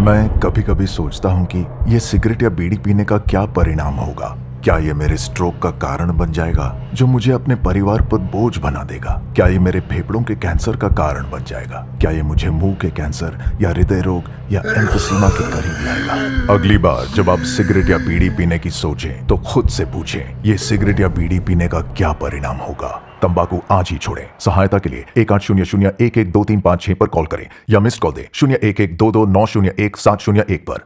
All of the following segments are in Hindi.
मैं कभी कभी सोचता हूँ कि ये सिगरेट या बीड़ी पीने का क्या परिणाम होगा। क्या ये मेरे स्ट्रोक का कारण बन जाएगा जो मुझे अपने परिवार पर बोझ बना देगा? क्या ये मेरे फेफड़ों के कैंसर का कारण बन जाएगा? क्या ये मुझे मुंह के कैंसर या हृदय रोग या एम्फीसीमा के करीब लाएगा? अगली बार जब आप सिगरेट या बीड़ी पीने की सोचें तो खुद से पूछें, ये सिगरेट या बीड़ी पीने का क्या परिणाम होगा? तंबाकू आज ही छोड़ें। सहायता के लिए 1800-112356 पर कॉल करें या मिस्ड कॉल दें 01122901-701 पर।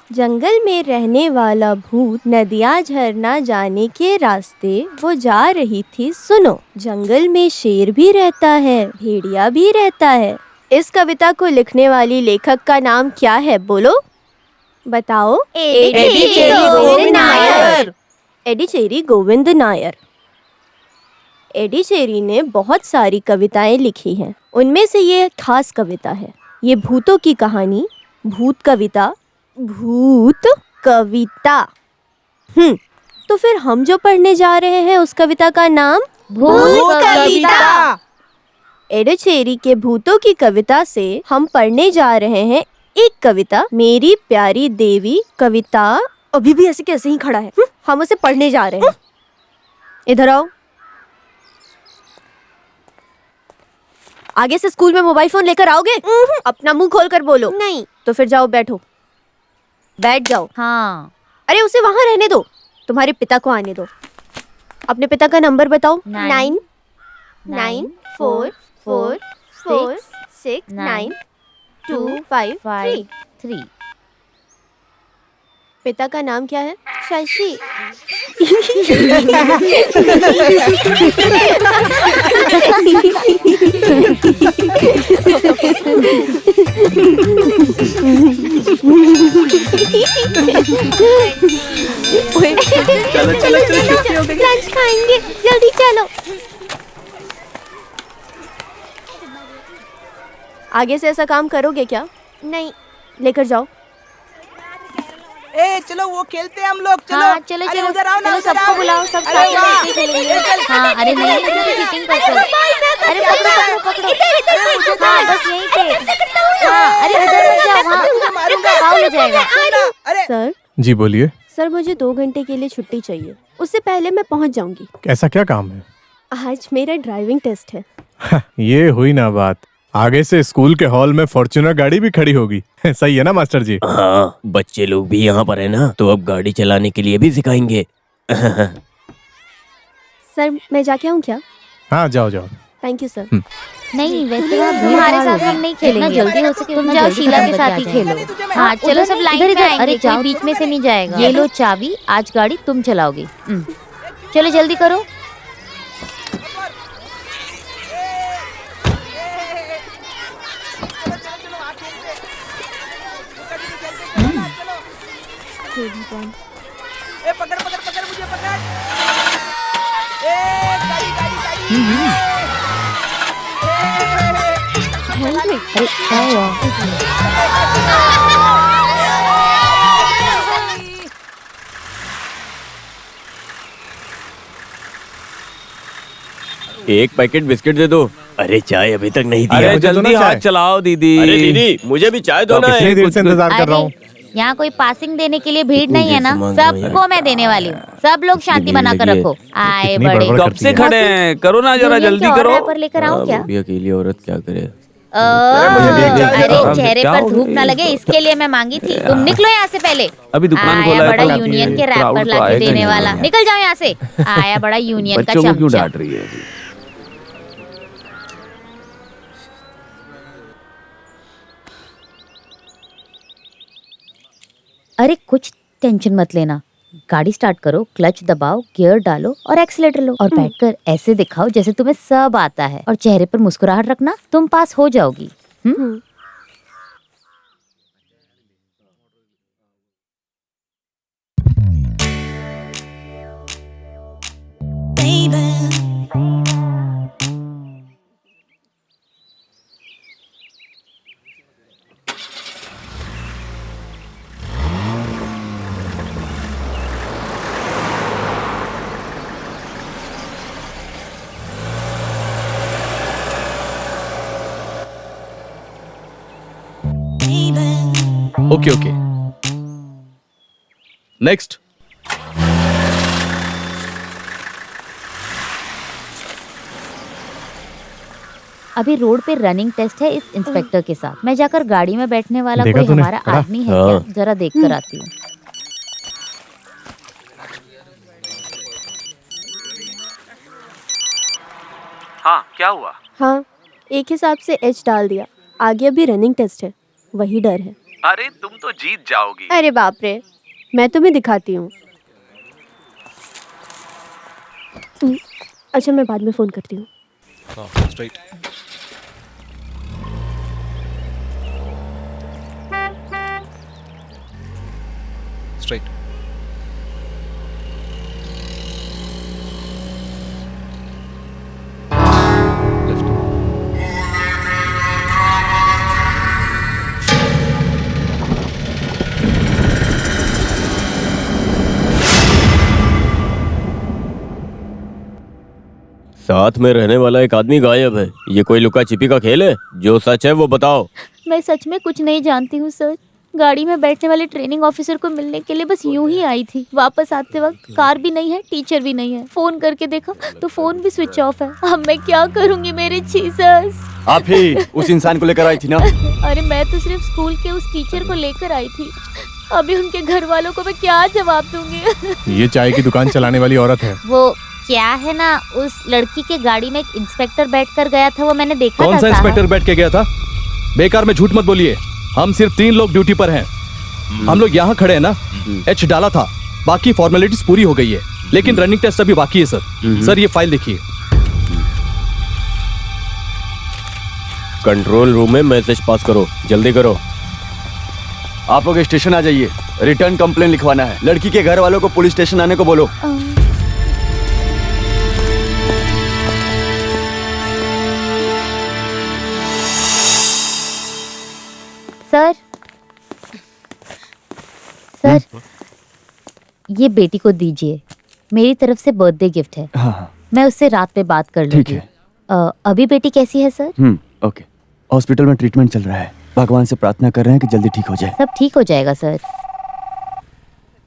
जंगल में रहने वाला भूत नदियाँ झरना जाने के रास्ते वो जा रही थी। सुनो, जंगल में शेर भी रहता है, भेड़िया भी रहता है। इस कविता को लिखने वाली लेखक का नाम क्या है? बोलो, बताओ। एडीचेरी गोविंद नायर। एडीचेरी गोविंद नायर। एडीचेरी ने बहुत सारी कविताएं लिखी हैं। उनमें से ये खास कविता है। ये भूतों की कहानी, भूत कविता। तो फिर हम जो पढ़ने जा रहे हैं उस कविता का नाम भूत कविता। एडीचेरी के भूतों की कविता से हम पढ़ने जा रहे हैं एक कविता, मेरी प्यारी देवी कविता। अभी भी ऐसे कैसे ही खड़ा है। हम उसे पढ़ने जा रहे हैं। इधर आओ। आगे से स्कूल में मोबाइल फोन लेकर आओगे? अपना मुंह खोल कर बोलो। नहीं। तो फिर जाओ, बैठो। बैठ जाओ। हाँ। अरे उसे वहाँ रहने दो, तुम्हारे पिता को आने दो। अपने पिता का नंबर बताओ। 994469253। पिता का नाम क्या है? शशि। चलो लंच खाएंगे, जल्दी चलो। आगे से ऐसा काम करोगे क्या? नहीं। लेकर जाओ। ए चलो वो खेलते हैं हम लोग। चलो हाँ, चलो अरे चलो उधर आओ ना, चलो, उधर सबको आओ। बुलाओ, सब अरे साथ में वाह। बैठ के खेलेंगे। हाँ, अरे नहीं चीटिंग करते हो। अरे पकड़ो पकड़ो पकड़ो। हाँ, बस यहीं पे। हाँ, अरे उधर मत जाओ, वहाँ फाउल हो जाएगा। अरे सर। जी बोलिए। सर, मुझे 2 घंटे के लिए छुट्टी चाहिए। उससे पहले मैं पहुंच जाऊंगी। ऐसा क्या काम है? आज मेरा ड्राइविंग टेस्ट है। ये हुई ना बात। आगे से स्कूल के हॉल में फॉर्च्यूनर गाड़ी भी खड़ी होगी। सही है ना मास्टर जी? हाँ, बच्चे लोग भी यहाँ पर है ना, तो अब गाड़ी चलाने के लिए भी सिखाएंगे। सर, मैं जाके आऊँ क्या? हाँ जाओ जाओ। Thank you sir. नहीं, वैसे तुम्हारे साथ हम नहीं खेलेंगे। जल्दी हो सके तुम जाओ, शीला के साथ ही खेलो। हाँ, चलो सब लाइन में आएंगे। अरे कोई बीच में से नहीं जाएगा। ये लो चाबी, आज गाड़ी तुम चलाओगी। चलो जल्दी करो। ए पकड़ पकड़ पकड़, मुझे पकड़। ए गाड़ी गाड़ी गाड़ी। अरे क्या हुआ? एक पैकेट बिस्किट दे दो। अरे चाय अभी तक नहीं दिया। अरे जल्दी हाथ चलाओ दीदी। अरे दीदी, मुझे भी चाय दो ना। कितनी देर से इंतजार कर रहा हूँ। यहाँ कोई पासिंग देने के लिए भीड़ नहीं है ना। देर से मांग रहा हूँ सबको मैं देने वाली हूँ। सब लोग शांति भीड़ बनाकर लगी है। रखो। आए कितनी बड़े। बड़बड़ कब करती से है। खड़े हैं, करो ना जरा, यूनियन जल्दी के और करो। रैपर लेकर आऊँ क्या? भी अकेली औरत क्या करे। अरे चेहरे क्या पर हो धूप गई? ना लगे इसके लिए मैं मांगी थी। तुम निकलो यहाँ से पहले। अभी दुकान आया खोला है, बड़ा तो यूनियन के क्राउड रैपर तो लाके आएगा देने ही वाला। नहीं। निकल जाओ यहाँ से। आया बड़ा यूनियन का बच्चों को क्यों चमचा। डांट रही है अभी? अरे कुछ टेंशन मत लेना। गाड़ी स्टार्ट करो, क्लच दबाओ, गियर डालो और एक्सीलेटर लो और बैठकर ऐसे दिखाओ जैसे तुम्हें सब आता है और चेहरे पर मुस्कुराहट रखना। तुम पास हो जाओगी। Okay okay, next. अभी रोड पे रनिंग टेस्ट है इस इंस्पेक्टर के साथ। मैं जाकर गाड़ी में बैठने वाला देखा कोई तूने? हमारा पढ़ा? आदमी है क्या, जरा देख कर आती हूँ। हाँ, क्या हुआ? हाँ, एक हिसाब से एच डाल दिया। आगे अभी रनिंग टेस्ट है, वही डर है। अरे तुम तो जीत जाओगी। अरे बाप रे, मैं तुम्हें दिखाती हूँ। अच्छा, मैं बाद में फोन करती हूँ। स्ट्रेट। स्ट्रेट। लेफ्ट। साथ में रहने वाला एक आदमी गायब है। ये कोई लुका छिपी का खेल है? जो सच है वो बताओ। मैं सच में कुछ नहीं जानती हूँ सर। गाड़ी में बैठने वाले ट्रेनिंग ऑफिसर को मिलने के लिए बस यूं ही आई थी। वापस आते वक्त कार भी नहीं है, टीचर भी नहीं है। फोन करके देखा तो फोन भी स्विच ऑफ है। अब मैं क्या करूँगी मेरे जीसस। आप ही उस इंसान को लेकर आई थी ना? अरे मैं तो सिर्फ स्कूल के उस टीचर को लेकर आई थी। अभी उनके घर वालों को मैं क्या जवाब दूंगी? ये चाय की दुकान चलाने वाली औरत है। वो क्या है ना, उस लड़की के गाड़ी में एक इंस्पेक्टर बैठ कर गया था, वो मैंने देखा था। कौन सा साहब। इंस्पेक्टर बैठ के गया था? बेकार में झूठ मत बोलिए। हम सिर्फ 3 लोग ड्यूटी पर हैं। हम लोग यहाँ खड़े हैं ना। एच डाला था, बाकी फॉर्मेलिटीज पूरी हो गई है, लेकिन रनिंग टेस्ट अभी बाकी है सर। सर ये फाइल देखिए। कंट्रोल रूम में मैसेज पास करो, जल्दी करो। आप लोग स्टेशन आ जाइए, रिटर्न कंप्लेन लिखवाना है। लड़की के घर वालों को पुलिस स्टेशन आने को बोलो। सर, सर, ये बेटी को दीजिए, मेरी तरफ से बर्थडे गिफ्ट है। हाँ, मैं उससे रात में बात कर लूंगी। ठीक है। अभी बेटी कैसी है सर? ओके। हॉस्पिटल में ट्रीटमेंट चल रहा है। भगवान से प्रार्थना कर रहे हैं कि जल्दी ठीक हो जाए। सब ठीक हो जाएगा सर।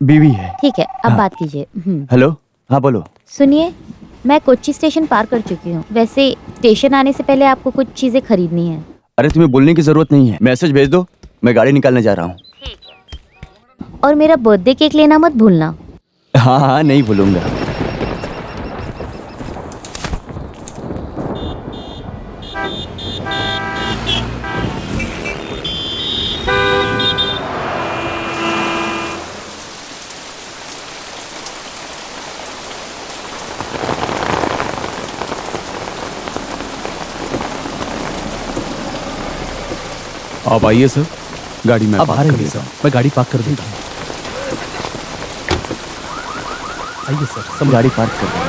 बीवी है। ठीक है, अब हाँ। बात कीजिए। हेलो, हाँ बोलो। सुनिए, मैं कोच्चि स्टेशन पार कर चुकी हूँ। वैसे स्टेशन आने से पहले आपको कुछ चीजें खरीदनी है। अरे तुम्हें बोलने की जरूरत नहीं है, मैसेज भेज दो, मैं गाड़ी निकालने जा रहा हूँ। और मेरा बर्थडे केक लेना मत भूलना। हाँ हाँ, नहीं भूलूंगा। आप आइए सर, गाड़ी में अब पार्क आ कर रही है देता हूँ। मैं गाड़ी पार्क कर देता हूँ। आइए सर, सब गाड़ी पार्क कर दो।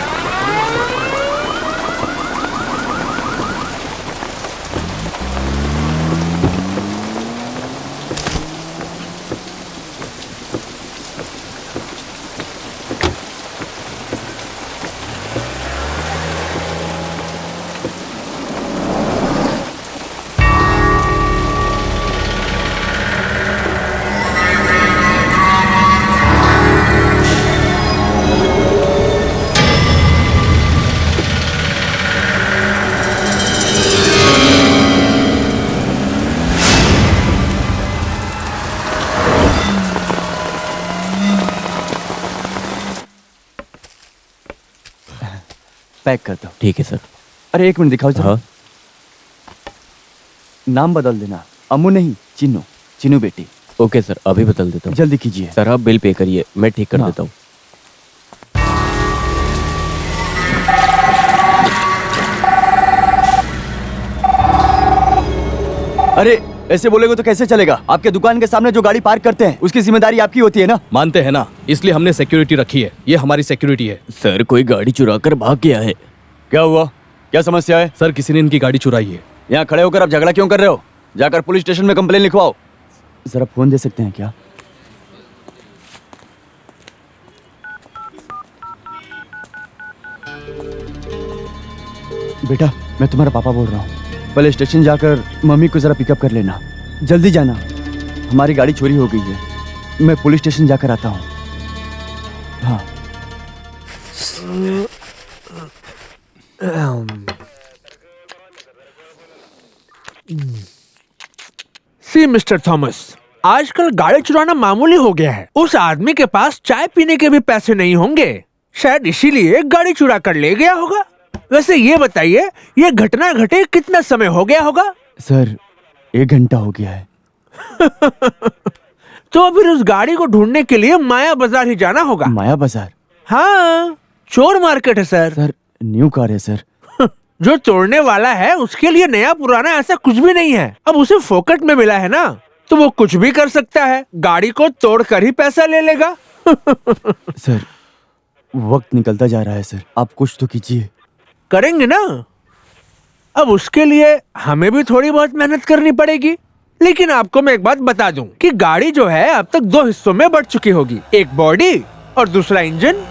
पैक कर दो। ठीक है सर। अरे एक मिनट दिखाओ जरा। हाँ। नाम बदल देना, अम्मू नहीं, चिन्नू। चिन्नू बेटी। ओके सर, अभी बदल देता हूँ। जल्दी कीजिए। सर आप बिल पे करिए, मैं ठीक कर हाँ। देता हूँ। अरे ऐसे बोलेगे तो कैसे चलेगा? आपके दुकान के सामने जो गाड़ी पार्क करते हैं उसकी जिम्मेदारी आपकी होती है ना? मानते हैं ना, इसलिए हमने सिक्योरिटी रखी है। ये हमारी सिक्योरिटी है। सर कोई गाड़ी चुरा कर भाग गया है। क्या हुआ? क्या समस्या है? सर किसी ने इनकी गाड़ी चुराई है। यहाँ खड़े होकर आप झगड़ा क्यों कर रहे हो? जाकर पुलिस स्टेशन में कंप्लेन लिखवाओ। जरा फोन दे सकते हैं क्या? बेटा, मैं तुम्हारा पापा बोल रहा हूँ। पहले स्टेशन जाकर मम्मी को जरा पिकअप कर लेना। जल्दी जाना। हमारी गाड़ी चोरी हो गई है। मैं पुलिस स्टेशन जाकर आता हूँ। हाँ। सी मिस्टर थॉमस, आजकल गाड़ी चुराना मामूली हो गया है। उस आदमी के पास चाय पीने के भी पैसे नहीं होंगे, शायद इसीलिए गाड़ी चुरा कर ले गया होगा। वैसे ये बताइए, ये घटना घटे कितना समय हो गया होगा? सर 1 घंटा हो गया है। तो फिर उस गाड़ी को ढूंढने के लिए माया बाजार ही जाना होगा। माया बाजार? हाँ, चोर मार्केट है सर। सर न्यू कार है सर। जो तोड़ने वाला है उसके लिए नया पुराना ऐसा कुछ भी नहीं है। अब उसे फोकट में मिला है ना, तो वो कुछ भी कर सकता है। गाड़ी को तोड़ कर ही पैसा ले लेगा। सर वक्त निकलता जा रहा है सर, आप कुछ तो कीजिए। करेंगे ना। अब उसके लिए हमें भी थोड़ी बहुत मेहनत करनी पड़ेगी। लेकिन आपको मैं एक बात बता दूं कि गाड़ी जो है अब तक 2 हिस्सों में बढ़ चुकी होगी, एक बॉडी और दूसरा इंजन।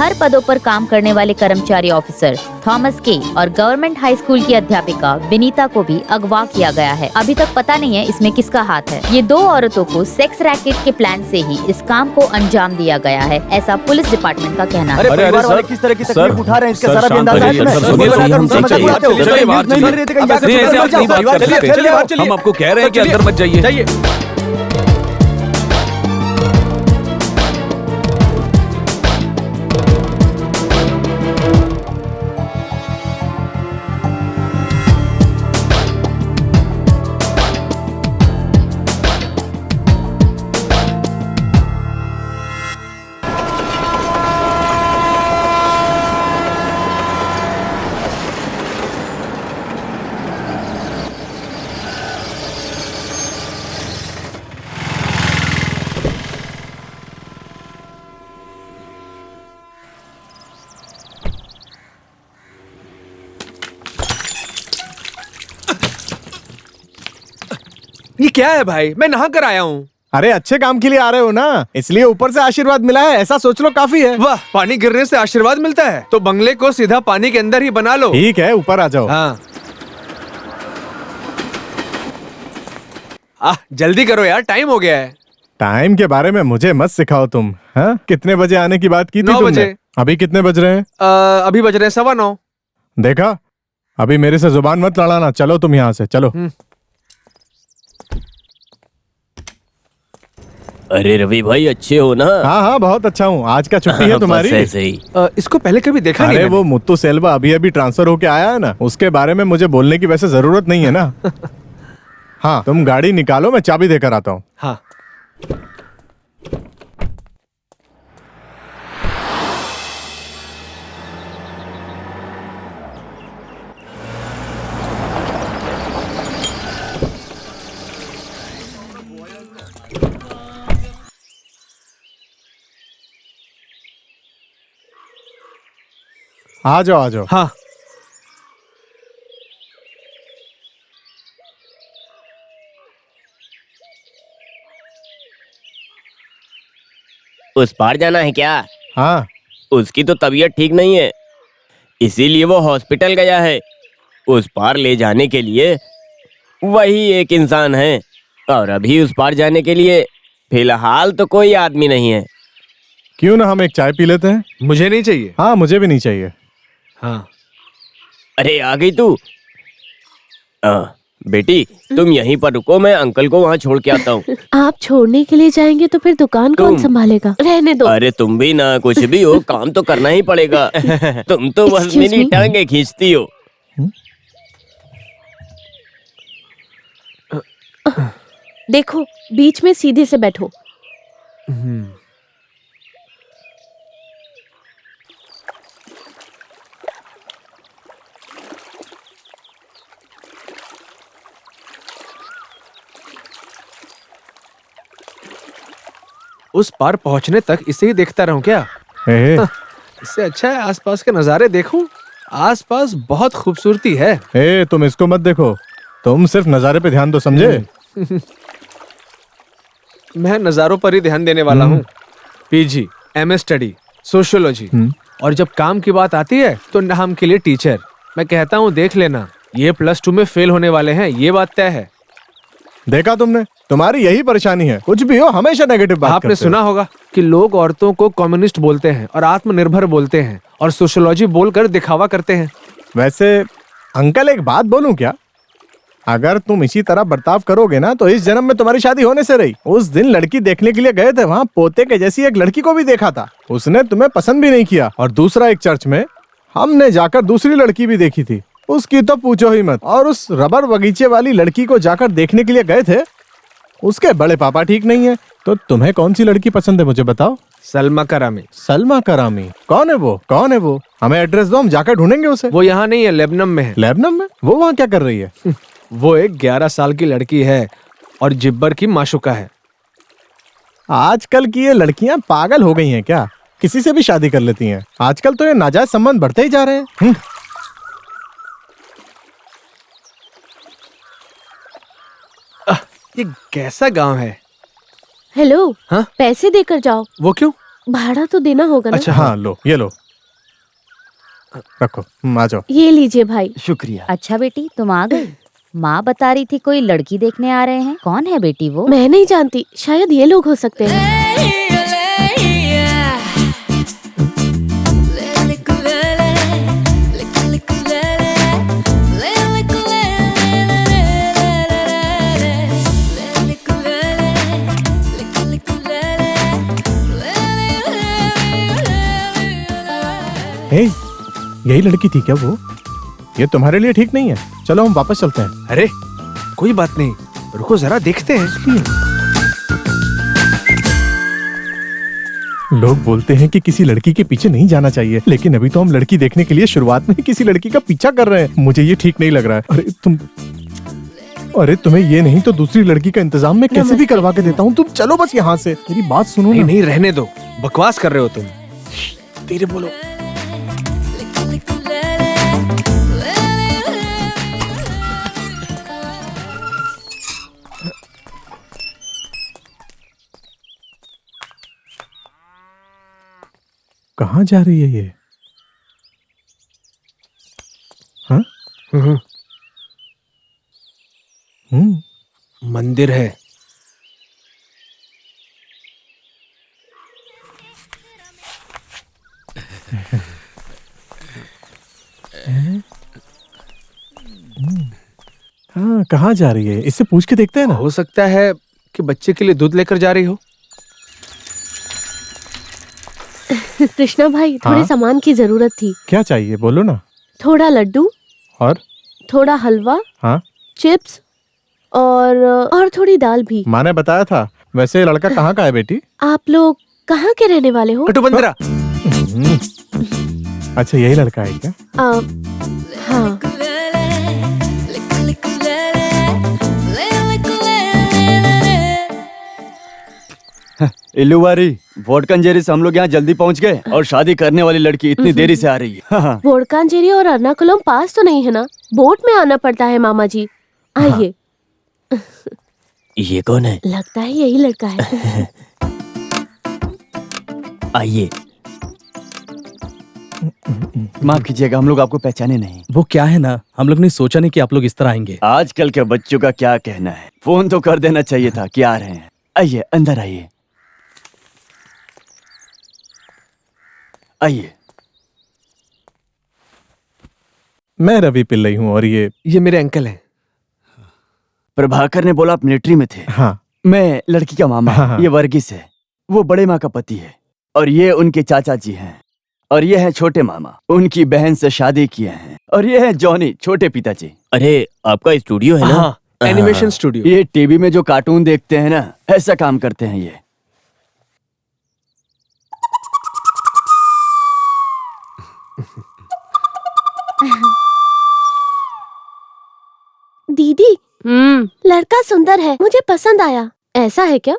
हर पदों पर काम करने वाले कर्मचारी ऑफिसर थॉमस के और गवर्नमेंट हाई स्कूल की अध्यापिका विनीता को भी अगवा किया गया है। अभी तक पता नहीं है इसमें किसका हाथ है। ये 2 औरतों को सेक्स रैकेट के प्लान से ही इस काम को अंजाम दिया गया है, ऐसा पुलिस डिपार्टमेंट का कहना है। परिवार वाले किस तरह की तकलीफ उठा रहे हैं, इसका सारा अंदाजा है। हम आपको कह रहे हैं कि अंदर मत जाइए। ये क्या है भाई? मैं नहा कर आया हूँ। अरे अच्छे काम के लिए आ रहे हो ना, इसलिए ऊपर से आशीर्वाद मिला है, ऐसा सोच लो काफी है। वाह, पानी गिरने से आशीर्वाद मिलता है? तो बंगले को सीधा पानी के अंदर ही बना लो। ठीक है, ऊपर आ जाओ। हाँ। जल्दी करो यार, टाइम हो गया है। टाइम के बारे में मुझे मत सिखाओ तुम। हाँ, कितने बजे आने की बात की थी 9 तुमने? बजे। अभी कितने बज रहे हैं? अभी बज रहे हैं 9:15। देखा, अभी मेरे से जुबान मत लड़ाना। चलो तुम यहाँ से, चलो। अरे रवि भाई, अच्छे हो ना? हाँ हाँ, बहुत अच्छा हूँ। आज का छुट्टी है तुम्हारी? बस ऐसे ही। इसको पहले कभी देखा नहीं अरे मैंने। वो मुत्तू सेल्वा अभी अभी ट्रांसफर होके आया है ना, उसके बारे में मुझे बोलने की वैसे जरूरत नहीं है ना। हाँ, तुम गाड़ी निकालो, मैं चाबी देकर आता हूँ। हाँ। आ जाओ, आ जाओ। हाँ। उस पार जाना है क्या? हाँ। उसकी तो तबीयत ठीक नहीं है, इसीलिए वो हॉस्पिटल गया है। उस पार ले जाने के लिए वही एक इंसान है, और अभी उस पार जाने के लिए फिलहाल तो कोई आदमी नहीं है। क्यों ना हम एक चाय पी लेते हैं? मुझे नहीं चाहिए। हाँ, मुझे भी नहीं चाहिए। हाँ। अरे आ गई तू। बेटी, तुम यहीं पर रुको, मैं अंकल को वहाँ छोड़ के आता हूँ। आप छोड़ने के लिए जाएंगे तो फिर दुकान कौन संभालेगा? रहने दो। अरे तुम भी ना, कुछ भी हो काम तो करना ही पड़ेगा। तुम तो बस Excuse मेरी me? टांगे खींचती हो। देखो, बीच में सीधे से बैठो। उस पार पहुंचने तक इसे ही देखता रहूं क्या? इससे अच्छा है आसपास के नजारे देखूं। आसपास बहुत खूबसूरती है। तुम इसको मत देखो, तुम सिर्फ नजारे पे ध्यान दो, समझे? मैं नजारों पर ही ध्यान देने वाला हूँ। पीजी, एमए स्टडी, सोशियोलॉजी, और जब काम की बात आती है तो नाम के लिए टीचर। मैं कहता हूँ देख लेना, ये +2 में फेल होने वाले हैं, ये बात तय है। देखा तुमने, तुम्हारी यही परेशानी है, कुछ भी हो हमेशा नेगेटिव बात आपने करते हो। सुना होगा कि लोग औरतों को कम्युनिस्ट बोलते हैं और आत्मनिर्भर बोलते हैं और सोशियोलॉजी बोलकर दिखावा करते हैं। वैसे अंकल, एक बात बोलूं क्या? अगर तुम इसी तरह बर्ताव करोगे ना तो इस जन्म में तुम्हारी शादी होने से रही। उस दिन लड़की देखने के लिए गए थे, वहाँ पोते के जैसी एक लड़की को भी देखा था, उसने तुम्हें पसंद भी नहीं किया। और दूसरा, एक चर्च में हमने जाकर दूसरी लड़की भी देखी थी, उसकी तो पूछो ही मत। और उस रबर बगीचे वाली लड़की को जाकर देखने के लिए गए थे, उसके बड़े पापा ठीक नहीं है। तो तुम्हें कौन सी लड़की पसंद है, मुझे बताओ। सलमा करामी। सलमा करामी? कौन है वो? कौन है वो? हमें एड्रेस दो, हम जाकर ढूंढेंगे उसे। वो यहाँ नहीं है, लेबनान में है। लेबनान में? वो वहाँ क्या कर रही है? वो एक 11 साल की लड़की है और जिब्बर की माशुका है। आजकल की ये लड़कियां पागल हो गई हैं क्या? किसी से भी शादी कर लेती हैं। आजकल तो ये नाजायज संबंध बढ़ते ही जा रहे हैं। ये कैसा गांव है? हेलो। हाँ? पैसे देकर जाओ। वो क्यों? भाड़ा तो देना होगा ना। अच्छा हाँ, लो ये लो, रखो। आ जाओ। ये लीजिए भाई। शुक्रिया। अच्छा बेटी, तुम आ गई। माँ बता रही थी कोई लड़की देखने आ रहे हैं। कौन है बेटी वो? मैं नहीं जानती, शायद ये लोग हो सकते हैं। यही लड़की थी क्या वो? ये तुम्हारे लिए ठीक नहीं है, चलो हम वापस चलते हैं। अरे कोई बात नहीं, रुको जरा देखते हैं। लोग बोलते हैं कि किसी लड़की के पीछे नहीं जाना चाहिए, लेकिन अभी तो हम लड़की देखने के लिए शुरुआत में ही किसी लड़की का पीछा कर रहे हैं। मुझे ये ठीक नहीं लग रहा है। अरे तुम्हें ये नहीं तो दूसरी लड़की का इंतजाम मैं कैसे भी करवा के देता हूँ। तुम चलो बस यहाँ से, मेरी बात सुनो ना। नहीं, रहने दो, बकवास कर रहे हो तुम। धीरे बोलो। कहाँ जा रही है ये? हाँ? मंदिर है। हाँ, कहाँ जा रही है? इससे पूछ के देखते हैं ना। हो सकता है कि बच्चे के लिए दूध लेकर जा रही हो। कृष्णा भाई, थोड़े हाँ? सामान की जरूरत थी। क्या चाहिए बोलो ना। थोड़ा लड्डू और थोड़ा हलवा, हाँ, चिप्स और थोड़ी दाल भी। माँ ने बताया था। वैसे ये लड़का कहाँ का है बेटी? आप लोग कहाँ के रहने वाले हो? कटुबंदरा। अच्छा, यही लड़का है क्या? हाँ। इल्लुवारी, वोडकंजेरी से हम लोग यहाँ जल्दी पहुँच गए और शादी करने वाली लड़की इतनी देरी से आ रही है। हाँ। वोडकांजेरी और अर्नाकुलम पास तो नहीं है ना? बोट में आना पड़ता है मामा जी। आइए। ये कौन है? लगता है यही लड़का है। आइए। माफ कीजिएगा, हम लोग आपको पहचाने नहीं। वो क्या है ना, हम लोग ने सोचा नहीं कि आप लोग इस तरह आएंगे। आजकल के बच्चों का क्या कहना है, फोन तो कर देना चाहिए था कि आ रहे हैं। आइए, अंदर आइए। आइए। मैं रवि पिल्लई हूँ और ये मेरे अंकल हैं। प्रभाकर ने बोला आप मिलिट्री में थे। हाँ। मैं लड़की का मामा। हाँ। ये वर्गीस है, वो बड़े माँ का पति है। और ये उनके चाचा जी हैं। और ये है छोटे मामा, उनकी बहन से शादी किए हैं। और ये है जॉनी, छोटे पिताजी। अरे, आपका स्टूडियो है ना? हाँ, एनिमेशन स्टूडियो। ये टीवी में जो कार्टून देखते हैं ना, ऐसा काम करते हैं ये। दीदी, लड़का सुंदर है, मुझे पसंद आया। ऐसा है क्या?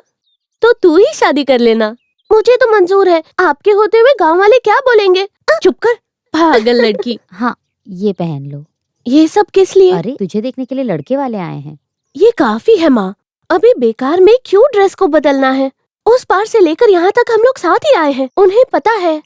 तो तू ही शादी कर लेना। मुझे तो मंजूर है। आपके होते हुए गांव वाले क्या बोलेंगे? चुप कर, पागल लड़की। हाँ, ये पहन लो। ये सब किस लिए? अरे, तुझे देखने के लिए लड़के वाले आए हैं। ये काफी है माँ। अभी बेकार में क्यों ड्रेस को बदलना है? उस पार से लेकर यहाँ तक हम लोग साथ ही आए हैं, उन्हें पता है।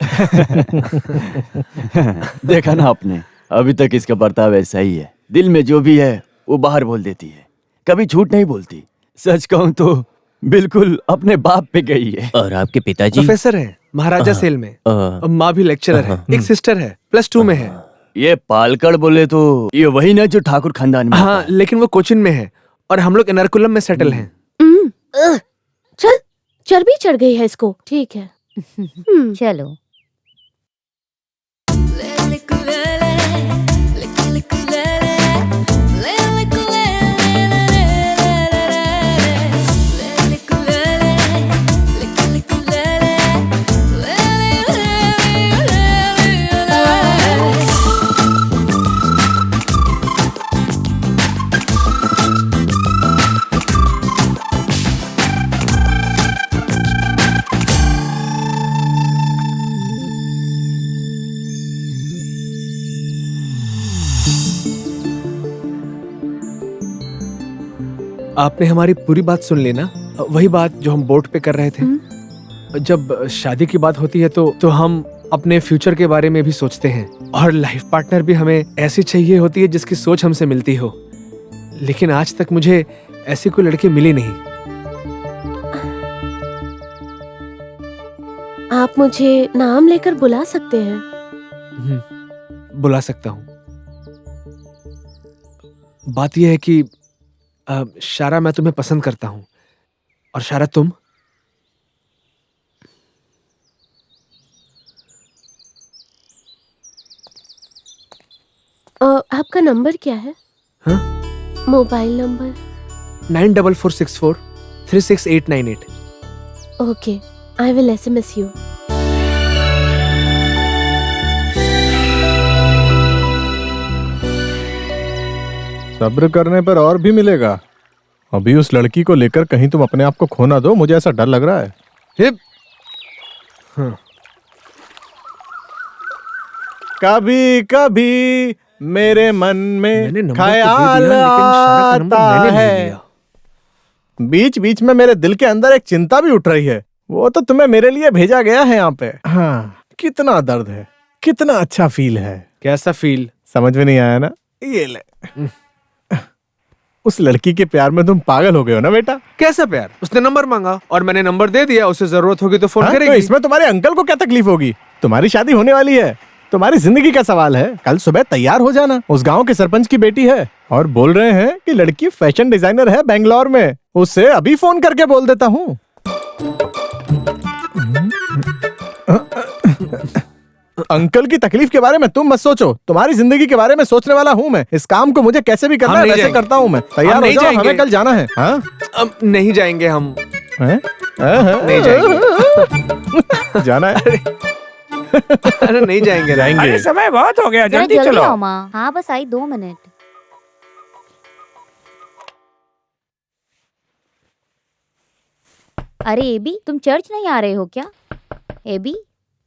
देखा ना आपने, अभी तक इसका बर्ताव ऐसा ही है। दिल में जो भी है वो बाहर बोल देती है, कभी झूठ नहीं बोलती। सच कहूँ तो बिल्कुल अपने बाप पे गई है। और आपके पिताजी? प्रोफेसर हैं महाराजा सेल में। माँ भी लेक्चरर है। एक सिस्टर है, +2 में है। ये पालकड़ बोले तो ये वही ना जो ठाकुर खानदान में। हाँ, लेकिन वो कोचिन में है और हम लोग एर्नाकुलम में सेटल हैं। चल, चर्बी चढ़ गई है इसको। ठीक है। चलो। आपने हमारी पूरी बात सुन ली ना? वही बात जो हम बोट पे कर रहे थे। जब शादी की बात होती है तो हम अपने फ्यूचर के बारे में भी सोचते हैं और लाइफ पार्टनर भी हमें ऐसी चाहिए होती है जिसकी सोच हमसे मिलती हो। लेकिन आज तक मुझे ऐसी कोई लड़की मिली नहीं। आप मुझे नाम लेकर बुला सकते हैं। बुला सकता हूँ। बात यह है कि शारा, मैं तुम्हें पसंद करता हूँ। और शारा, तुम? आपका नंबर क्या है? हाँ? Mobile number? 9446436898। Okay, I will SMS you. सब्र करने पर और भी मिलेगा। अभी उस लड़की को लेकर कहीं तुम अपने आप को खो ना दो, मुझे ऐसा डर लग रहा है। हाँ। कभी कभी मेरे मन में ख्याल आता है, बीच बीच में मेरे दिल के अंदर एक चिंता भी उठ रही है। वो तो तुम्हें मेरे लिए भेजा गया है यहाँ पे। हाँ, कितना दर्द है, कितना अच्छा फील है। कैसा फील? समझ में नहीं आया ना? ये ले। उस लड़की के प्यार में तुम पागल हो गए हो ना बेटा? कैसा प्यार? उसने नंबर मांगा और मैंने नंबर दे दिया। उसे जरूरत होगी तो फोन हाँ, करेगी। तो इसमें तुम्हारे अंकल को क्या तकलीफ होगी? तुम्हारी शादी होने वाली है, तुम्हारी जिंदगी का सवाल है। कल सुबह तैयार हो जाना। उस गांव के सरपंच की बेटी है और बोल रहे हैं कि लड़की फैशन डिजाइनर है बेंगलोर में। उससे अभी फोन करके बोल देता हूँ। अंकल की तकलीफ के बारे में तुम मत सोचो, तुम्हारी जिंदगी के बारे में सोचने वाला हूँ मैं। इस काम को मुझे कैसे भी करना है वैसे करता हूँ मैं। तैयार हो जाओ, हमें कल जाना है। हाँ? अब नहीं जाएंगे हम। नहीं जाएंगे। जाना है? अरे नहीं जाएंगे। जाएंगे। समय बहुत हो गया, जल्दी चलो। आओ माँ। हाँ बस आई 2 मिनट। अरे एबी, तुम चर्च नहीं आ रहे हो क्या? एबी,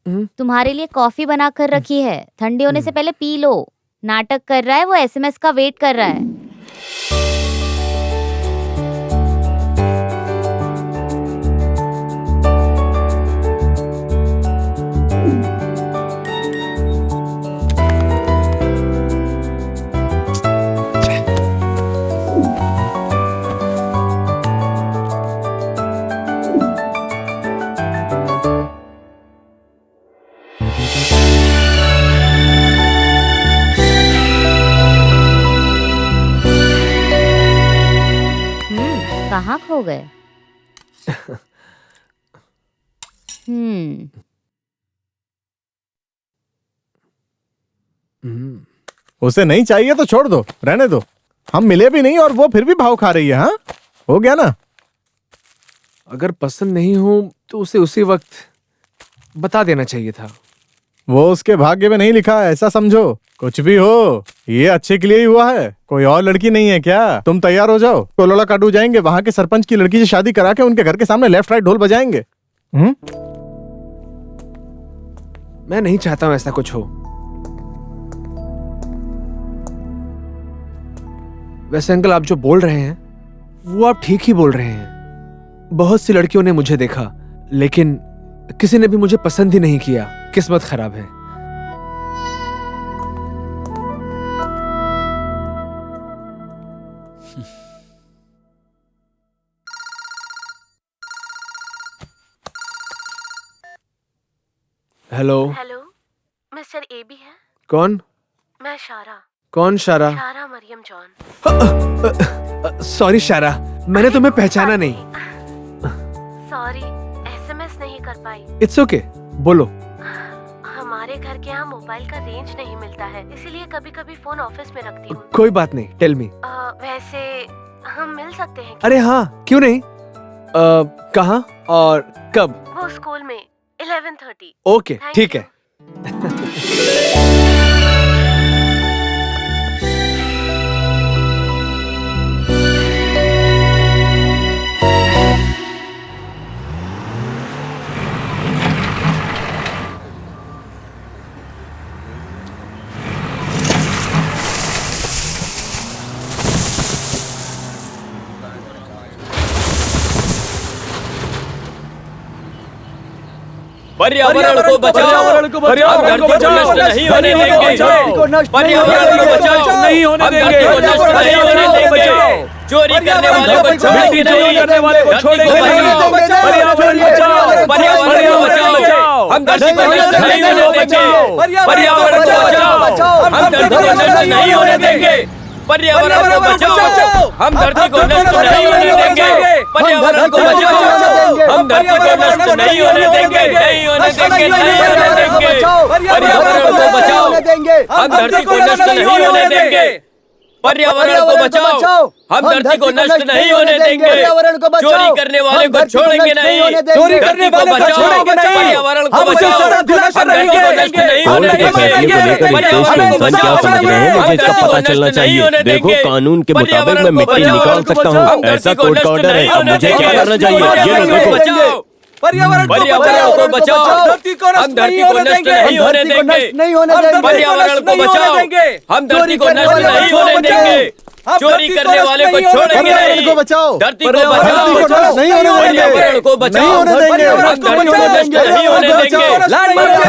तुम्हारे लिए कॉफी बना कर रखी है, ठंडे होने से पहले पी लो। नाटक कर रहा है वो, SMS का वेट कर रहा है। कहाँ खो गए? उसे नहीं चाहिए तो छोड़ दो, रहने दो। हम मिले भी नहीं और वो फिर भी भाव खा रही है। हाँ, हो गया ना? अगर पसंद नहीं हो तो उसे उसी वक्त बता देना चाहिए था। वो उसके भाग्य में नहीं लिखा है, ऐसा समझो। कुछ भी हो, ये अच्छे के लिए ही हुआ है। कोई और लड़की नहीं है क्या? तुम तैयार हो जाओ, कोलोला काटू जाएंगे। वहां के सरपंच की लड़की से शादी करा के उनके घर के सामने लेफ्ट राइट ढोल बजाएंगे। मैं नहीं चाहता हूं ऐसा कुछ हो। वैसे अंकल, आप जो बोल रहे हैं वो आप ठीक ही बोल रहे हैं। बहुत सी लड़कियों ने मुझे देखा, लेकिन किसी ने भी मुझे पसंद ही नहीं किया। किस्मत खराब है। हेलो हेलो, मिस्टर एबी है? कौन? मैं शारा। कौन शारा? शारा मरियम जॉन। सॉरी शारा, मैंने तुम्हें पहचाना नहीं। सॉरी, SMS नहीं कर पाई। इट्स ओके, बोलो। हमारे घर के यहाँ मोबाइल का रेंज नहीं मिलता है, इसीलिए कभी कभी फोन ऑफिस में रखती हूँ। कोई बात नहीं, टेल मी। वैसे हम मिल सकते हैं? अरे हाँ, क्यों नहीं। कहाँ और कब? वो स्कूल में 11:30। ओके, ठीक है। पर्यावरण को बचाओ, पर्यावरण को नष्ट नहीं होने देंगे। पर्यावरण को बचाओ, नहीं होने देंगे। नहीं होने देंगे। चोरी करने वाले को छोड़ेंगे नहीं। पर्यावरण बचाओ, पर्यावरण को बचाओ। हम धरती को नष्ट नहीं होने देंगे। पर्यावरण को बचाओ, हम धरती को नष्ट नहीं होने देंगे। पर्यावरण को बचाओ, हम धरती को नष्ट नहीं होने देंगे। पर्यावरण को बचाओ, हम धरती को नष्ट नहीं होने देंगे। नहीं होने देंगे, नहीं होने देंगे। पर्यावरण को बचाओ, हम धरती को नष्ट नहीं होने देंगे। पर्यावरण को बचाओ, हम धरती को नष्ट नहीं होने देंगे। चोरी करने वाले को छोड़ेंगे नहीं। चोरी करने वाले को छोड़ेंगे नहीं। पर्यावरण को बचाओ, हम धरती को नष्ट नहीं होने देंगे। पर्यावरण को बचाओ, मुझे इसका पता चलना चाहिए। देखो, कानून के मुताबिक मैं मिट्टी निकाल सकता हूँ। ऐसा कोर्ट का ऑर्डर है। अब मुझे क्या करना चाहिए? ये लो देखो। पर्यावरण को बचाओ। धरती को हम धरती को नष्ट नहीं होने देंगे। पर्यावरण को बचाओ। हम धरती को नष्ट नहीं होने देंगे। चोरी करने वाले को छोड़ेंगे नहीं। धरती को बचाओ। नहीं होने देंगे। पर्यावरण को बचाओ। नहीं होने देंगे। हम धरती को नष्ट नहीं होने देंगे।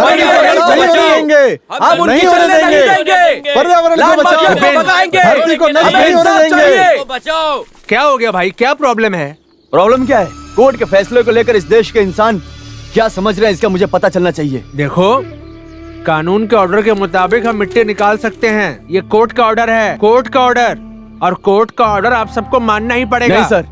पर्यावरण को बचाओ। हम नहीं होने देंगे। पर्यावरण को बचाओ। धरती को नष्ट नहीं होने देंगे। बचाओ। क्या हो गया भाई, क्या प्रॉब्लम है? प्रॉब्लम क्या है? कोर्ट के फैसले को लेकर इस देश के इंसान क्या समझ रहे हैं, इसका मुझे पता चलना चाहिए। देखो, कानून के ऑर्डर के मुताबिक हम मिट्टी निकाल सकते हैं। ये कोर्ट का ऑर्डर है, कोर्ट का ऑर्डर, और कोर्ट का ऑर्डर आप सबको मानना ही पड़ेगा। नहीं सर,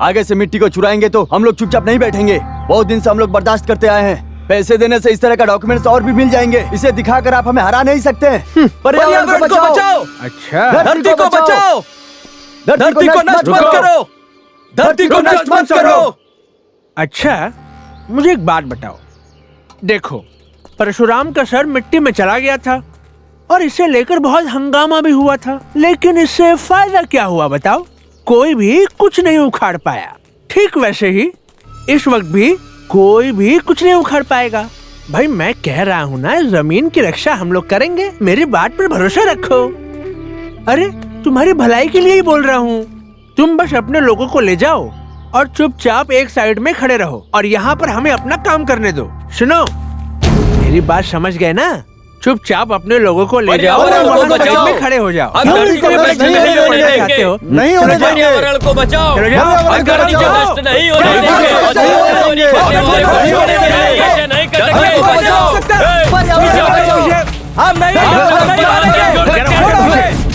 आगे से मिट्टी को चुराएंगे तो हम लोग चुपचाप नहीं बैठेंगे। बहुत दिन से हम लोग बर्दाश्त करते आए हैं। पैसे देने से इस तरह का डॉक्यूमेंट्स और भी मिल जाएंगे। इसे दिखाकर आप हमें हरा नहीं सकते। पर्यावरण को बचाओ। अच्छा, धरती को बचाओ। धरती को नष्ट मत करो। धरती को नष्ट मत करो। अच्छा, मुझे एक बात बताओ। देखो, परशुराम का सर मिट्टी में चला गया था और इसे लेकर बहुत हंगामा भी हुआ था, लेकिन इससे फायदा क्या हुआ बताओ? कोई भी कुछ नहीं उखाड़ पाया। ठीक वैसे ही इस वक्त भी कोई भी कुछ नहीं उखाड़ पाएगा। भाई मैं कह रहा हूँ ना, जमीन की रक्षा हम लोग करेंगे। मेरी बात पर भरोसा रखो। अरे तुम्हारी भलाई के लिए ही बोल रहा हूँ। तुम बस अपने लोगों को ले जाओ और चुपचाप एक साइड में खड़े रहो और यहाँ पर हमें अपना काम करने दो। सुनो, मेरी बात समझ गए ना? चुपचाप अपने लोगों को ले जाओ और वहाँ साइड में खड़े हो जाओ। हम धरती को नष्ट नहीं होने देंगे। नहीं होने देंगे। पर्यावरण को बचाओ। चलो जाओ। हम धरती को नष्ट नहीं होने देंगे। चोरी करने वाले को छोड़ेंगे नहीं। ऐसे नहीं करेंगे। हम नहीं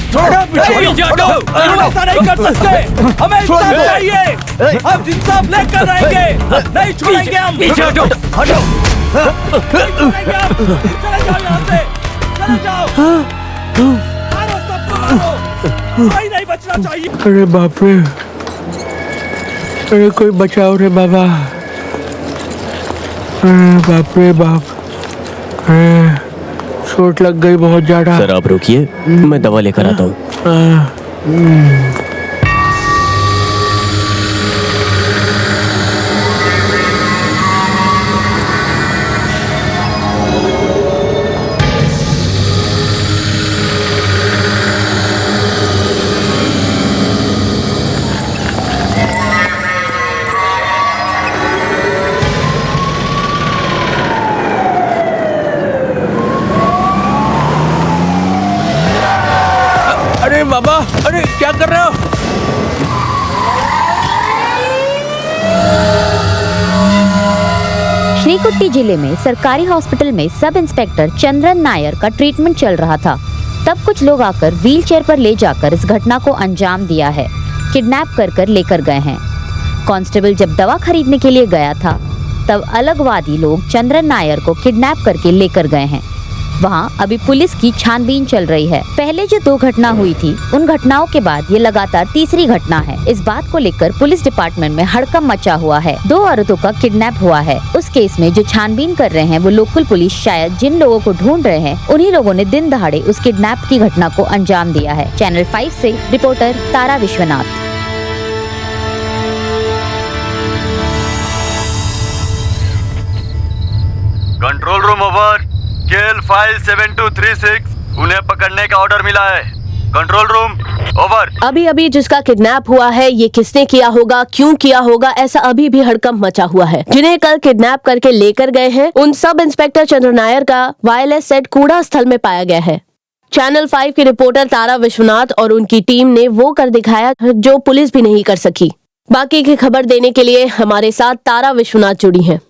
छोड़ो पीछे। ऐसा नहीं कर सकते। हमें इंसाफ चाहिए। हम इंसाफ लेकर रहेंगे। नहीं छोड़ेंगे हम। पीछे हटो। चले जाओ यहाँ से। चले जाओ। मारो सबको मारो। कोई नहीं बचना चाहिए। अरे बाप रे, अरे कोई बचाओ रे बाबा। अरे बाप रे बाप, अरे चोट लग गई बहुत ज्यादा। सर आप रुकिए, मैं दवा लेकर आता हूँ। अरे बाबा, अरे क्या कर रहे हो? श्रीकुट्टी जिले में सरकारी हॉस्पिटल में सब इंस्पेक्टर चंद्रन नायर का ट्रीटमेंट चल रहा था। तब कुछ लोग आकर व्हीलचेयर पर ले जाकर इस घटना को अंजाम दिया है। किडनैप कर लेकर गए हैं। कांस्टेबल जब दवा खरीदने के लिए गया था तब अलगवादी लोग चंद्रन नायर को किडनैप करके लेकर गए हैं। वहाँ अभी पुलिस की छानबीन चल रही है। पहले जो 2 घटना हुई थी उन घटनाओं के बाद ये लगातार तीसरी घटना है। इस बात को लेकर पुलिस डिपार्टमेंट में हड़कंप मचा हुआ है। 2 औरतों का किडनैप हुआ है। उस केस में जो छानबीन कर रहे हैं वो लोकल पुलिस शायद जिन लोगों को ढूंढ रहे हैं उन्हीं लोगों ने दिन दहाड़े उस किडनैप की घटना को अंजाम दिया है। चैनल 5 से reporter Tara Vishwanath. Control room over. KL file 7236, उन्हें पकड़ने का ऑर्डर मिला है। Control room over. अभी जिसका किडनैप हुआ है ये किसने किया होगा, क्यों किया होगा, ऐसा अभी भी हड़कंप मचा हुआ है। जिन्हें कल किडनैप करके लेकर गए हैं उन सब इंस्पेक्टर चंद्र नायर का वायरलेस सेट कूड़ा स्थल में पाया गया है। चैनल 5 की रिपोर्टर तारा विश्वनाथ और उनकी टीम ने वो कर दिखाया जो पुलिस भी नहीं कर सकी। बाकी की खबर देने के लिए हमारे साथ तारा विश्वनाथ जुड़ी हैं।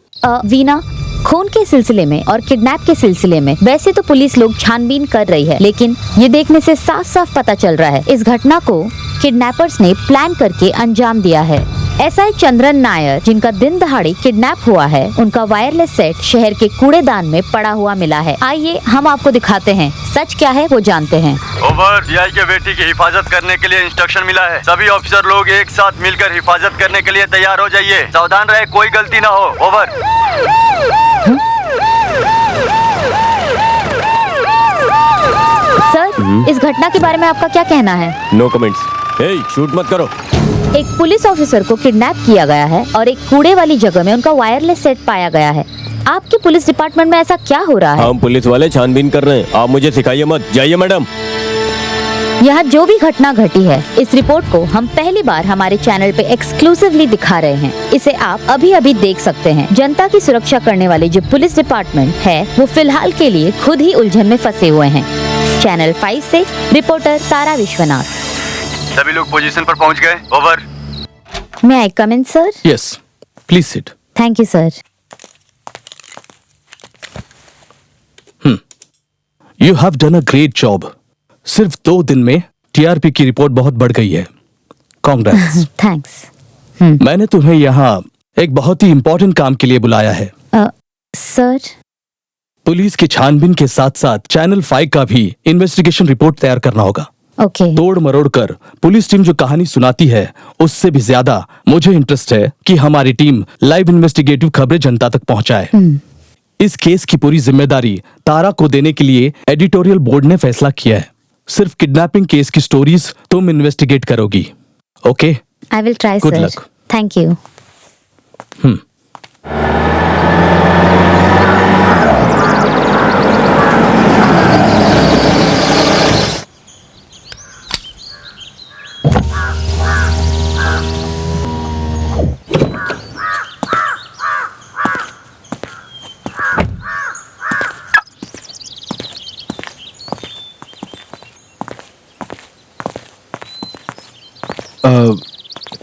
वीना, खून के सिलसिले में और किडनैप के सिलसिले में वैसे तो पुलिस लोग छानबीन कर रही है, लेकिन ये देखने से साफ साफ पता चल रहा है इस घटना को किडनैपर्स ने प्लान करके अंजाम दिया है। एसआई चंद्रन नायर जिनका दिन दहाड़े किडनैप हुआ है, उनका वायरलेस सेट शहर के कूड़ेदान में पड़ा हुआ मिला है। आइए हम आपको दिखाते हैं सच क्या है वो जानते हैं। ओवर। सीआई के बेटी की हिफाजत करने के लिए इंस्ट्रक्शन मिला है। सभी ऑफिसर लोग एक साथ मिलकर हिफाजत करने के लिए तैयार हो जाइए। सावधान रहे, कोई गलती ना हो। ओवर। सर, इस घटना के बारे में आपका क्या कहना है? No comments. शूट मत करो। एक पुलिस ऑफिसर को किडनैप किया गया है और एक कूड़े वाली जगह में उनका वायरलेस सेट पाया गया है। आपके पुलिस डिपार्टमेंट में ऐसा क्या हो रहा है? हम पुलिस वाले छानबीन कर रहे हैं, आप मुझे सिखाइए मत। जाइए मैडम। यहाँ जो भी घटना घटी है, इस रिपोर्ट को हम पहली बार हमारे चैनल पे एक्सक्लूसिवली दिखा रहे हैं। इसे आप अभी अभी देख सकते हैं। जनता की सुरक्षा करने वाले जो पुलिस डिपार्टमेंट है, वो फिलहाल के लिए खुद ही उलझन में फंसे हुए हैं। चैनल 5 से रिपोर्टर तारा विश्वनाथ। सभी लोग पोजीशन पर पहुंच गए। Over. May I come in sir? Yes, please sit. Thank you sir. You have done a great job. सिर्फ 2 दिन में टीआरपी की रिपोर्ट बहुत बढ़ गई है। कांग्रेट्स। थैंक्स। मैंने तुम्हें यहाँ एक बहुत ही इम्पोर्टेंट काम के लिए बुलाया है। सर? पुलिस की छानबीन के साथ साथ चैनल 5 का भी इन्वेस्टिगेशन रिपोर्ट तैयार करना होगा। ओके। तोड़ मरोड़ कर पुलिस टीम जो कहानी सुनाती है, उससे भी ज्यादा मुझे इंटरेस्ट है कि हमारी टीम लाइव इन्वेस्टिगेटिव खबरें जनता तक पहुंचाए। इस केस की पूरी जिम्मेदारी तारा को देने के लिए एडिटोरियल बोर्ड ने फैसला किया है। सिर्फ किडनैपिंग केस की स्टोरीज तुम इन्वेस्टिगेट करोगी। Okay? I will try Good sir. luck. Thank you.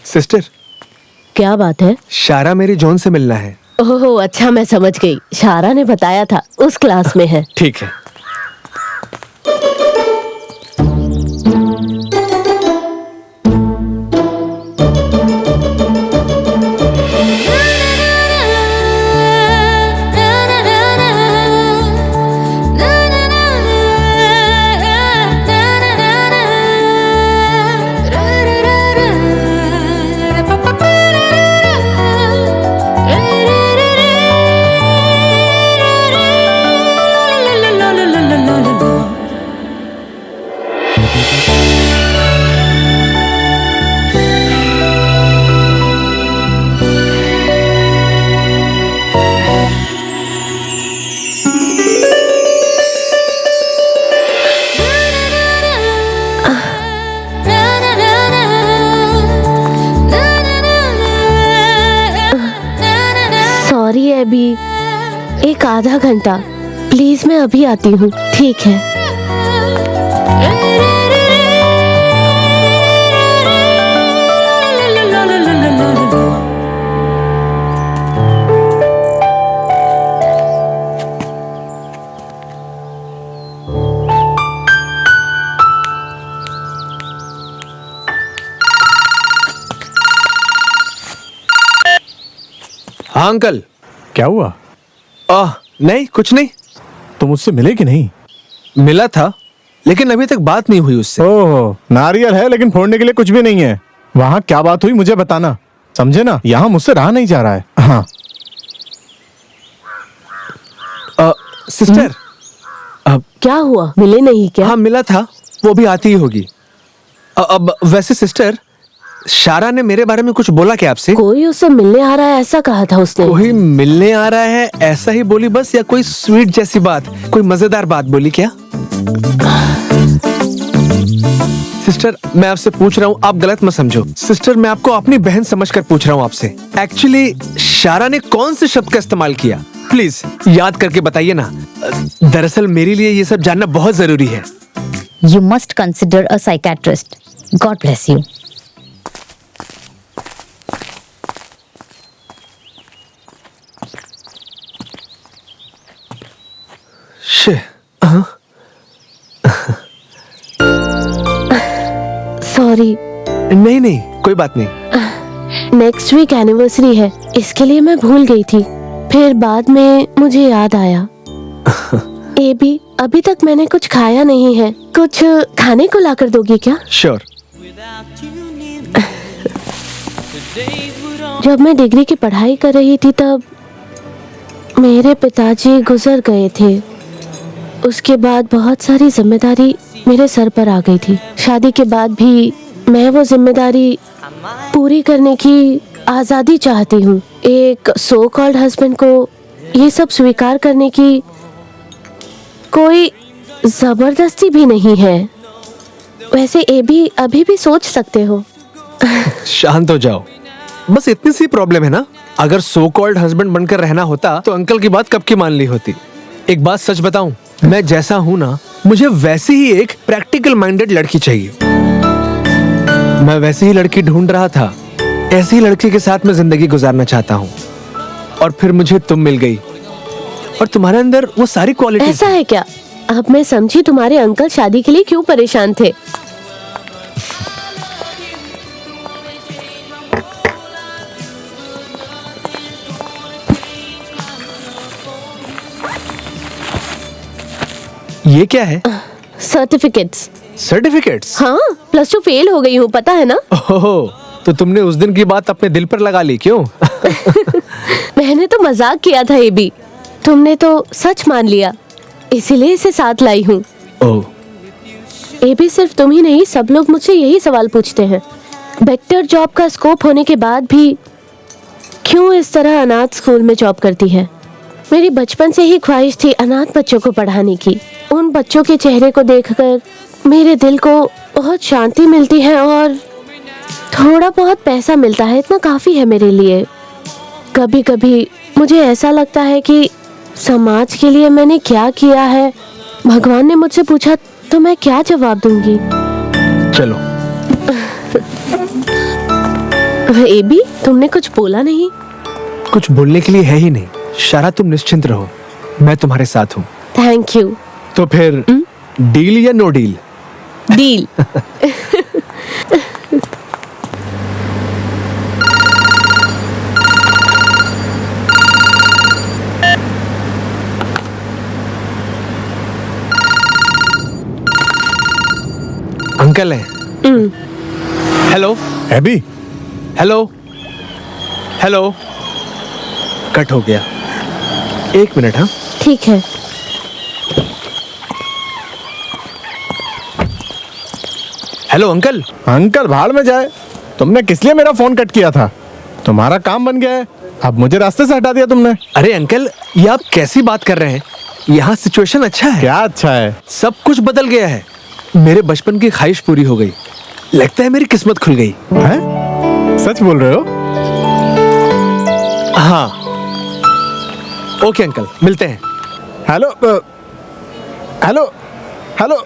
Sister, क्या बात है? शारा मेरी जॉन से मिलना है। ओह अच्छा, मैं समझ गई। शारा ने बताया था उस क्लास में है। ठीक है। सॉरी अभी, एक आधा घंटा प्लीज, मैं अभी आती हूँ। ठीक है। हाँ अंकल। क्या हुआ? नहीं, कुछ नहीं। तुम उससे मिले कि नहीं? मिला था, लेकिन अभी तक बात नहीं हुई उससे। ओह, नारियल है लेकिन फोड़ने के लिए कुछ भी नहीं है। वहाँ क्या बात हुई मुझे बताना, समझे ना? यहाँ मुझसे रहा नहीं जा रहा है। हाँ। सिस्टर, क्या हुआ? मिले नहीं क्या? हाँ मिला था, वो भी आती ही होगी। अब वैसे सिस्टर, शारा ने मेरे बारे में कुछ बोला क्या आपसे? कोई उससे मिलने आ रहा है ऐसा कहा था उसने। कोई मिलने आ रहा है ऐसा ही बोली बस, या कोई स्वीट जैसी बात, कोई मजेदार बात बोली क्या? सिस्टर, मैं आपसे पूछ रहा हूँ, आप गलत मत समझो। सिस्टर, मैं आपको अपनी बहन समझकर पूछ रहा हूँ आपसे। एक्चुअली शारा ने कौन से शब्द का इस्तेमाल किया, प्लीज याद करके बताइए ना। दरअसल मेरे लिए ये सब जानना बहुत जरूरी है। You must consider a psychiatrist. God bless you. Sorry. नहीं नहीं, कोई बात नहीं। नेक्स्ट वीक एनिवर्सरी है, इसके लिए मैं भूल गई थी। फिर बाद में मुझे याद आया। एबी, अभी तक मैंने कुछ खाया नहीं है, कुछ खाने को लाकर दोगी क्या? श्योर। जब मैं डिग्री की पढ़ाई कर रही थी तब मेरे पिताजी गुजर गए थे। उसके बाद बहुत सारी जिम्मेदारी मेरे सर पर आ गई थी। शादी के बाद भी मैं वो जिम्मेदारी पूरी करने की आजादी चाहती हूँ। एक सो कॉल्ड हस्बैंड को ये सब स्वीकार करने की कोई जबरदस्ती भी नहीं है। वैसे ये भी अभी भी सोच सकते हो। शांत हो जाओ, बस इतनी सी प्रॉब्लम है ना। अगर सो कॉल्ड हस्बैंड बनकर रहना होता तो अंकल की बात कब की मान ली होती। एक बात सच बताऊं, मैं जैसा हूं ना, मुझे वैसी ही एक प्रैक्टिकल माइंडेड लड़की चाहिए। मैं वैसी ही लड़की ढूंढ रहा था, ऐसी ही लड़की के साथ मैं जिंदगी गुजारना चाहता हूँ। और फिर मुझे तुम मिल गई और तुम्हारे अंदर वो सारी क्वालिटी। ऐसा है क्या? अब मैं समझी तुम्हारे अंकल शादी के लिए क्यों परेशान थे। ये क्या है? सर्टिफिकेट्स। सर्टिफिकेट्स? हाँ, +2 फेल हो गई हूँ, पता है ना। ओहो, तो तुमने उस दिन की बात अपने दिल पर लगा ली क्यों? मैंने तो मजाक किया था, ये भी तुमने तो सच मान लिया, इसीलिए इसे साथ लाई हूँ। ओह, ये भी सिर्फ तुम ही नहीं, सब लोग मुझसे यही सवाल पूछते हैं। बेटर जॉब का स्कोप होने के बाद भी क्यों इस तरह अनाथ स्कूल में जॉब करती है। मेरी बचपन से ही ख्वाहिश थी अनाथ बच्चों को पढ़ाने की। उन बच्चों के चेहरे को देखकर मेरे दिल को बहुत शांति मिलती है और थोड़ा बहुत पैसा मिलता है, इतना काफी है मेरे लिए। कभी कभी मुझे ऐसा लगता है कि समाज के लिए मैंने क्या किया है। भगवान ने मुझसे पूछा तो मैं क्या जवाब दूंगी। चलो। ए बी, तुमने कुछ बोला नहीं? कुछ बोलने के लिए है ही नहीं। शारा, तुम निश्चिंत रहो, मैं तुम्हारे साथ हूँ। Thank you. तो फिर डील या नो डील? डील। अंकल है। Hello AB. Hello hello. Cut हो गया। 1 मिनट। हाँ ठीक है। Hello uncle. अंकल भाड़ में जाए, तुमने किस लिए मेरा फोन कट किया था? तुम्हारा काम बन गया है, अब मुझे रास्ते से हटा दिया तुमने। अरे अंकल, ये आप कैसी बात कर रहे हैं? यहाँ सिचुएशन अच्छा है। क्या अच्छा है? सब कुछ बदल गया है। मेरे बचपन की ख्वाहिश पूरी हो गई। लगता है मेरी किस्मत खुल गई है? सच बोल रहे हो? हाँ। ओके अंकल, मिलते हैं। Hello hello hello.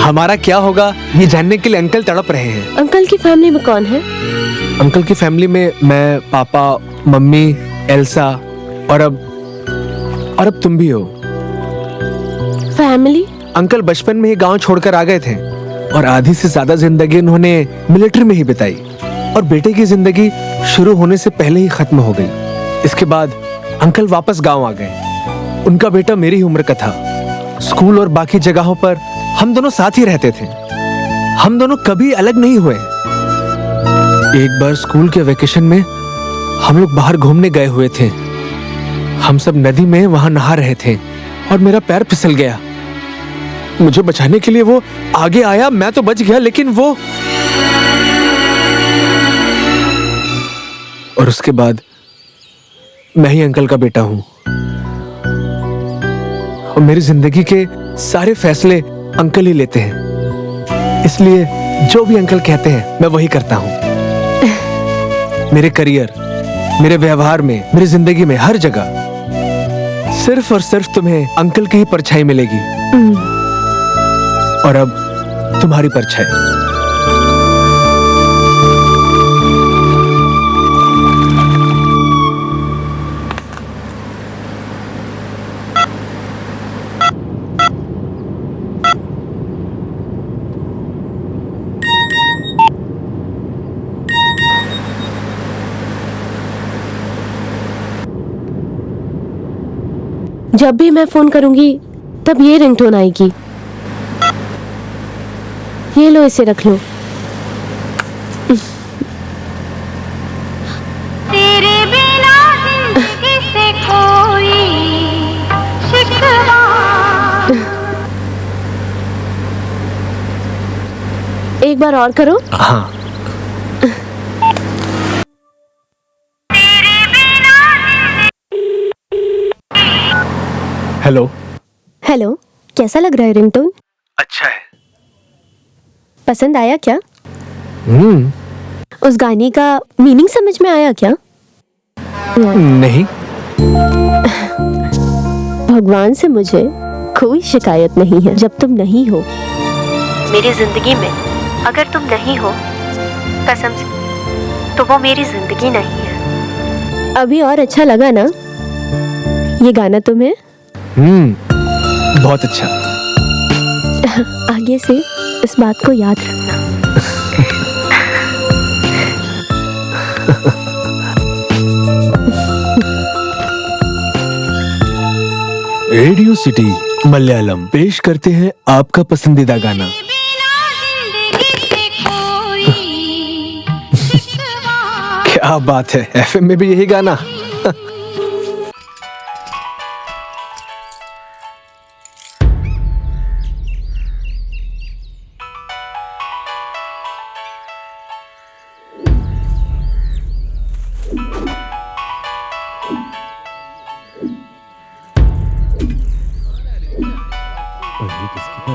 हमारा क्या होगा ये जानने के लिए अंकल तड़प रहे हैं। अंकल की फैमिली में कौन है? अंकल की फैमिली में मैं, पापा, मम्मी, एल्सा और अब तुम भी हो। फैमिली? अंकल बचपन में ही गांव छोड़कर आ गए थे और आधी से ज्यादा जिंदगी उन्होंने मिलिट्री में ही बिताई और बेटे की जिंदगी शुरू होने से पहले ही खत्म हो गई। इसके बाद अंकल वापस गांव आ गए। उनका बेटा मेरी ही उम्र का था। स्कूल और बाकी जगहों पर हम दोनों साथ ही रहते थे। हम दोनों कभी अलग नहीं हुए। एक बार स्कूल के वेकेशन में हम लोग बाहर घूमने गए हुए थे। हम सब नदी में वहां नहा रहे थे और मेरा पैर फिसल गया। मुझे बचाने के लिए वो आगे आया, मैं तो बच गया, लेकिन वो और उसके बाद मैं ही अंकल का बेटा हूं और मेरी जिंदगी के सारे फैसले अंकल ही लेते हैं। इसलिए जो भी अंकल कहते हैं मैं वही करता हूं। मेरे करियर, मेरे व्यवहार में, मेरी जिंदगी में, हर जगह सिर्फ और सिर्फ तुम्हें अंकल की ही परछाई मिलेगी और अब तुम्हारी परछाई। जब भी मैं फोन करूंगी तब ये रिंगटोन आएगी। ये लो, इसे रख लो। तेरे बिना जिंदगी से कोई शिकवा एक बार और करो। हाँ। हेलो। हेलो, कैसा लग रहा है रिंगटोन? अच्छा है। पसंद आया क्या? हम्म। उस गाने का मीनिंग समझ में आया क्या? नहीं। भगवान से मुझे कोई शिकायत नहीं है। जब तुम नहीं हो मेरी जिंदगी में, अगर तुम नहीं हो कसम से, तो वो मेरी जिंदगी नहीं है। अभी और अच्छा लगा ना ये गाना तुम्हें? बहुत अच्छा। आगे से इस बात को याद रखना। रेडियो सिटी मलयालम पेश करते हैं आपका पसंदीदा गाना। क्या बात है, एफएम में भी यही गाना।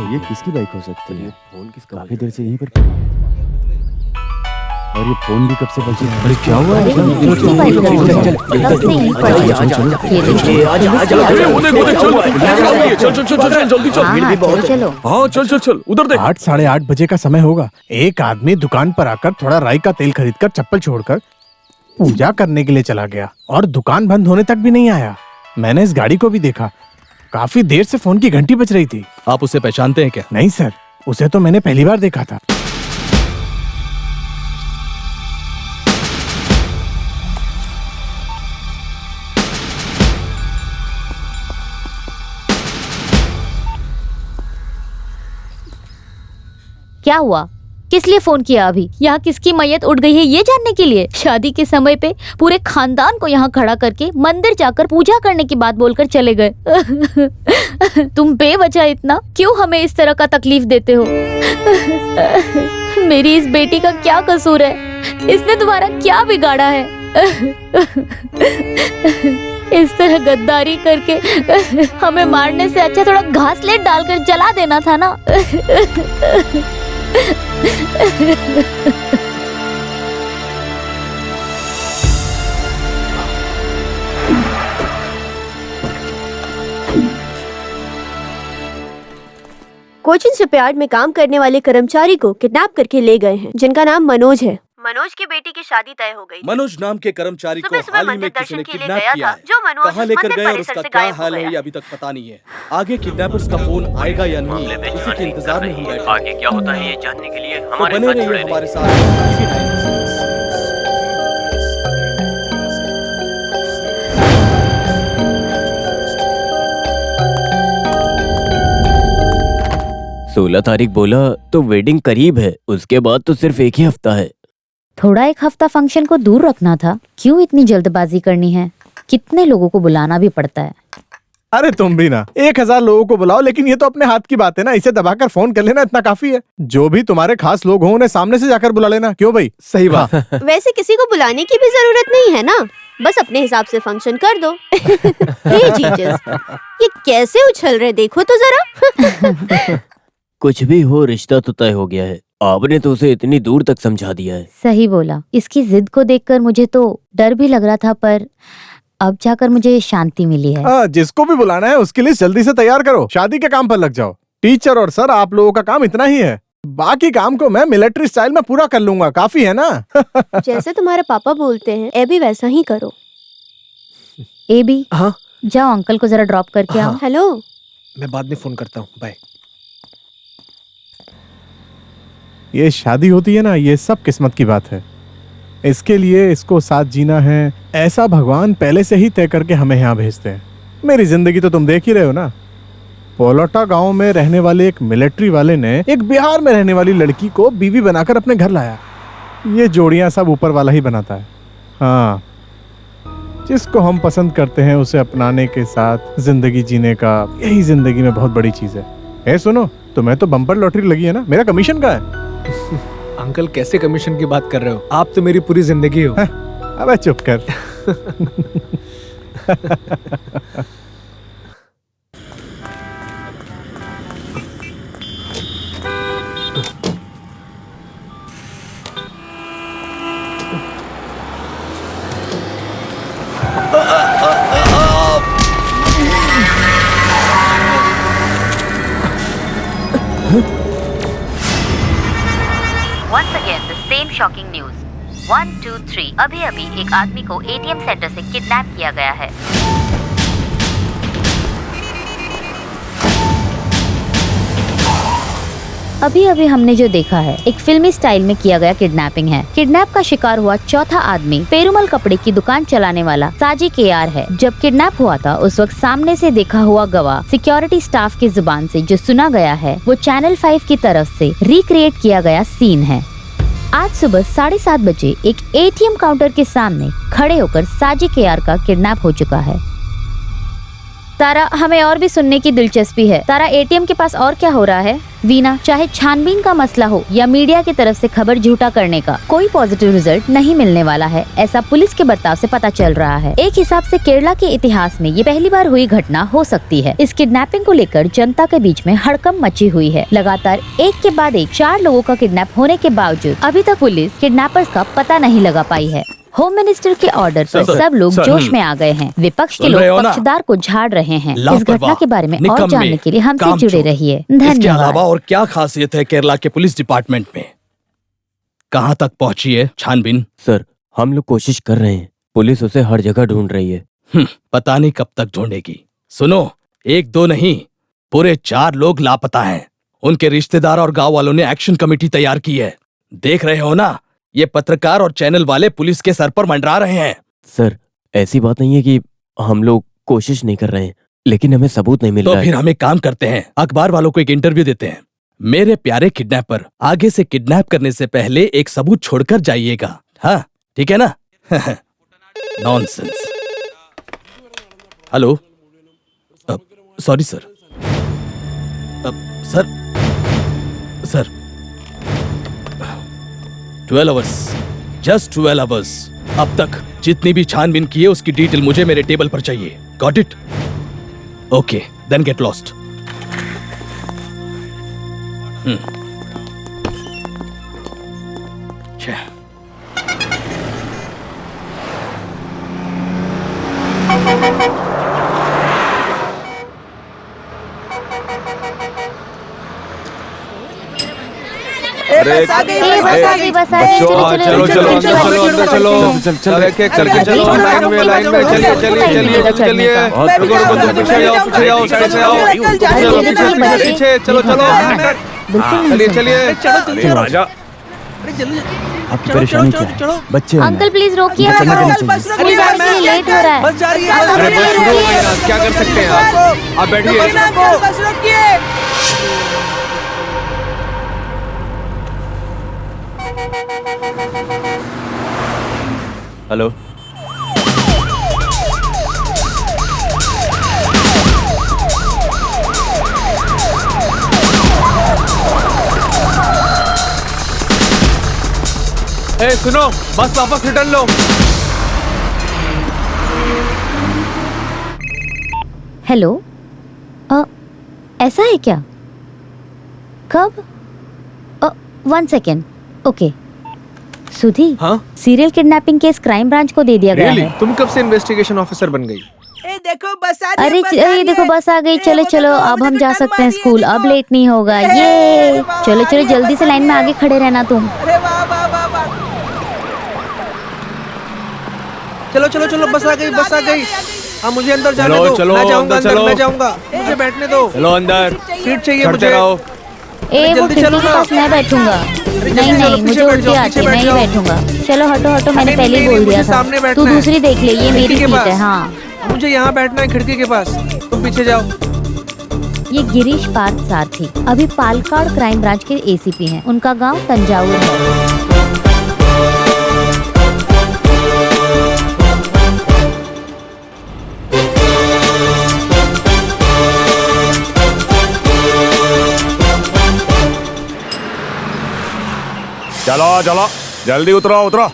ये किसकी बाइक हो सकती है? फोन किसका? काफी देर से यहीं पर पड़ी है और ये फोन भी कब से बची है? अरे क्या हुआ? चल उधर देख। 8 साढ़े 8 बजे का समय होगा। एक आदमी दुकान पर आकर थोड़ा राई का तेल खरीदकर चप्पल छोड़कर पूजा करने के लिए चला गया और दुकान बंद होने तक भी नहीं आया। मैंने इस गाड़ी को भी देखा, काफी देर से फोन की घंटी बज रही थी। आप उसे पहचानते हैं क्या? नहीं सर, उसे तो मैंने पहली बार देखा था। क्या हुआ? किस लिए फोन किया अभी? यहाँ किसकी मैयत उठ गई है ये जानने के लिए? शादी के समय पे पूरे खानदान को यहाँ खड़ा करके मंदिर जाकर पूजा करने की बात बोलकर चले गए। तुम बेवजह इतना क्यों हमें इस तरह का तकलीफ देते हो? मेरी इस बेटी का क्या कसूर है? इसने तुम्हारा क्या बिगाड़ा है? इस तरह गद्दारी करके हमें मारने से अच्छा थोड़ा घासलेट डालकर जला देना था ना। कोचिंग शिपयार्ड में काम करने वाले कर्मचारी को किडनैप करके ले गए हैं, जिनका नाम मनोज है। मनोज की बेटी की शादी तय हो गई। मनोज नाम के कर्मचारी को सुबह हाल ही में किसी ने किडनैप किया है। जो मनोज कहाँ लेकर गए और उसका क्या हाल है ये अभी तक पता नहीं है। आगे किडनैपर्स का फोन आएगा या नहीं, इसी के इंतजार में हम बैठे। आगे क्या होता है ये जानने के लिए तो बने रहिए हमारे साथ। सोलह तारीख बोला तो वेडिंग करीब है, उसके बाद तो सिर्फ एक ही हफ्ता है। थोड़ा एक हफ्ता फंक्शन को दूर रखना था, क्यों इतनी जल्दबाजी करनी है? कितने लोगों को बुलाना भी पड़ता है। अरे तुम भी ना, 1000 लोगों को बुलाओ, लेकिन ये तो अपने हाथ की बात है ना। इसे दबाकर फोन कर लेना इतना काफी है। जो भी तुम्हारे खास लोग हों उन्हें सामने से जाकर बुला लेना। क्यों भाई? सही बात। वैसे किसी को बुलाने की भी जरूरत नहीं है ना, बस अपने हिसाब से फंक्शन कर दो। हे जीजस, ये कैसे उछल रहे देखो तो जरा। कुछ भी हो, रिश्ता तो तय हो गया है। आपने तो उसे इतनी दूर तक समझा दिया है। सही बोला। इसकी जिद को देखकर मुझे तो डर भी लग रहा था, पर अब जाकर मुझे शांति मिली है। जिसको भी बुलाना है उसकी लिस्ट जल्दी से तैयार करो, शादी के काम पर लग जाओ। टीचर और सर, आप लोगों का काम इतना ही है, बाकी काम को मैं मिलिट्री स्टाइल में पूरा कर लूंगा। काफी है ना? जैसे तुम्हारे पापा बोलते हैं, ए भी वैसा ही करो। ए भी? हाँ। जाओ अंकल को जरा ड्रॉप करके आओ। हेलो, मैं बाद में फोन करता हूँ, बाय। ये शादी होती है ना, ये सब किस्मत की बात है। इसके लिए इसको साथ जीना है, ऐसा भगवान पहले से ही तय करके हमें यहाँ भेजते हैं। मेरी जिंदगी तो तुम देख ही रहे हो ना। पोलोटा गांव में रहने वाले एक मिलिट्री वाले ने एक बिहार में रहने वाली लड़की को बीवी बनाकर अपने घर लाया। ये जोड़ियां सब ऊपर वाला ही बनाता है। हाँ, जिसको हम पसंद करते हैं उसे अपनाने के साथ जिंदगी जीने का, यही जिंदगी में बहुत बड़ी चीज है। सुनो, तुम्हें तो बम्पर लॉटरी लगी है ना, मेरा कमीशन का है। अंकल कैसे कमीशन की बात कर रहे हो? आप तो मेरी पूरी जिंदगी हो। अबे चुप कर। Once again, the same shocking news. 1, 2, 3 अभी एक आदमी को एटीएम सेंटर से किडनैप किया गया है। अभी हमने जो देखा है एक फिल्मी स्टाइल में किया गया किडनैपिंग है। किडनैप का शिकार हुआ चौथा आदमी पेरुमल कपड़े की दुकान चलाने वाला साजी केआर है। जब किडनैप हुआ था उस वक्त सामने से देखा हुआ गवाह सिक्योरिटी स्टाफ की जुबान से जो सुना गया है वो चैनल 5 की तरफ से रिक्रिएट किया गया सीन है। आज सुबह 7:30 बजे एक एटीएम काउंटर के सामने खड़े होकर साजी केआर का किडनैप हो चुका है। तारा, हमें और भी सुनने की दिलचस्पी है। तारा, एटीएम के पास और क्या हो रहा है? वीना, चाहे छानबीन का मसला हो या मीडिया की तरफ से खबर झूठा करने का, कोई पॉजिटिव रिजल्ट नहीं मिलने वाला है, ऐसा पुलिस के बर्ताव से पता चल रहा है। एक हिसाब से केरला के इतिहास में ये पहली बार हुई घटना हो सकती है। इस किडनैपिंग को लेकर जनता के बीच में हड़कंप मची हुई है। लगातार एक के बाद एक 4 लोगों का किडनैप होने के बावजूद अभी तक पुलिस किडनैपर्स का पता नहीं लगा पाई है। होम मिनिस्टर के ऑर्डर पर सब लोग जोश में आ गए हैं। विपक्ष के लोग पक्षधर को झाड़ रहे हैं। इस घटना के बारे में और जानने के लिए हमसे जुड़े रहिए। इसके अलावा और क्या खासियत है केरला के पुलिस डिपार्टमेंट में? कहाँ तक पहुँची है छानबीन? सर, हम लोग कोशिश कर रहे हैं। पुलिस उसे हर जगह ढूंढ रही है। पता नहीं कब तक ढूंढेगी। सुनो, 1-2 नहीं, पूरे 4 लोग लापता हैं। उनके रिश्तेदार और गांव वालों ने एक्शन कमेटी तैयार की है। देख रहे हो ना, ये पत्रकार और चैनल वाले पुलिस के सर पर मंडरा रहे हैं। सर, ऐसी बात नहीं है कि हम लोग कोशिश नहीं कर रहे हैं, लेकिन हमें सबूत नहीं मिल रहा है। तो फिर हम एक काम करते हैं, अखबार वालों को एक इंटरव्यू देते हैं। मेरे प्यारे किडनैपर, आगे से किडनैप करने से पहले एक सबूत छोड़कर जाइएगा। हाँ, ठीक है ना? Nonsense. Hello, sorry sir. Sir 12 hours, just 12 hours. अब तक जितनी भी छानबीन की है उसकी डिटेल मुझे मेरे टेबल पर चाहिए। Got it? Okay, then get lost. Bus आ गई। चलो चलो चलो अंदर चलो, अंदर चलो, चल एक एक करके चलो, लाइन में चलिए चलिए चलिए चलिए। रुको रुको, तुम पीछे जाओ, पीछे जाओ, साइड से आओ, चलो पीछे पीछे, चलो चलो चलिए चलिए चलो राजा। आपकी परेशानी क्या है? बच्चे अंकल प्लीज रोकिए, स्कूल जाने के लिए लेट हो रहा है। अरे बस शुरू हो गई ना, क्या कर सकते हैं आप बैठिए। हेलो, ए सुनो, बस वापस रिटर्न लो। हेलो, ऐसा है क्या? कब? 1 सेकेंड। ओके। सुधी, हाँ? Serial kidnapping case crime branch को दे दिया गया है। तुम कब से इन्वेस्टिगेशन ऑफिसर बन गई? देखो बस आ अरे देखो बस आ गई। चलो चलो, अब हम जा सकते हैं स्कूल, अब लेट नहीं होगा। ये चलो चलो, जल्दी से लाइन में आगे खड़े रहना तुम। अरे वाह वाह वाह वाह। चलो चलो चलो, बस आ गई, बस आ गई। अब मुझे अंदर जाने दो। चलो, मैं जाऊंगा अंदर अंदर, चलो। मैं जाऊंगा, मुझे बैठने दो। चलो अंदर, सीट चाहिए मुझे। चढ़ते रहो। वो खिड़की के पास मैं बैठूंगा। नहीं, मुझे उल्टी आती है, मैं ही बैठूंगा। चलो हटो हटो, मैंने पहले ही बोल दिया था। तू दूसरी देख ले, ये मेरी सीट है। हाँ, मुझे यहाँ बैठना है खिड़की के पास, तुम पीछे जाओ। ये गिरीश पार्थ सारथी अभी पालक्काड क्राइम ब्रांच के एसीपी हैं। उनका गांव तंजावुर है। क्या चलो चलो जल्दी उतरो उतरो।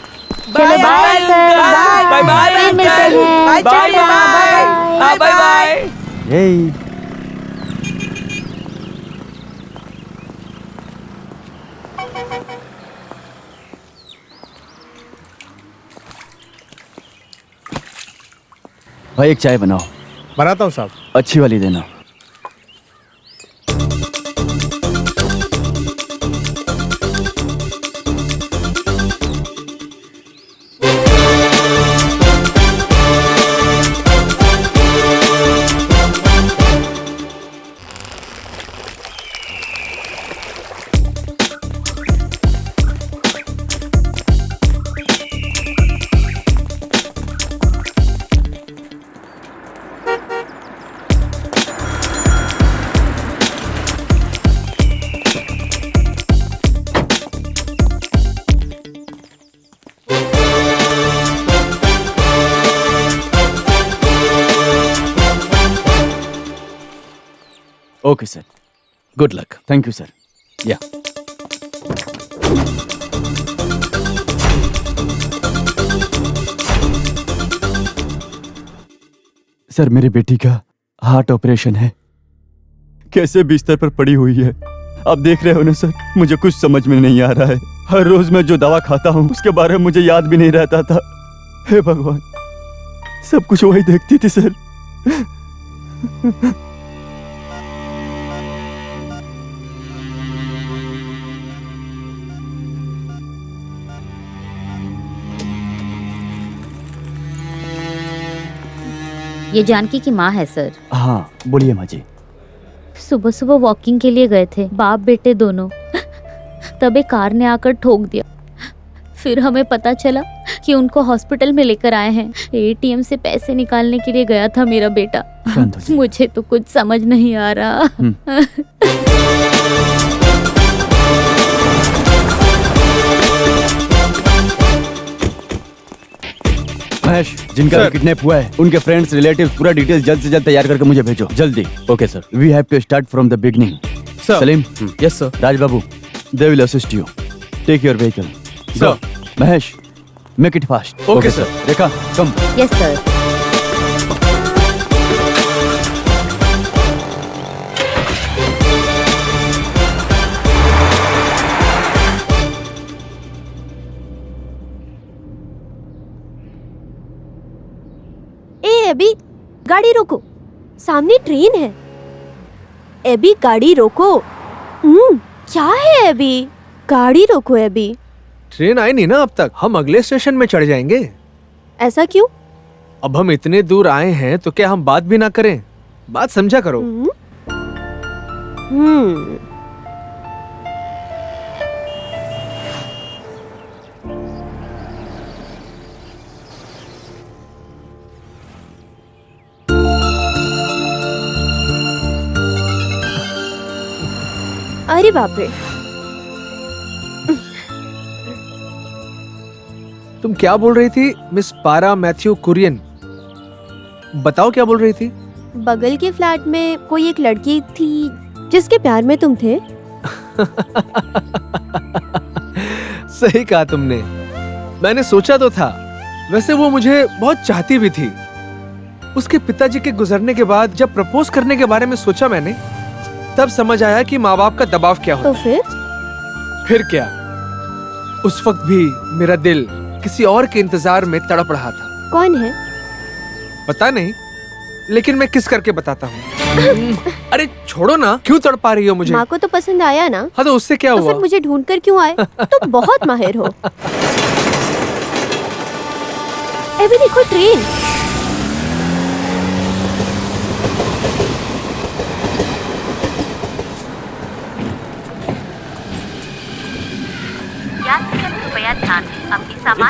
चलो बाय अंकल, बाय बाय फिर मिलते हैं। Bye Charlie, bye bye bye. यही भाई एक चाय बनाओ। बनाता हूँ साहब। अच्छी वाली देना। Okay sir. Good luck. Thank you sir. या सर मेरी बेटी का हार्ट ऑपरेशन है, कैसे बिस्तर पर पड़ी हुई है। आप देख रहे हो ना सर, मुझे कुछ समझ में नहीं आ रहा है। हर रोज मैं जो दवा खाता हूँ उसके बारे में मुझे याद भी नहीं रहता था। हे भगवान, सब कुछ वही देखती थी सर। ये जानकी की माँ है सर। हाँ बोलिए माँ जी। सुबह सुबह वॉकिंग के लिए गए थे बाप बेटे दोनों, तब एक कार ने आकर ठोक दिया। फिर हमें पता चला कि उनको हॉस्पिटल में लेकर आए हैं। एटीएम से पैसे निकालने के लिए गया था मेरा बेटा। मुझे तो कुछ समझ नहीं आ रहा। महेश, जिनका किडनैप हुआ है उनके फ्रेंड्स रिलेटिव्स पूरा डिटेल्स जल्द से जल्द तैयार करके मुझे भेजो जल्दी। Okay sir. We have to start from the beginning. Salim. Yes sir. Raj Babu, they will assist you. Take your vehicle. Sir. Mahesh, make it fast. Okay sir. Rekha, come. Yes sir. AB, गाड़ी रोको, सामने ट्रेन है। एबी गाड़ी रोको। क्या है एबी? गाड़ी रोको एबी। ट्रेन आई नहीं ना अब तक, हम अगले स्टेशन में चढ़ जाएंगे। ऐसा क्यों? अब हम इतने दूर आए हैं तो क्या हम बात भी ना करें? बात समझा करो। अरे बाप रे, तुम क्या बोल रही थी मिस पारा मैथ्यू कुरियन? बताओ क्या बोल रही थी? बगल के फ्लैट में कोई एक लड़की थी जिसके प्यार में तुम थे। सही कहा तुमने, मैंने सोचा तो था। वैसे वो मुझे बहुत चाहती भी थी। उसके पिताजी के गुजरने के बाद जब प्रपोज करने के बारे में सोचा मैंने, तब समझ आया कि माँ बाप का दबाव क्या होता। तो फिर क्या? उस वक्त भी मेरा दिल किसी और के इंतजार में तड़प रहा था। कौन है? पता नहीं, लेकिन मैं किस करके बताता हूँ। अरे छोड़ो ना, क्यों तड़पा रही हो मुझे? माँ को तो पसंद आया ना? हाँ तो उससे क्या हुआ? फिर मुझे ढूंढ कर क्यों आए? तुम बहुत माहिर हो। अभी देखो ट्रेन।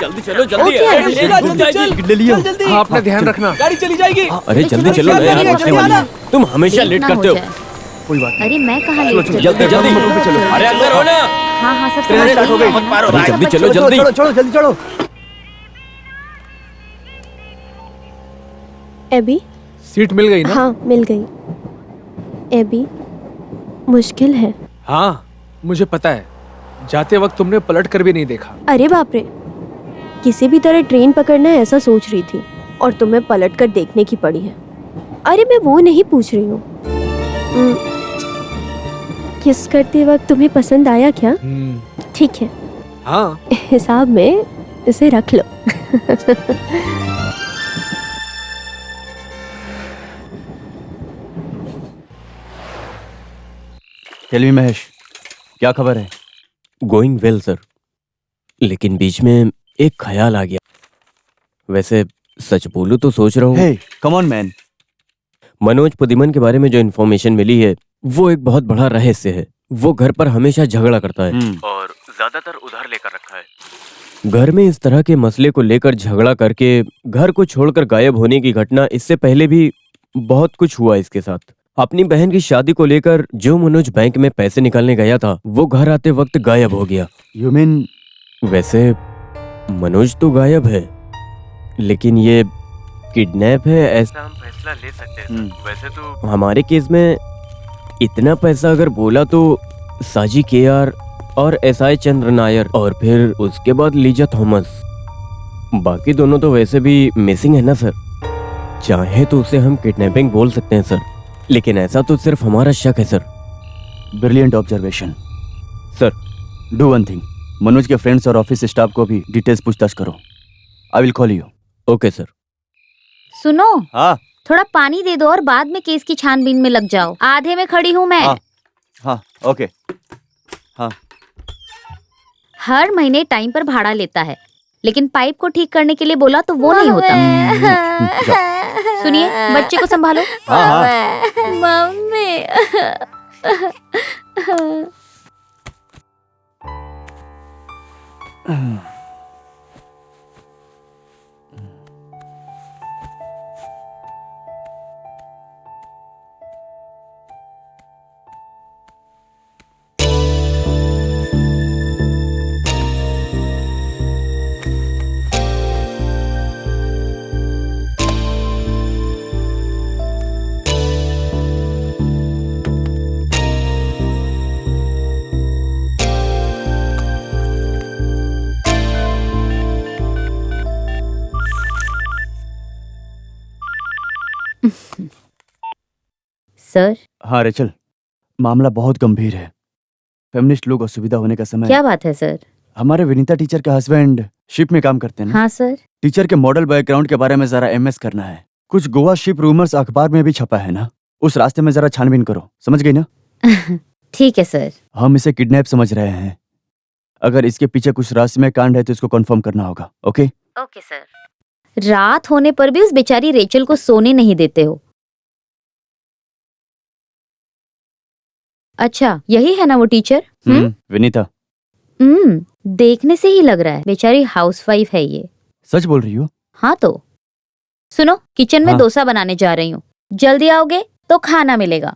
जल्दी चलो जल्दी। हाँ अपना ध्यान रखना। गाड़ी चली जाएगी। अरे जल्दी चलो, तुम हमेशा लेट करते हो। कोई बात। अरे मैं कहाँ लेट? जल्दी जल्दी चलो। अरे अंदर हो ना। हाँ हाँ सब ट्रेन स्टार्ट हो गई। जल्दी चलो जल्दी। चलो जल्दी चलो। एबी, सीट मिल गई ना? हाँ मिल गई। एबी, मुश्किल है। हाँ मुझे पता है, जाते वक्त तुमने पलट कर भी नहीं देखा। अरे बाप रे, किसी भी तरह ट्रेन पकड़ना है ऐसा सोच रही थी और तुम्हें पलट कर देखने की पड़ी है। अरे मैं वो नहीं पूछ रही हूँ, किस करते वक्त तुम्हें पसंद आया क्या? ठीक है, हाँ हिसाब में इसे रख लो। टेल मी महेश, क्या खबर है? गोइंग वेल सर, लेकिन बीच में एक ख्याल आ गया। वैसे सच बोलूं तो सोच रहा हूँ। हे कम ऑन मैन। मनोज पुदिमन के बारे में जो इन्फॉर्मेशन मिली है वो एक बहुत बड़ा रहस्य है। वो घर पर हमेशा झगड़ा करता है और ज्यादातर उधार लेकर रखा है। घर में इस तरह के मसले को लेकर झगड़ा करके घर को छोड़कर गायब होने की घटना इससे पहले भी बहुत कुछ हुआ इसके साथ। अपनी बहन की शादी को लेकर जो मनोज बैंक में पैसे निकालने गया था वो घर आते वक्त गायब हो गया। You mean? वैसे मनोज तो गायब है, लेकिन ये किडनैप है ऐसा हम फैसला ले सकते हैं। वैसे तो हमारे केस में इतना पैसा अगर बोला तो साजी केआर और एसआई चंद्र नायर और फिर उसके बाद लीजा थॉमस। बाकी दोनों तो वैसे भी मिसिंग है ना सर। चाहे तो उसे हम किडनैपिंग बोल सकते हैं सर, लेकिन ऐसा तो सिर्फ हमारा शक है sir. Brilliant observation sir. Do one thing, Manoj के फ्रेंड्स और ऑफिस स्टाफ को भी डिटेल्स पूछताछ करो। I will call you. Okay sir. सुनो, हाँ थोड़ा पानी दे दो और बाद में केस की छानबीन में लग जाओ। आधे में खड़ी हूँ मैं। हाँ ओके। हाँ हर महीने टाइम पर भाड़ा लेता है, लेकिन पाइप को ठीक करने के लिए बोला तो वो नहीं होता। सुनिए, बच्चे को संभालो। मम्मी। सर। हाँ रेचल, मामला बहुत गंभीर है। फेमिनिस्ट लोग असुविधा होने का समय। क्या बात है सर? हमारे विनीता टीचर के हस्बैंड शिप में काम करते हैं ना? हाँ सर। टीचर के मॉडल बैकग्राउंड के बारे में जरा एमएस करना है। कुछ गोवा शिप रूमर्स अखबार में भी छपा है ना, उस रास्ते में जरा छानबीन करो। समझ गई ना? ठीक है सर। हम इसे किडनैप समझ रहे हैं। अगर इसके पीछे कुछ रहस्यमय कांड है तो इसको कंफर्म करना होगा। ओके? Okay sir. रात होने पर भी उस बेचारी रेचल को सोने नहीं देते हो। अच्छा, यही है ना वो टीचर? विनीता। देखने से ही लग रहा है बेचारी हाउसवाइफ है ये। सच बोल रही हो? हाँ तो सुनो, किचन में डोसा बनाने जा रही हूँ, जल्दी आओगे तो खाना मिलेगा।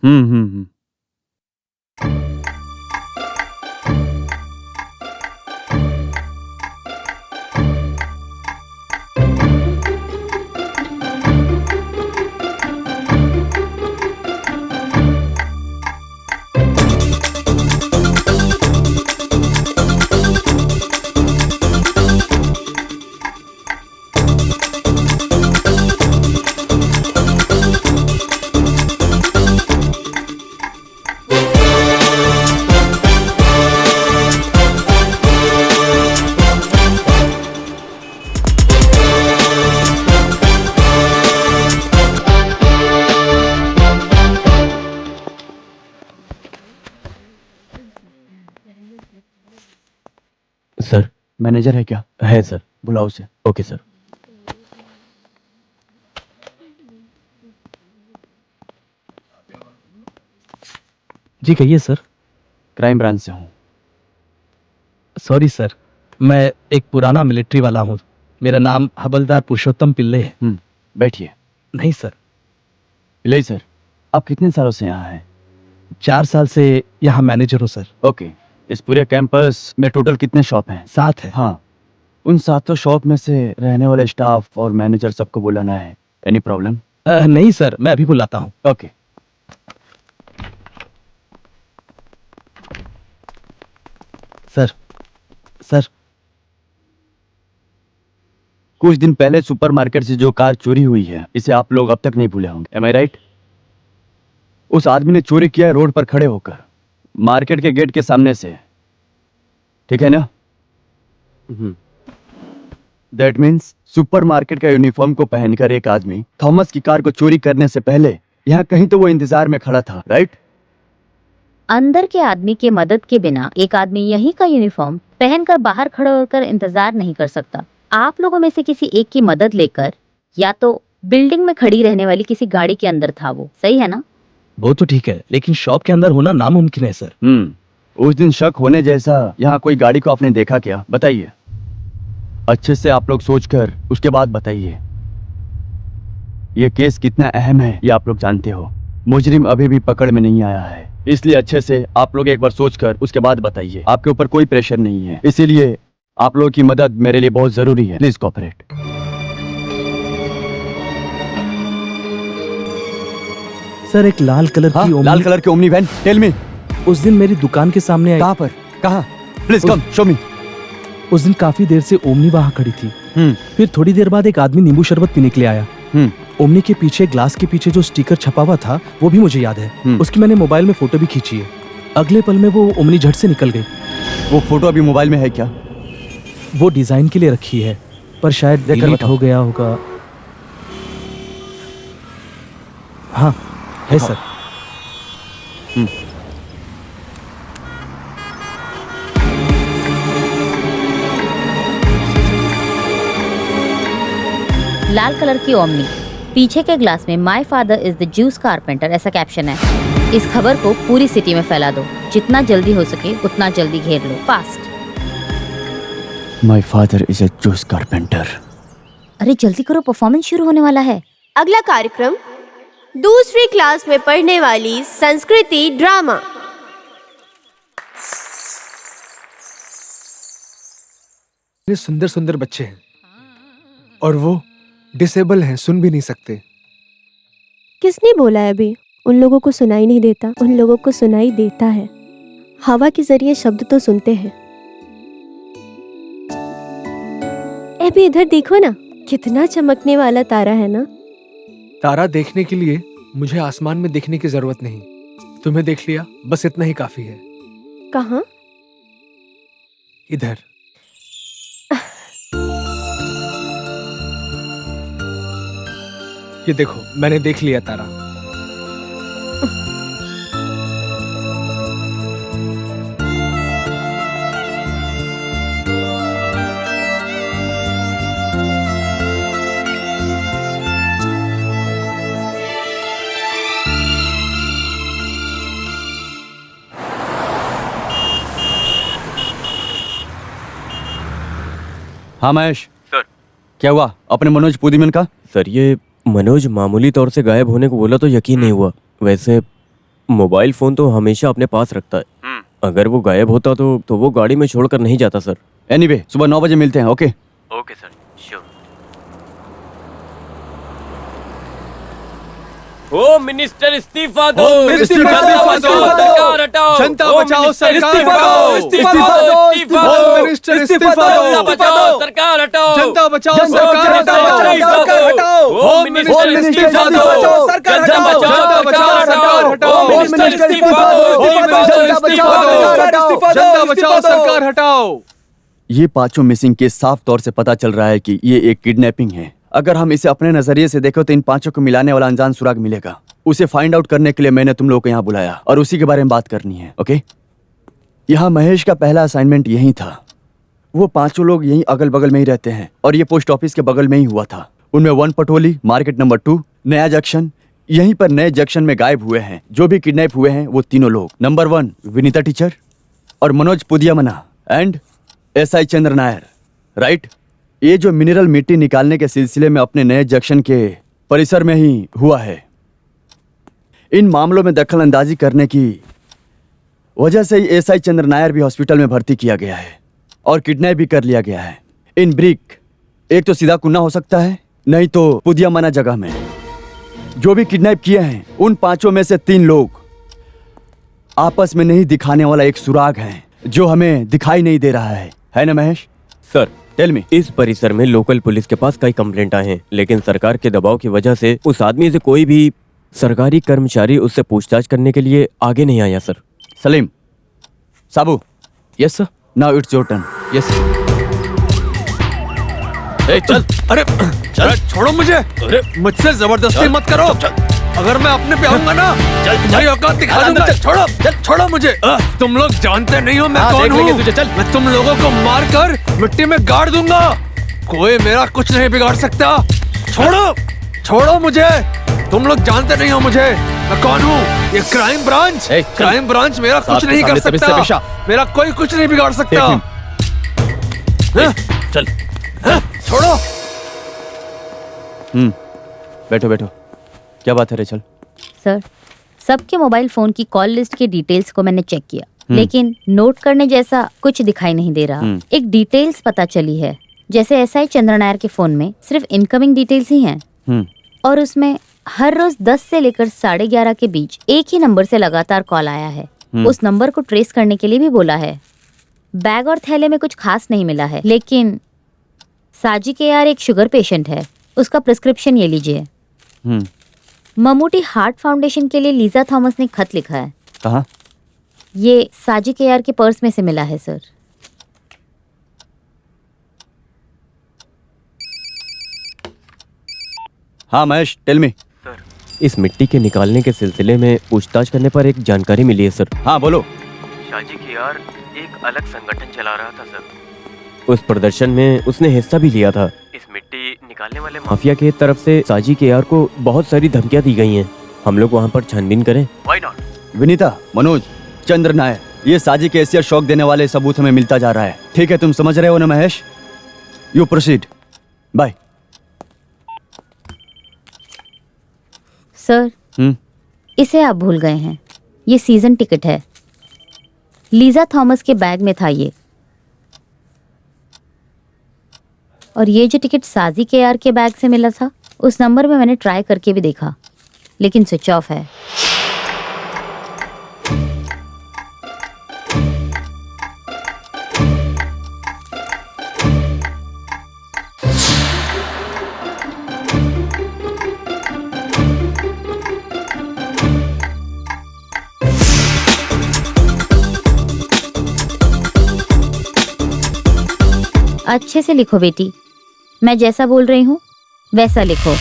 सर। मैनेजर है क्या? है सर। बुलाओ उसे। Okay sir. जी कहिए सर। क्राइम ब्रांच से हूँ। सॉरी सर, मैं एक पुराना मिलिट्री वाला हूँ। मेरा नाम हवलदार पुरुषोत्तम पिल्ले है। बैठिए। नहीं सर। पिल्ले सर, आप कितने सालों से यहाँ हैं? 4 साल से यहाँ मैनेजर हूँ सर। ओके। इस पूरे कैंपस में टोटल कितने शॉप हैं? 7 है। हाँ, उन 7 शॉप में से रहने वाले स्टाफ और मैनेजर सबको बुलाना है। Any problem? नहीं सर, मैं अभी बुलाता हूँ। ओके। सर सर, कुछ दिन पहले सुपरमार्केट से जो कार चोरी हुई है, इसे आप लोग अब तक नहीं भूले होंगे। M I right? उस आदमी ने चोरी किया है रोड पर खड़े होकर, मार्केट के गेट के सामने से, ठीक है ना? दैट मीन्स सुपरमार्केट का यूनिफॉर्म को पहनकर एक आदमी थॉमस की कार को चोरी करने से पहले यहाँ कहीं तो वो इंतजार में खड़ा था, राइट? अंदर के आदमी के मदद के बिना एक आदमी यहीं का यूनिफॉर्म पहनकर बाहर खड़े होकर इंतजार नहीं कर सकता। आप लोगों में से किसी एक की मदद लेकर या तो बिल्डिंग में खड़ी रहने वाली किसी गाड़ी के अंदर था वो, सही है ना? वो तो ठीक है, लेकिन शॉप के अंदर होना नामुमकिन है सर। उस दिन शक होने जैसा यहाँ कोई गाड़ी को आपने देखा क्या? बताइए, अच्छे से आप लोग सोचकर उसके बाद बताइए। ये केस कितना अहम है ये आप लोग जानते हो। मुजरिम अभी भी पकड़ में नहीं आया है, इसलिए अच्छे से आप लोग एक बार सोचकर उसके बाद बताइए। आपके ऊपर कोई प्रेशर नहीं है, इसीलिए आप लोगों की मदद मेरे लिए बहुत जरूरी है। Please cooperate. सर, एक लाल कलर की ओमनी, लाल कलर की ओमनी वैन, टेल मी। उस दिन मेरी दुकान के सामने आई। कहाँ पर? कहाँ? प्लीज कम शो मी। उस दिन काफी देर से ओमनी वहाँ खड़ी थी। फिर थोड़ी देर बाद एक आदमी नींबू शरबत पीने के लिए आया। ओमनी के पीछे, ग्लास के पीछे जो स्टिकर छपा हुआ था वो भी मुझे याद है। उसकी मैंने मोबाइल में फोटो भी खींची है। अगले पल में वो ओमनी झट से निकल गई। वो फोटो अभी मोबाइल में है क्या? वो डिजाइन के लिए रखी है, पर शायद डिलीट हो गया होगा। हाँ है सर। लाल कलर की ओमनी, पीछे के ग्लास में my father is the juice carpenter ऐसा कैप्शन है। इस खबर को पूरी सिटी में फैला दो, जितना जल्दी हो सके उतना जल्दी घेर लो, fast. My father is a juice carpenter. अरे जल्दी करो, परफॉर्मेंस शुरू होने वाला है। अगला कार्यक्रम दूसरी क्लास में पढ़ने वाली संस्कृति ड्रामा। सुंदर सुंदर बच्चे हैं और वो डिसेबल हैं, सुन भी नहीं सकते। किसने बोला है अभी? उन लोगों को सुनाई नहीं देता, उन लोगों को सुनाई देता है। हवा के जरिए शब्द तो सुनते हैं। अभी इधर देखो ना, कितना चमकने वाला तारा है ना। तारा देखने के लिए मुझे आसमान में देखने की जरूरत नहीं, तुम्हें देख लिया बस इतना ही काफी है। कहाँ? इधर। ये देखो, मैंने देख लिया तारा। हाँ महेश सर। क्या हुआ अपने मनोज पुदीमन का? सर, ये मनोज मामूली तौर से गायब होने को बोला तो यकीन नहीं हुआ। वैसे मोबाइल फोन तो हमेशा अपने पास रखता है। अगर वो गायब होता तो वो गाड़ी में छोड़कर नहीं जाता सर। एनीवे, सुबह 9 बजे मिलते हैं। Okay okay sir, sure. ओ मिनिस्टर इस्तीफा दो, मिनिस्टर इस्तीफा दो, सरकार हटाओ, जनता ओ बचाओ, मिनिस्टर सरकार इस्तीफा हटाओ, दो, इस्तीफा दो, इस्तीफा ओ दो, मिनिस्टर इस्तीफा इस्तीफा दो, दो, जनता बचाओ, सरकार हटाओ, जनता बचाओ, जनता सरकार बचाओ, हटाओ, ओ मिनिस्टर इस्तीफा दो, सरकार जनता हटाओ, बचाओ, जनता सरकार बचाओ, हटाओ, ओ मिनिस्टर इस्तीफा दो, इस्तीफा दो, जनता बचाओ, सरकार हटाओ। ये पांचों मिसिंग केस साफ तौर से पता चल रहा है कि ये एक किडनैपिंग है। अगर हम इसे अपने नजरिए से देखें तो इन पांचों को मिलाने वाला अनजान सुराग मिलेगा। उसे फाइंड आउट करने के लिए मैंने तुम लोग को यहाँ बुलाया और उसी के बारे में बात करनी है। ओके, यहाँ महेश का पहला असाइनमेंट यही था। वो पांचों लोग यहीं अगल बगल में ही रहते हैं और ये पोस्ट ऑफिस के बगल में ही हुआ था। उनमें 1 पटोली, मार्केट नंबर 2, नया जंक्शन, यहीं पर नए जंक्शन में गायब हुए हैं। जो भी किडनैप हुए हैं वो तीनों लोग, नंबर 1 विनीता टीचर और Manoj Pudiyamana and SI Chandra Nair, right? ये जो मिनरल मिट्टी निकालने के सिलसिले में अपने नए जंक्शन के परिसर में ही हुआ है। इन मामलों में दखल अंदाजी करने की वजह से ही SI चंद्र नायर भी हॉस्पिटल में भर्ती किया गया है और किडनैप भी कर लिया गया है। इन ब्रिक एक तो सीधा कुन्ना हो सकता है, नहीं तो पुदियामना जगह में। जो भी किडनैप किए हैं उन पांचों में से 3 लोग आपस में नहीं दिखाने वाला एक सुराग है जो हमें दिखाई नहीं दे रहा है। है ना महेश? Sir, tell me. इस परिसर में लोकल पुलिस के पास कई कंप्लेंट आए हैं, लेकिन सरकार के दबाव की वजह से उस आदमी से कोई भी सरकारी कर्मचारी उससे पूछताछ करने के लिए आगे नहीं आया sir. Salim, Sabu. Yes sir. Now it's your turn. Yes. चल। अरे चल, छोड़ो मुझे। अरे मुझसे जबरदस्ती मत करो। अगर मैं अपने पे आऊंगा ना, तुम्हारी औकात दिखा दूंगा। छोड़ो, छोड़ो मुझे। तुम लोग जानते नहीं हो मैं कौन हूँ। मैं तुम लोगों को मार कर मिट्टी में गाड़ दूंगा। कोई मेरा कुछ नहीं बिगाड़ सकता। छोड़ो, छोड़ो मुझे। तुम लोग जानते नहीं हो मुझे, मैं कौन हूँ। ये क्राइम ब्रांच, क्राइम ब्रांच मेरा कुछ नहीं कर सकता। मेरा कोई कुछ नहीं बिगाड़ सकता। चल। छोड़ो। बैठो बैठो। क्या बात है रेचल? सर, सबके मोबाइल फोन की कॉल लिस्ट के डिटेल्स को मैंने चेक किया, लेकिन नोट करने जैसा कुछ दिखाई नहीं दे रहा। एक डिटेल्स पता चली है, जैसे एसआई चंद्र नायर के फोन में सिर्फ इनकमिंग डिटेल्स ही हैं, और उसमें हर रोज 10 से लेकर 11:30 के बीच एक ही नंबर से लगातार कॉल आया है। उस नंबर को ट्रेस करने के लिए भी बोला है। बैग और थैले में कुछ खास नहीं मिला है, लेकिन साजी के यार एक शुगर पेशेंट है, उसका प्रिस्क्रिप्शन ये लीजिए। ममूटी हार्ट फाउंडेशन के लिए लीजा थॉमस ने खत लिखा है। कहाँ? ये साजी के यार के पर्स में से मिला है सर। हाँ महेश, टेल मी। सर, इस मिट्टी के निकालने के सिलसिले में पूछताछ करने पर एक जानकारी मिली है सर। हाँ बोलो। साजी के यार एक अलग संगठन चला रहा था सर। उस प्रदर्शन में उसने हिस्सा भी लिया था। इस मिट्टी निकालने वाले माफिया की तरफ से साजी के यार को बहुत सारी धमकियां दी गई हैं। हम लोग वहां पर छानबीन करें? Why not? विनीता, मनोज, चंद्र नायर, ये साजी के हैसियत शौक देने वाले सबूत हमें मिलता जा रहा है। ठीक है, तुम समझ रहे हो ना Mahesh? You proceed. Bye. Sir, इसे आप भूल गए हैं। ये सीजन टिकट है। लीजा थॉमस के बैग में था ये, और ये जो टिकट साजी के यार के बैग से मिला था, उस नंबर में मैंने ट्राई करके भी देखा, लेकिन स्विच ऑफ है। अच्छे से लिखो बेटी, मैं जैसा बोल रही हूँ वैसा लिखो।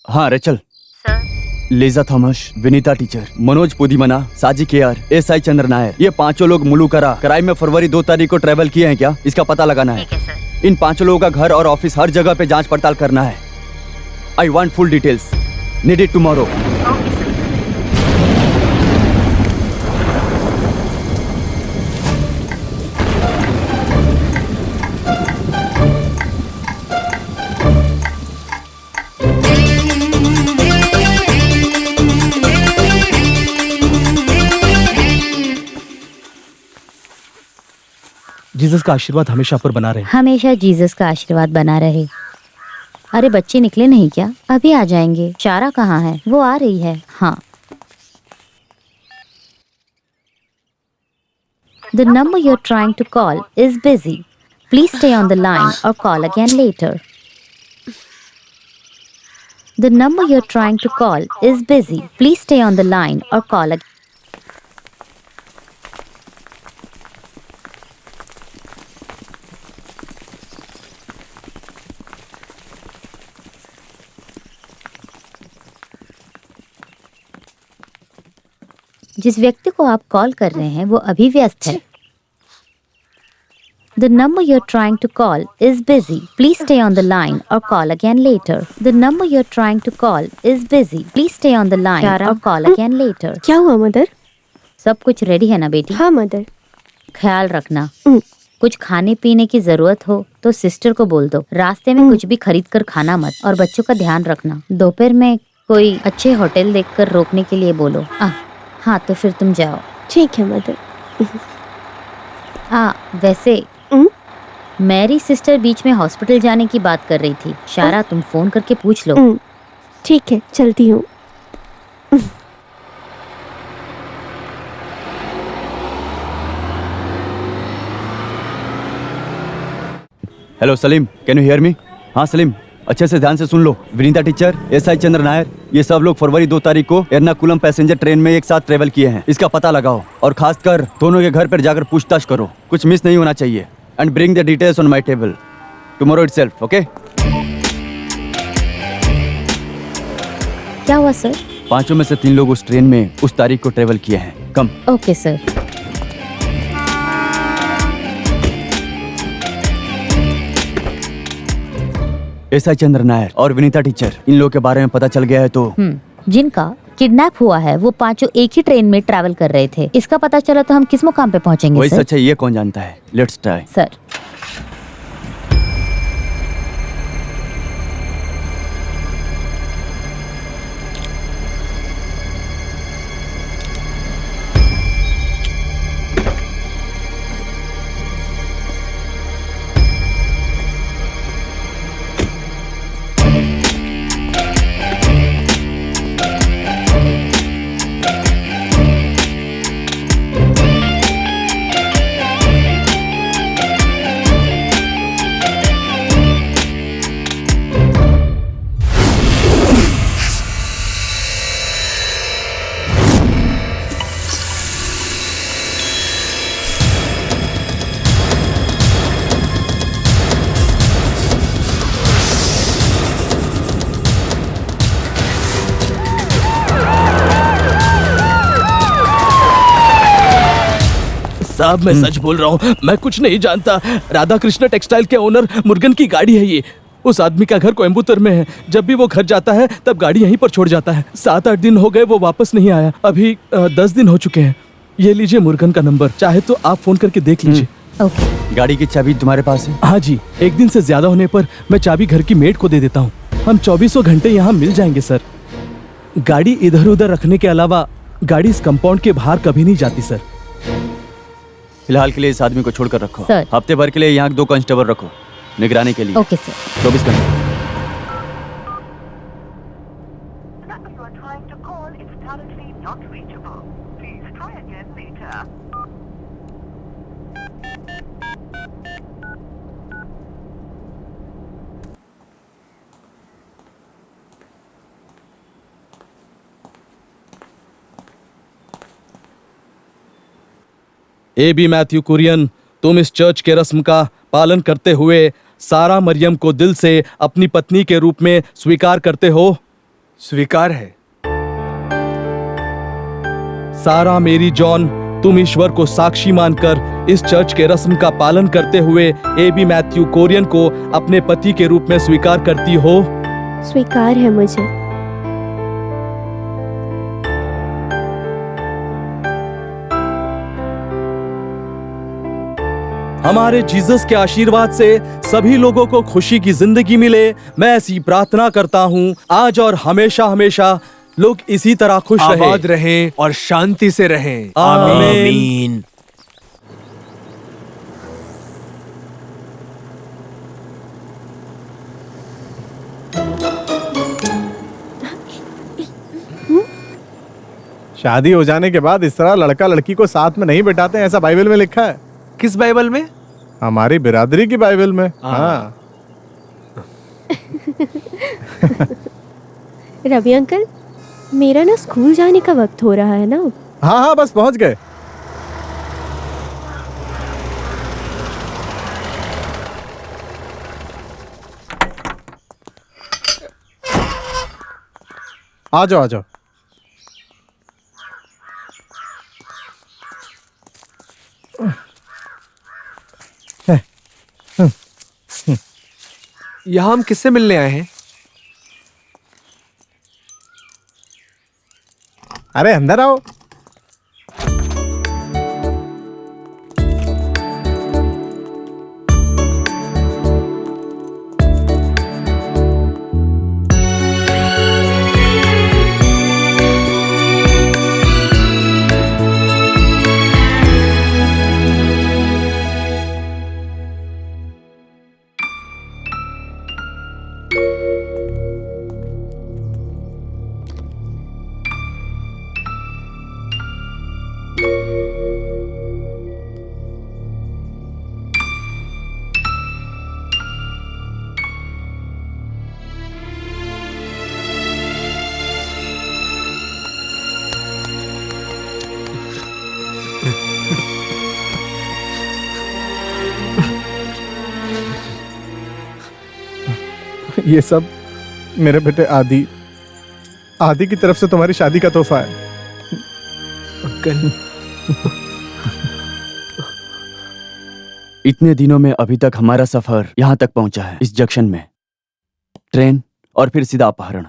हाँ Rachel. Liza Thomas, Vinitha teacher, Manoj Pudimana, Saji K R, SI Chandra Nair, ये पांचों लोग मुलुकरा क्राइम में फरवरी 2 तारीख को ट्रेवल किए हैं क्या? इसका पता लगाना है। इन पांचों लोगों का घर और ऑफिस हर जगह पे जांच पड़ताल करना है। I want full details. Need it tomorrow. Jesus का आशीर्वाद हमेशा पर बना रहे। हमेशा जीसस का आशीर्वाद बना रहे। अरे बच्चे निकले नहीं क्या? अभी आ जाएंगे। चारा कहाँ है? वो आ रही है। हाँ। The number you're trying to call is busy. Please stay on the line or call again later. The number you're trying to call is busy. Please stay on the line or call again. जिस व्यक्ति को आप कॉल कर रहे हैं वो अभी व्यस्त है। The number you're trying to call is busy. Please stay on the line or call again later. The number you're trying to call is busy. Please stay on the line or call again later. क्या हुआ मदर? सब कुछ रेडी है ना बेटी? हाँ मदर। ख्याल रखना। कुछ खाने पीने की जरूरत हो तो सिस्टर को बोल दो। रास्ते में कुछ भी खरीद कर खाना मत, और बच्चों का ध्यान रखना। दोपहर में कोई अच्छे होटल देखकर रोकने के लिए बोलो। हाँ तो फिर तुम जाओ। ठीक है मदर। हाँ वैसे मेरी सिस्टर बीच में हॉस्पिटल जाने की बात कर रही थी। शारा तुम फोन करके पूछ लो। ठीक है, चलती हूँ। Hello Salim, can you hear me? हाँ सलीम, अच्छे से ध्यान से सुन लो। विनीता टीचर, एसआई चंद्र नायर, ये सब लोग फरवरी 2 तारीख को एर्नाकुलम पैसेंजर ट्रेन में एक साथ ट्रेवल किए हैं। इसका पता लगाओ और खासकर दोनों के घर पर जाकर पूछताछ करो। कुछ मिस नहीं होना चाहिए। And bring the details on my table tomorrow itself, okay? क्या हुआ सर? 5 में से 3 लोग उस ट्रेन में उस तारीख को ट्रेवल किए हैं। Come. Okay sir. S I Chandra Nair और विनीता टीचर, इन लोगों के बारे में पता चल गया है तो जिनका किडनैप हुआ है वो पांचों एक ही ट्रेन में ट्रैवल कर रहे थे। इसका पता चला तो हम किस मुकाम पे पहुंचेंगे? वही सर? सच है ये कौन जानता है। Let's try. सर साहब मैं सच बोल रहा हूँ, मैं कुछ नहीं जानता। राधा कृष्ण टेक्सटाइल के ओनर मुर्गन की गाड़ी है ये। उस आदमी का घर कोयम्बटूर में है। जब भी वो घर जाता है तब गाड़ी यहीं पर छोड़ जाता है। 7-8 दिन हो गए वो वापस नहीं आया। अभी 10 दिन हो चुके हैं। ये लीजिए मुर्गन का नंबर, चाहे तो आप फोन करके देख लीजिए। ओके। गाड़ी की चाबी तुम्हारे पास है? हाँ जी, एक दिन से ज्यादा होने पर मैं चाबी घर की मेड को दे देता हूँ। हम 24 घंटे यहाँ मिल जाएंगे सर। गाड़ी इधर उधर रखने के अलावा गाड़ी इस कंपाउंड के बाहर कभी नहीं जाती सर। फिलहाल के लिए इस आदमी को छोड़कर रखो। सर। हफ्ते भर के लिए यहाँ 2 कांस्टेबल रखो निगरानी के लिए। Okay sir. 24 घंटे। A.B. मैथ्यू कुरियन, तुम इस चर्च के रस्म का पालन करते हुए सारा मरियम को दिल से अपनी पत्नी के रूप में स्वीकार करते हो? स्वीकार है। सारा मेरी जॉन, तुम ईश्वर को साक्षी मानकर इस चर्च के रस्म का पालन करते हुए A.B. मैथ्यू कुरियन को अपने पति के रूप में स्वीकार करती हो? स्वीकार है मुझे। हमारे जीसस के आशीर्वाद से सभी लोगों को खुशी की जिंदगी मिले, मैं ऐसी प्रार्थना करता हूँ। आज और हमेशा हमेशा लोग इसी तरह खुश रहें, आबाद रहें और शांति से रहें। आमीन। शादी हो जाने के बाद इस तरह लड़का लड़की को साथ में नहीं बिठाते, ऐसा बाइबल में लिखा है। किस बाइबल में? हमारी बिरादरी की बाइबल में। हाँ। रवि अंकल, मेरा ना स्कूल जाने का वक्त हो रहा है ना। हाँ हाँ, बस पहुंच गए। आ जाओ आ जाओ। यहाँ हम किससे मिलने आए हैं? अरे अंदर आओ। ये सब मेरे बेटे आदि की तरफ से तुम्हारी शादी का तोहफा है। अंकल, इतने दिनों में अभी तक हमारा सफर यहाँ तक पहुंचा है, इस जंक्शन में ट्रेन और फिर सीधा अपहरण।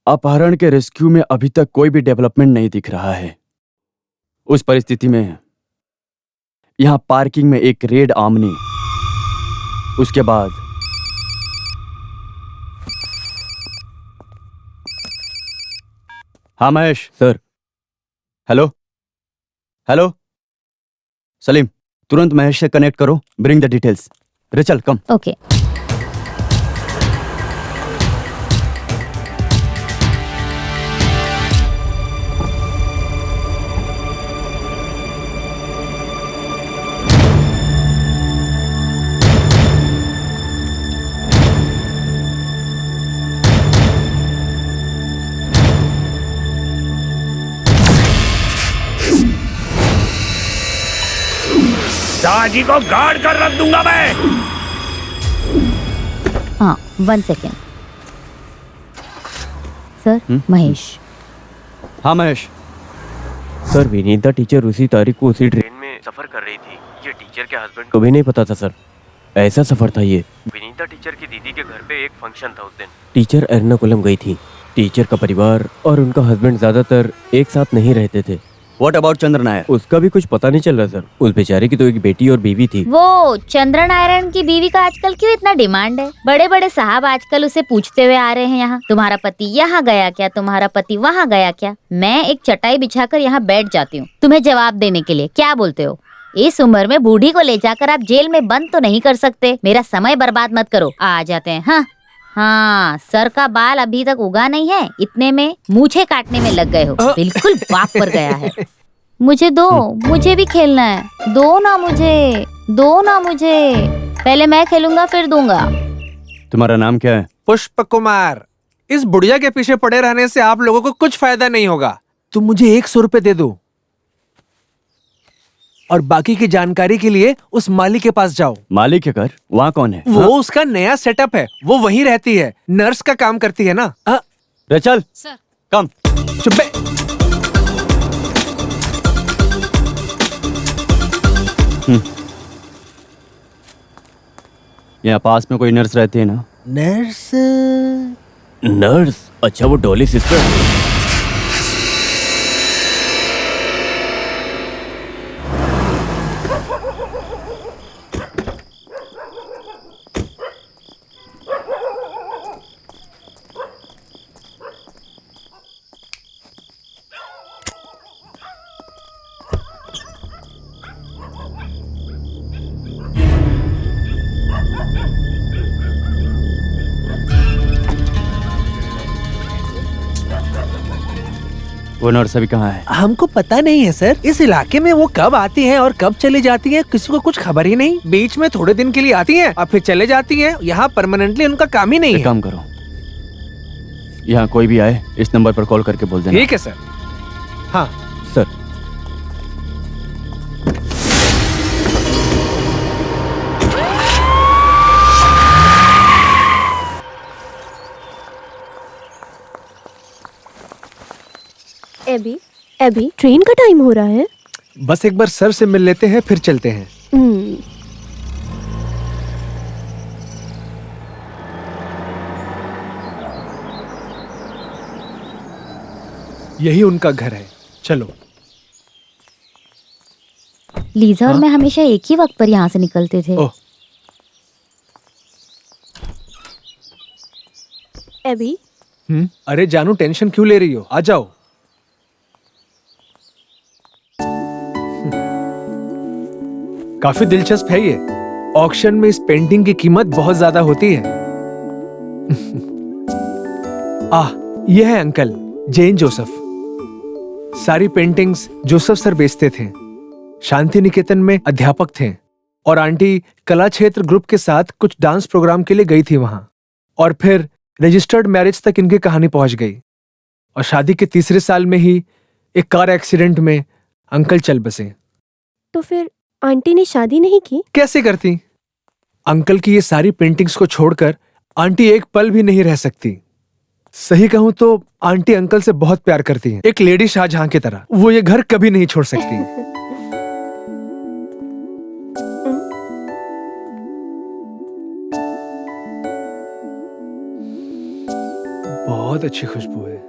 अपहरण के रेस्क्यू में अभी तक कोई भी डेवलपमेंट नहीं दिख रहा है। उस परिस्थिति में यहाँ पार्किंग में एक रेड आमनी, उसके बाद हाँ Mahesh sir. Hello hello Salim, तुरंत महेश से कनेक्ट करो, bring the details. Rachel come. Okay. Shahji को गार्ड कर रख दूंगा मैं। हाँ 1 सेकेंड सर। महेश। हाँ महेश। सर विनीता टीचर उसी तारीख को उसी ट्रेन में सफर कर रही थी। ये टीचर के हस्बैंड को भी नहीं पता था सर। ऐसा सफर था ये। विनीता टीचर की दीदी के घर पे एक फंक्शन था उस दिन। टीचर एर्नाकुलम गई थी। टीचर का परिवार और उनका हस्बैंड ज्यादातर एक साथ नहीं रहते थे। व्हाट अबाउट चंद्र नायर? उसका भी कुछ पता नहीं चल रहा सर। उस बेचारे की तो एक बेटी और बीवी थी। वो चंद्र नारायण की बीवी का आजकल क्यों इतना डिमांड है? बड़े बड़े साहब आजकल उसे पूछते हुए आ रहे हैं यहाँ, तुम्हारा पति यहाँ गया क्या, तुम्हारा पति वहाँ गया क्या। मैं एक चटाई बिछाकर यहाँ बैठ जाती हूँ तुम्हें जवाब देने के लिए। क्या बोलते हो? इस उम्र में बूढ़ी को ले जाकर आप जेल में बंद तो नहीं कर सकते। मेरा समय बर्बाद मत करो। आ जाते हैं। हाँ हाँ, सर का बाल अभी तक उगा नहीं है, इतने में मूछें काटने में लग गए हो। बिल्कुल बाप पर गया है। मुझे दो, मुझे भी खेलना है। दो ना मुझे, दो ना मुझे। पहले मैं खेलूंगा फिर दूंगा। तुम्हारा नाम क्या है? पुष्प कुमार। इस बुढ़िया के पीछे पड़े रहने से आप लोगों को कुछ फायदा नहीं होगा। तुम मुझे 100 रुपए दे दो और बाकी की जानकारी के लिए उस माली के पास जाओ। माली के घर? वहाँ कौन है? वो उसका नया सेटअप है। वो वहीं रहती है, नर्स का काम करती है ना। चल सर कम। चुप बे। यहाँ पास में कोई नर्स रहती है ना? नर्स? नर्स? अच्छा वो डॉली सिस्टर। वो नर्स अभी कहाँ है? हमको पता नहीं है सर। इस इलाके में वो कब आती हैं और कब चली जाती हैं, किसी को कुछ खबर ही नहीं। बीच में थोड़े दिन के लिए आती हैं और फिर चले जाती हैं। यहाँ परमानेंटली उनका काम ही नहीं है। काम करो, यहाँ कोई भी आए इस नंबर पर कॉल करके बोल देना। ठीक है सर। हाँ सर। एबी ट्रेन का टाइम हो रहा है। बस एक बार सर से मिल लेते हैं फिर चलते हैं। यही उनका घर है, चलो। लीजा और मैं हमेशा एक ही वक्त पर यहाँ से निकलते थे। एबी। अरे जानू, टेंशन क्यों ले रही हो? आ जाओ। काफी दिलचस्प है ये। ऑक्शन में इस पेंटिंग की कीमत बहुत ज्यादा होती है। ये है अंकल जैन जोसेफ। सारी पेंटिंग्स जोसेफ सर बेचते थे। शांति निकेतन में अध्यापक थे और आंटी कला क्षेत्र ग्रुप के साथ कुछ डांस प्रोग्राम के लिए गई थी वहां, और फिर रजिस्टर्ड मैरिज तक इनकी कहानी पहुंच गई। और शादी के तीसरे साल में ही एक कार एक्सीडेंट में अंकल चल बसे। तो फिर आंटी ने शादी नहीं की? कैसे करती? अंकल की ये सारी पेंटिंग्स को छोड़कर आंटी एक पल भी नहीं रह सकती। सही कहूं तो आंटी अंकल से बहुत प्यार करती हैं, एक लेडी शाहजहां की तरह। वो ये घर कभी नहीं छोड़ सकती। बहुत अच्छी खुशबू है।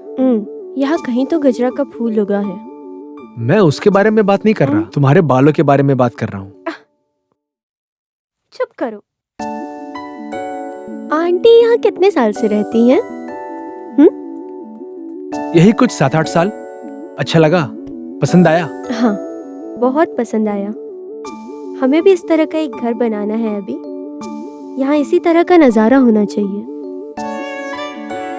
यहाँ कहीं तो गजरा का फूल उगा है। मैं उसके बारे में बात नहीं कर रहा, तुम्हारे बालों के बारे में बात कर रहा हूँ। चुप करो। आंटी यहाँ कितने साल से रहती हैं? यही कुछ 7-8 साल। अच्छा लगा? पसंद आया? हाँ, बहुत पसंद आया। हमें भी इस तरह का एक घर बनाना है अभी। यहाँ इसी तरह का नजारा होना चाहिए।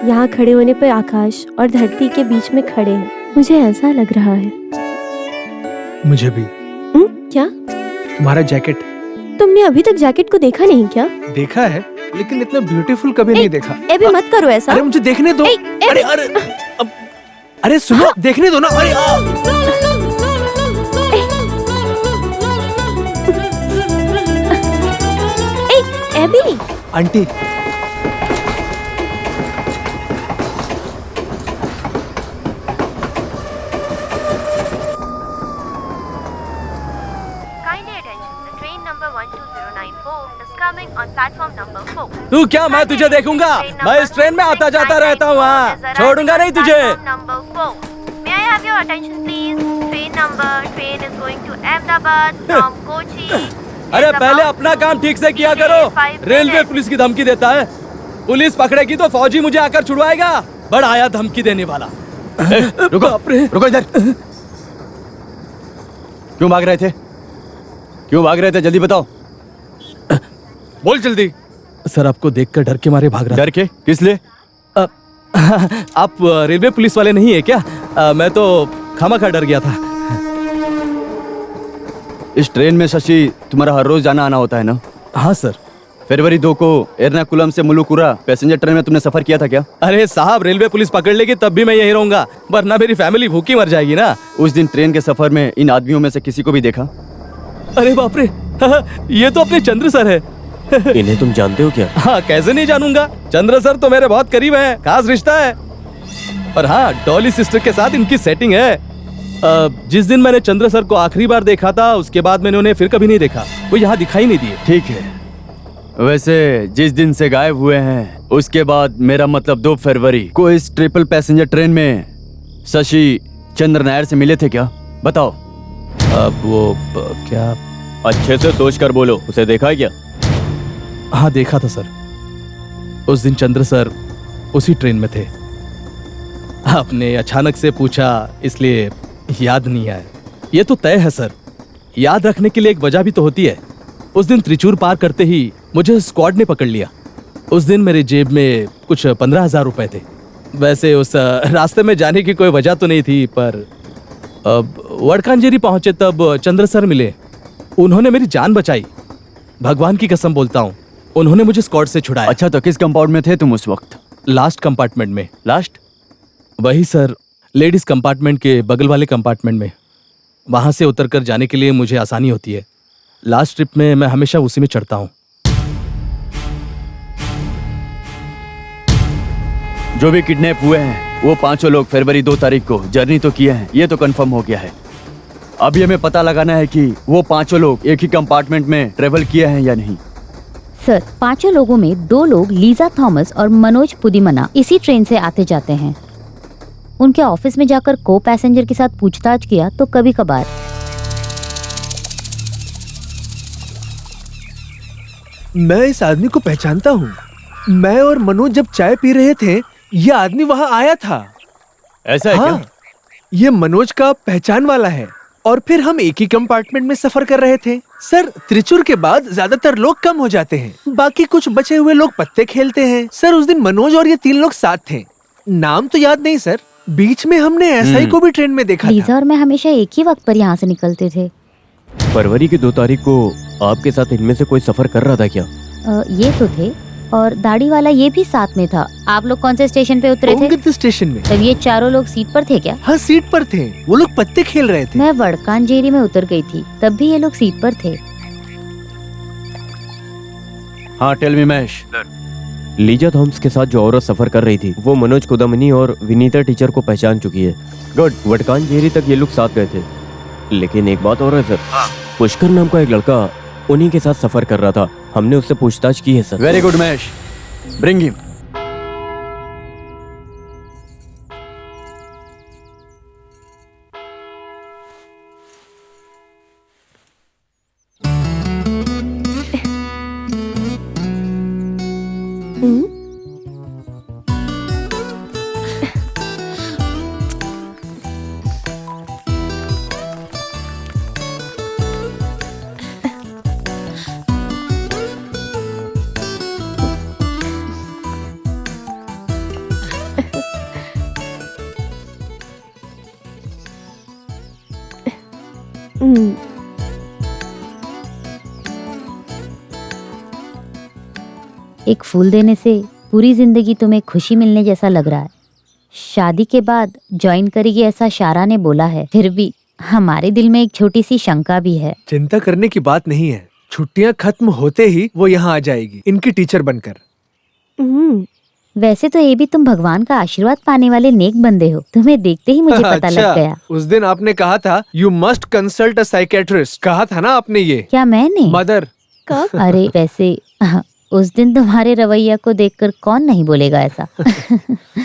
यहाँ खड़े होने पर आकाश और धरती के बीच में खड़े हैं। मुझे ऐसा लग रहा है। मुझे भी। क्या? तुम्हारा जैकेट। तुमने अभी तक जैकेट को देखा नहीं क्या? देखा है, लेकिन इतना ब्यूटीफुल कभी नहीं देखा। एबी मत करो ऐसा। अरे मुझे देखने दो। अरे सुनो, देखने दो ना। अरे एबी। आंटी। तू क्या, मैं तुझे देखूंगा? मैं इस ट्रेन में आता जाता रहता हूँ, वहाँ छोड़ूंगा नहीं तुझे। अरे पहले अपना काम ठीक से किया करो। रेलवे पुलिस की धमकी देता है। पुलिस पकड़ेगी तो फौजी मुझे आकर छुड़वाएगा। बड़ा आया धमकी देने वाला। रुको इधर। क्यों भाग रहे थे? क्यों भाग रहे थे? जल्दी बताओ। बोल जल्दी। सर, आपको देखकर डर के मारे भाग रहा। डर के? किस लिए? आप रेलवे पुलिस वाले नहीं है क्या? मैं तो खामखा डर गया था। इस ट्रेन में शशि तुम्हारा हर रोज जाना आना होता है ना? हाँ सर। फरवरी 2 को एर्नाकुलम से मुलुकुरा पैसेंजर ट्रेन में तुमने सफर किया था क्या? अरे साहब, रेलवे पुलिस पकड़ लेगी तब भी मैं यहीं रहूंगा, वरना मेरी फैमिली भूखी मर जाएगी ना। उस दिन ट्रेन के सफर में इन आदमियों में से किसी को भी देखा? अरे बाप रे, ये तो अपने चंद्र सर है। इन्हें तुम जानते हो क्या? हाँ, कैसे नहीं जानूंगा। चंद्र सर तो मेरे बहुत करीब हैं, खास रिश्ता है। और हाँ, डॉली सिस्टर के साथ इनकी सेटिंग है। जिस दिन मैंने चंद्र सर को आखिरी बार देखा था, उसके बाद मैंने उन्हें फिर कभी नहीं देखा। वो यहाँ दिखाई नहीं दिए। ठीक है, वैसे जिस दिन से गायब हुए हैं उसके बाद, मेरा मतलब 2 फरवरी को इस ट्रिपल पैसेंजर ट्रेन में शशि चंद्र नायर से मिले थे क्या? बताओ। अब वो क्या? अच्छे से सोच कर बोलो, उसे देखा है क्या? हाँ, देखा था सर। उस दिन चंद्र सर उसी ट्रेन में थे। आपने अचानक से पूछा इसलिए याद नहीं आया। ये तो तय है सर, याद रखने के लिए एक वजह भी तो होती है। उस दिन त्रिचूर पार करते ही मुझे स्क्वाड ने पकड़ लिया। उस दिन मेरी जेब में कुछ 15,000 रुपए थे। वैसे उस रास्ते में जाने की कोई वजह तो नहीं थी, पर वडकांजेरी पहुंचे तब चंद्र सर मिले। उन्होंने मेरी जान बचाई, भगवान की कसम बोलता हूँ। उन्होंने मुझे स्क्वाड से छुड़ाया। अच्छा, तो किस कंपाउंड में थे तुम उस वक्त? लास्ट कंपार्टमेंट में। लास्ट? वही सर, लेडीज कंपार्टमेंट के बगल वाले कंपार्टमेंट में। वहां से उतरकर जाने के लिए मुझे आसानी होती है। लास्ट ट्रिप में मैं हमेशा उसी में चढ़ता हूँ। जो भी किडनैप हुए हैं वो 5 लोग फरवरी 2 तारीख को जर्नी तो किए हैं, ये तो कंफर्म हो गया है। अभी हमें पता लगाना है कि वो 5 लोग एक ही कंपार्टमेंट में ट्रेवल किए हैं या नहीं। सर, 5 लोगों में 2 लोग लीजा थॉमस और मनोज पुदीमना इसी ट्रेन से आते जाते हैं। उनके ऑफिस में जाकर को पैसेंजर के साथ पूछताछ किया तो कभी कभार। मैं इस आदमी को पहचानता हूँ। मैं और मनोज जब चाय पी रहे थे, ये आदमी वहाँ आया था। ऐसा है हाँ, क्या? ये मनोज का पहचान वाला है। और फिर हम एक ही कंपार्टमेंट में सफर कर रहे थे। सर, त्रिचुर के बाद ज्यादातर लोग कम हो जाते हैं, बाकी कुछ बचे हुए लोग पत्ते खेलते हैं। सर, उस दिन मनोज और ये 3 लोग साथ थे। नाम तो याद नहीं सर। बीच में हमने एसआई को भी ट्रेन में देखा लीजा और मैं हमेशा एक ही वक्त पर यहाँ से निकलते थे। फरवरी की 2 तारीख को आपके साथ इनमें से कोई सफर कर रहा था क्या? ये तो थे, और दाढ़ी वाला ये भी साथ में था। आप लोग कौन से स्टेशन पे उतरे थे? स्टेशन में। तब ये चारों लोग सीट पर थे क्या? हाँ, सीट पर थे। वो लोग पत्ते खेल रहे थे। मैं वड़कानजेरी में उतर गई थी, तब भी ये लोग सीट पर थे। हाँ, tell me Mahesh. Lisa Thomas के साथ जो औरत सफर कर रही थी वो मनोज कुदमनी और विनीता टीचर को पहचान चुकी है। गुड। वडकानजेरी तक ये लोग साथ गए थे, लेकिन एक बात और है सर, पुष्कर नाम का एक लड़का उन्हीं के साथ सफर कर रहा था। हमने उससे पूछताछ की है sir. Very good Mahesh, bring him. एक फूल देने से पूरी जिंदगी तुम्हें खुशी मिलने जैसा लग रहा है। शादी के बाद ज्वाइन करेगी ऐसा शारा ने बोला है, फिर भी हमारे दिल में एक छोटी सी शंका भी है। चिंता करने की बात नहीं है, छुट्टियां खत्म होते ही वो यहाँ आ जाएगी, इनकी टीचर बनकर। वैसे तो ये भी तुम भगवान का आशीर्वाद पाने वाले नेक बंदे हो, तुम्हें देखते ही मुझे पता लग गया। उस दिन आपने कहा था you must consult a psychiatrist, कहा था ना आपने ये? क्या मैंने? मदर। कब? अरे वैसे उस दिन तुम्हारे रवैया को देखकर कौन नहीं बोलेगा ऐसा।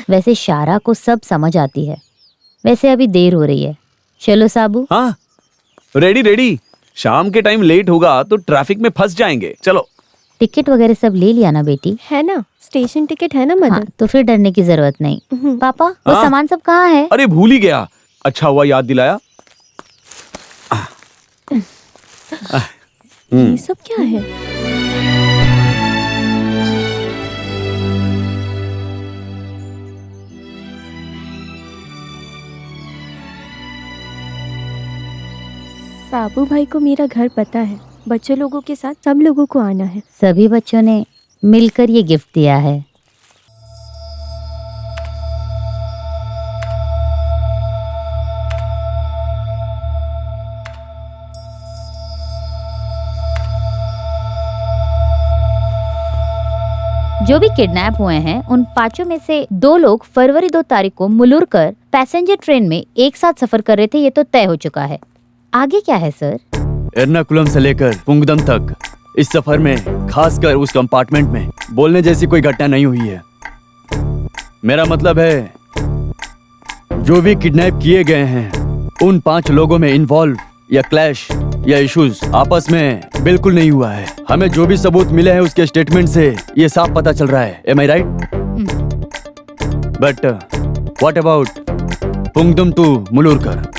वैसे शारा को सब समझ आती है। वैसे अभी देर हो रही है, चलो साबू। हाँ, रेडी। शाम के टाइम लेट होगा तो ट्रैफिक में फंस जाएंगे। चलो। टिकट वगैरह सब ले लिया ना बेटी? है ना, स्टेशन टिकट है ना मदर? हाँ, तो फिर डरने की जरूरत नहीं। पापा, वो हाँ? सामान सब कहाँ है? अरे भूल ही गया, अच्छा हुआ याद दिलाया। ये सब क्या है? साबू भाई को मेरा घर पता है, बच्चों लोगों के साथ सब लोगों को आना है। सभी बच्चों ने मिलकर ये गिफ्ट दिया है। जो भी किडनैप हुए हैं उन 5 में से 2 लोग फरवरी 2 तारीख को मुलुरकर पैसेंजर ट्रेन में एक साथ सफर कर रहे थे, ये तो तय हो चुका है। आगे क्या है सर? एर्नाकुलम से लेकर पुंगदम तक इस सफर में, खासकर उस कंपार्टमेंट में, बोलने जैसी कोई घटना नहीं हुई है। मेरा मतलब है जो भी किडनैप किए गए हैं उन 5 लोगों में इन्वॉल्व या क्लैश या इश्यूज आपस में बिल्कुल नहीं हुआ है। हमें जो भी सबूत मिले हैं उसके स्टेटमेंट से ये साफ पता चल रहा है। Am I right? But what about Pungadam to Mulurkar?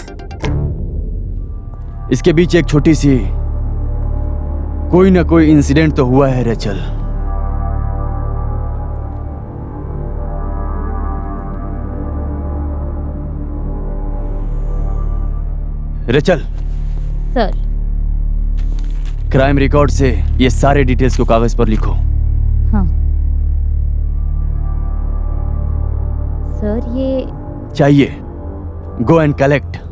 इसके बीच एक छोटी सी कोई ना कोई इंसिडेंट तो हुआ है Rachel. Rachel, sir, crime record से ये सारे डिटेल्स को कागज पर लिखो। हाँ सर, ये चाहिए। Go and collect.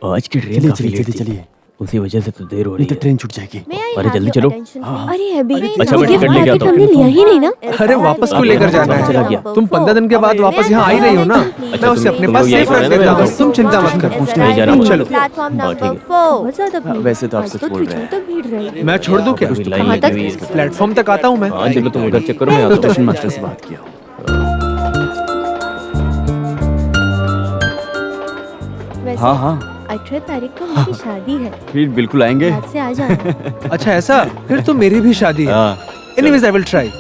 आज की ट्रेन काफी लेट थी, उसी वजह से तो देर हो रही है। तो ट्रेन छूट जाएगी। अरे जल्दी चलो। अरे अभी अच्छा, मैं टिकट लेके आता हूँ। हमने लिया ही नहीं ना। अरे वापस क्यों लेकर जाना है? तुम 15 दिन के बाद वापस यहाँ आ ही रही हो ना, मैं उसे अपने पास सेफ रख देता हूँ, तुम चिंता मत करो। चलो। प्लेटफॉर्म नंबर 4 बहुत ज्यादा भीड़। वैसे तो आप सच बोल रहे हैं। तो भीड़ रहेगी। मैं छोड़ दूं क्या? कहाँ तक? प्लेटफॉर्म तक आता हूँ मैं। हाँ चलो, तुम उधर चेक करो, मैं आता हूँ। स्टेशन मास्टर से बात किया। हाँ हाँ, 18 तारीख को मेरी शादी है, फिर बिल्कुल आएंगे। याद से आ जाना। अच्छा ऐसा? फिर तो मेरी भी शादी है। Anyways I will try.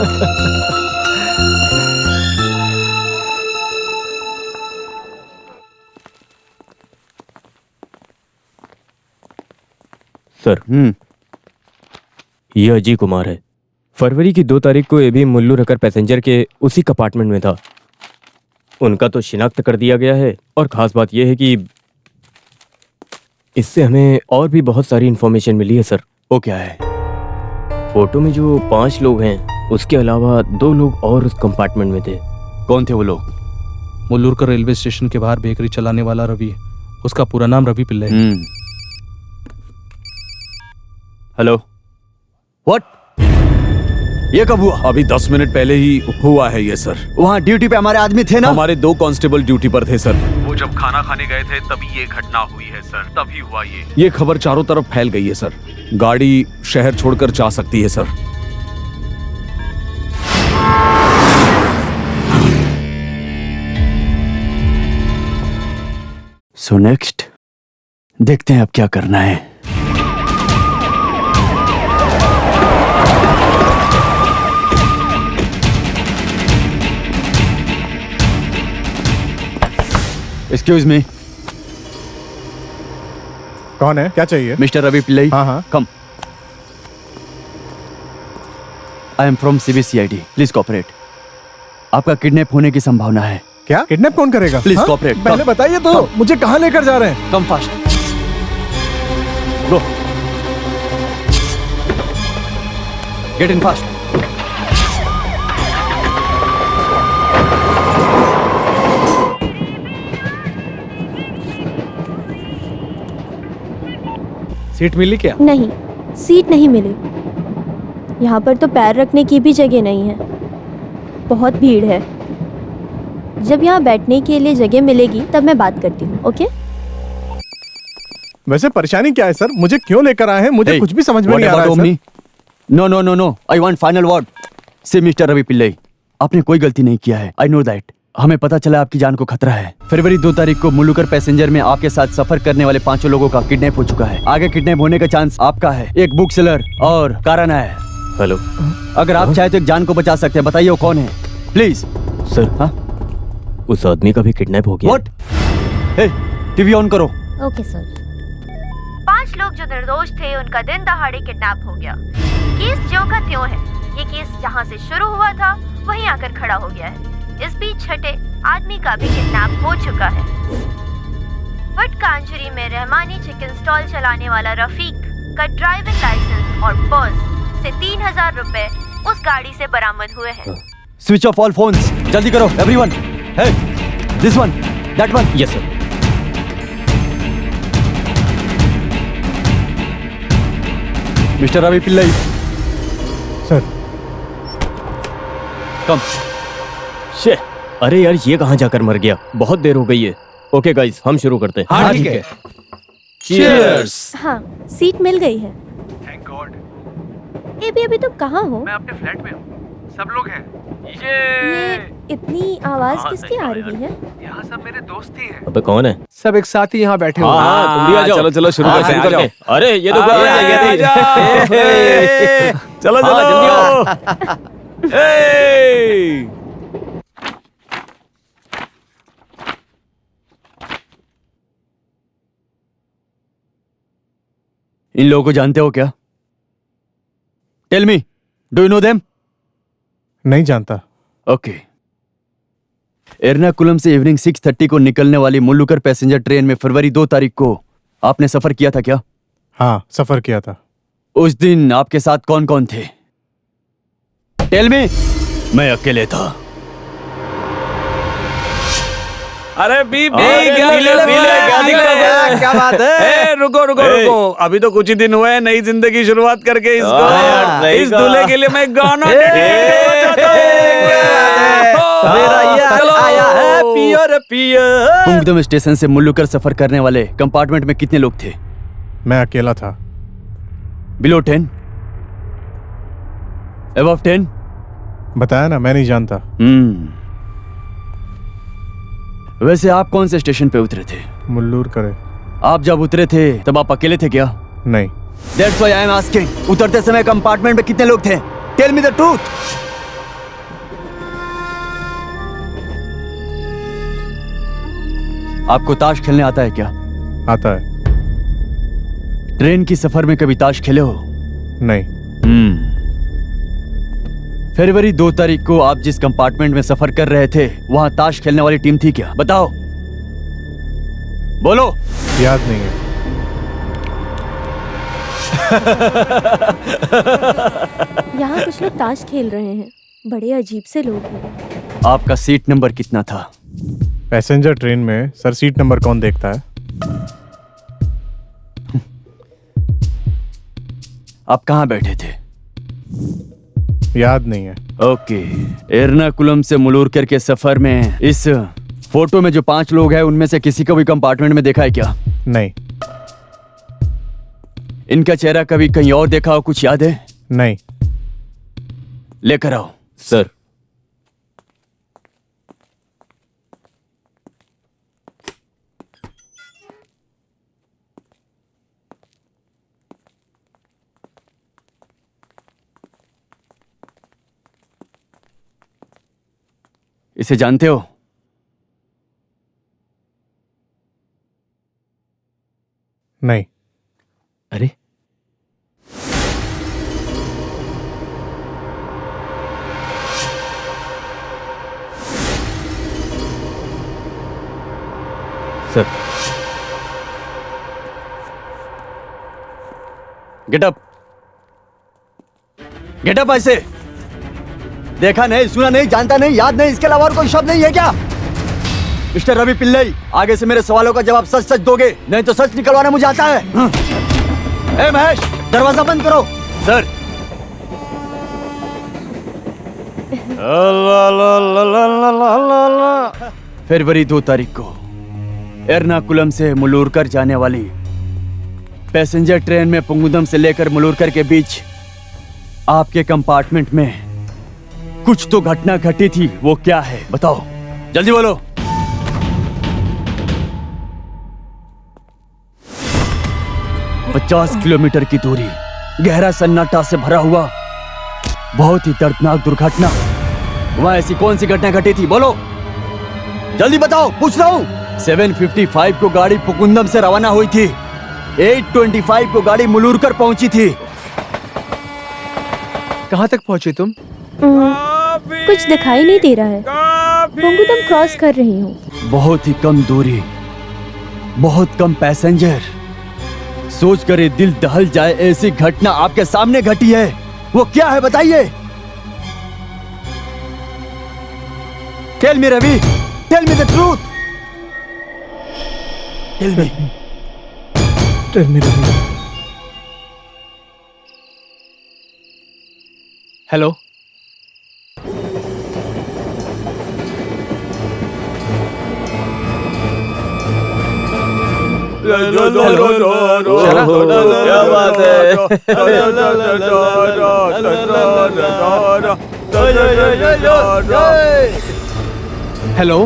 Sir ये अजय कुमार है। फरवरी की 2 तारीख को ये भी मुल्लू रखकर पैसेंजर के उसी कंपार्टमेंट में था। उनका तो शिनाख्त कर दिया गया है और खास बात यह है कि इससे हमें और भी बहुत सारी इंफॉर्मेशन मिली है सर। वो क्या है? फोटो में जो 5 लोग हैं उसके अलावा 2 लोग और उस कंपार्टमेंट में थे। कौन थे वो लोग? मुल्लूरकर रेलवे स्टेशन के बाहर बेकरी चलाने वाला रवि, उसका पूरा नाम रवि पिल्ले है। Hello, what? ये कब हुआ? अभी 10 मिनट पहले ही हुआ है ये सर। वहाँ ड्यूटी पे हमारे आदमी थे ना? हमारे 2 कांस्टेबल ड्यूटी पर थे सर। वो जब खाना खाने गए थे तभी ये घटना हुई है सर, तभी हुआ ये खबर चारों तरफ फैल गई है सर। गाड़ी शहर छोड़कर जा सकती है सर। सो नेक्स्ट देखते हैं अब क्या करना है। Excuse me. कौन है? क्या चाहिए? मिस्टर रवि पिल्लई। हाँ, come. I am from CBCID, please cooperate. आपका किडनैप होने की संभावना है। क्या? किडनैप कौन करेगा? Please cooperate. पहले बताइए तो, मुझे कहाँ लेकर जा रहे हैं? Come fast. Go. Get in fast. Seat मिली क्या? नहीं, सीट नहीं मिली। यहाँ पर तो पैर रखने की भी जगह नहीं है, बहुत भीड़ है। जब यहाँ बैठने के लिए जगह मिलेगी तब मैं बात करती हूँ, ओके? वैसे परेशानी क्या है सर? मुझे क्यों लेकर आए हैं? मुझे कुछ भी समझ में नहीं आ रहा है sir. No no no no, I want final word. से मिस्टर रवि पिल्लई, आपने कोई गलती नहीं किया है। I know that. हमें पता चला आपकी जान को खतरा है। फरवरी 2 तारीख को मुल्लूकर पैसेंजर में आपके साथ सफर करने वाले 5 लोगों का किडनैप हो चुका है। आगे किडनैप होने का चांस आपका है। एक बुक सेलर और कारण है। हेलो, अगर आप चाहे तो एक जान को बचा सकते हैं। बताइए वो कौन है प्लीज। सर हाँ, उस आदमी का भी किडनैप हो गया। व्हाट? हे, टीवी ऑन करो। Okay sir. 5 लोग जो निर्दोष थे उनका दिन दहाड़े किडनैप हो गया। केस ज्यों का त्यों है। ये केस जहाँ से शुरू हुआ था वहीं आकर खड़ा हो गया है। इस बीच छठे आदमी का भी किडनैप हो चुका है। वटकांजरी में रहमानी चिकन स्टॉल चलाने वाला रफीक का ड्राइविंग लाइसेंस और पर्स से 3000 रुपए उस गाड़ी से बरामद हुए हैं। Switch off all phones. जल्दी करो everyone. Hey, this one, that one. Yes sir. Mister Ravi Pillai. Sir. Come. शे, अरे यार ये कहाँ जाकर मर गया? बहुत देर हो गई है। ओके गाइस, हम शुरू करते हैं। हाँ ठीक है। चीयर्स। हाँ, सीट मिल गई है। Thank God. ए भी अभी तुम कहाँ हो? मैं अपने फ्लैट में हूँ, सब लोग हैं। ये इतनी आवाज किसकी आ रही है? यहाँ सब मेरे दोस्त ही हैं। अबे कौन है? सब एक साथ ही यहाँ बैठे हुए हाँ, हैं। तुम भी आ जाओ। चलो चलो शुरू करते हैं। आ जाओ। अरे ये तो चलो चलो। इन लोगों को जानते हो क्या? Tell me, do you know them? नहीं जानता। ओके। एर्नाकुलम से इवनिंग 6:30 को निकलने वाली मुल्लूकर पैसेंजर ट्रेन में फरवरी 2 तारीख को आपने सफर किया था क्या? हाँ, सफर किया था। उस दिन आपके साथ कौन कौन थे? Tell me. मैं अकेले था। अरे क्या बात है? रुको रुको रुको, अभी तो कुछ ही दिन हुए हैं नई जिंदगी शुरुआत करके। इसको इस दूल्हे के लिए मैं गाना पुंगदम स्टेशन से मुल्लूकर सफर करने वाले कंपार्टमेंट में कितने लोग थे? मैं अकेला था। बिलो 10? अबव 10? बताया ना, मैं नहीं जानता। वैसे आप कौन से स्टेशन पे उतरे थे? मुल्लूर करे। आप जब उतरे थे तब आप अकेले थे क्या? नहीं। That's why I am asking. उतरते समय कंपार्टमेंट में कितने लोग थे? Tell me the truth. आपको ताश खेलने आता है क्या? आता है। ट्रेन की सफर में कभी ताश खेले हो? नहीं। फरवरी 2 तारीख को आप जिस कंपार्टमेंट में सफर कर रहे थे वहां ताश खेलने वाली टीम थी क्या? बताओ, बोलो। याद नहीं है। यहाँ कुछ लोग ताश खेल रहे हैं, बड़े अजीब से लोग हैं। आपका सीट नंबर कितना था? पैसेंजर ट्रेन में सर सीट नंबर कौन देखता है? आप कहाँ बैठे थे? याद नहीं है। ओके। एर्नाकुलम से मुलुरकर के सफर में इस फोटो में जो 5 लोग हैं उनमें से किसी को भी कंपार्टमेंट में देखा है क्या? नहीं। इनका चेहरा कभी कहीं और देखा हो, कुछ याद है? नहीं। लेकर आओ। सर। इसे जानते हो? नहीं। अरे sir. Get up. Get up. ऐसे देखा नहीं, सुना नहीं, जानता नहीं, याद नहीं, इसके अलावा और कोई शब्द नहीं है क्या? मिस्टर रवि पिल्लई, आगे से मेरे सवालों का जवाब सच सच दोगे, नहीं तो सच निकलवाना मुझे आता है। ए महेश, दरवाजा बंद करो। सर। फरवरी 2 तारीख को एर्नाकुलम से मुलुरकर जाने वाली पैसेंजर ट्रेन में पुंगुदम से लेकर मुलुरकर के बीच आपके कंपार्टमेंट में कुछ तो घटना घटी थी, वो क्या है बताओ, जल्दी बोलो। "50 किलोमीटर की दूरी, गहरा सन्नाटा से भरा हुआ, बहुत ही दर्दनाक दुर्घटना। वहां ऐसी कौन सी घटना घटी थी, बोलो जल्दी बताओ, पूछ रहा हूं। 7:55 को गाड़ी पुकुंदम से रवाना हुई थी, 8:25 को गाड़ी मुलुरकर पहुंची थी। कहाँ तक पहुंची तुम? कुछ दिखाई नहीं दे रहा है, पुंगुदम क्रॉस कर रही हूँ। बहुत ही कम दूरी, बहुत कम पैसेंजर, सोच कर दिल दहल जाए ऐसी घटना आपके सामने घटी है, वो क्या है बताइए। Tell me Ravi, tell me the truth, tell me. Tell me Ravi. Hello. क्या बात है? हेलो।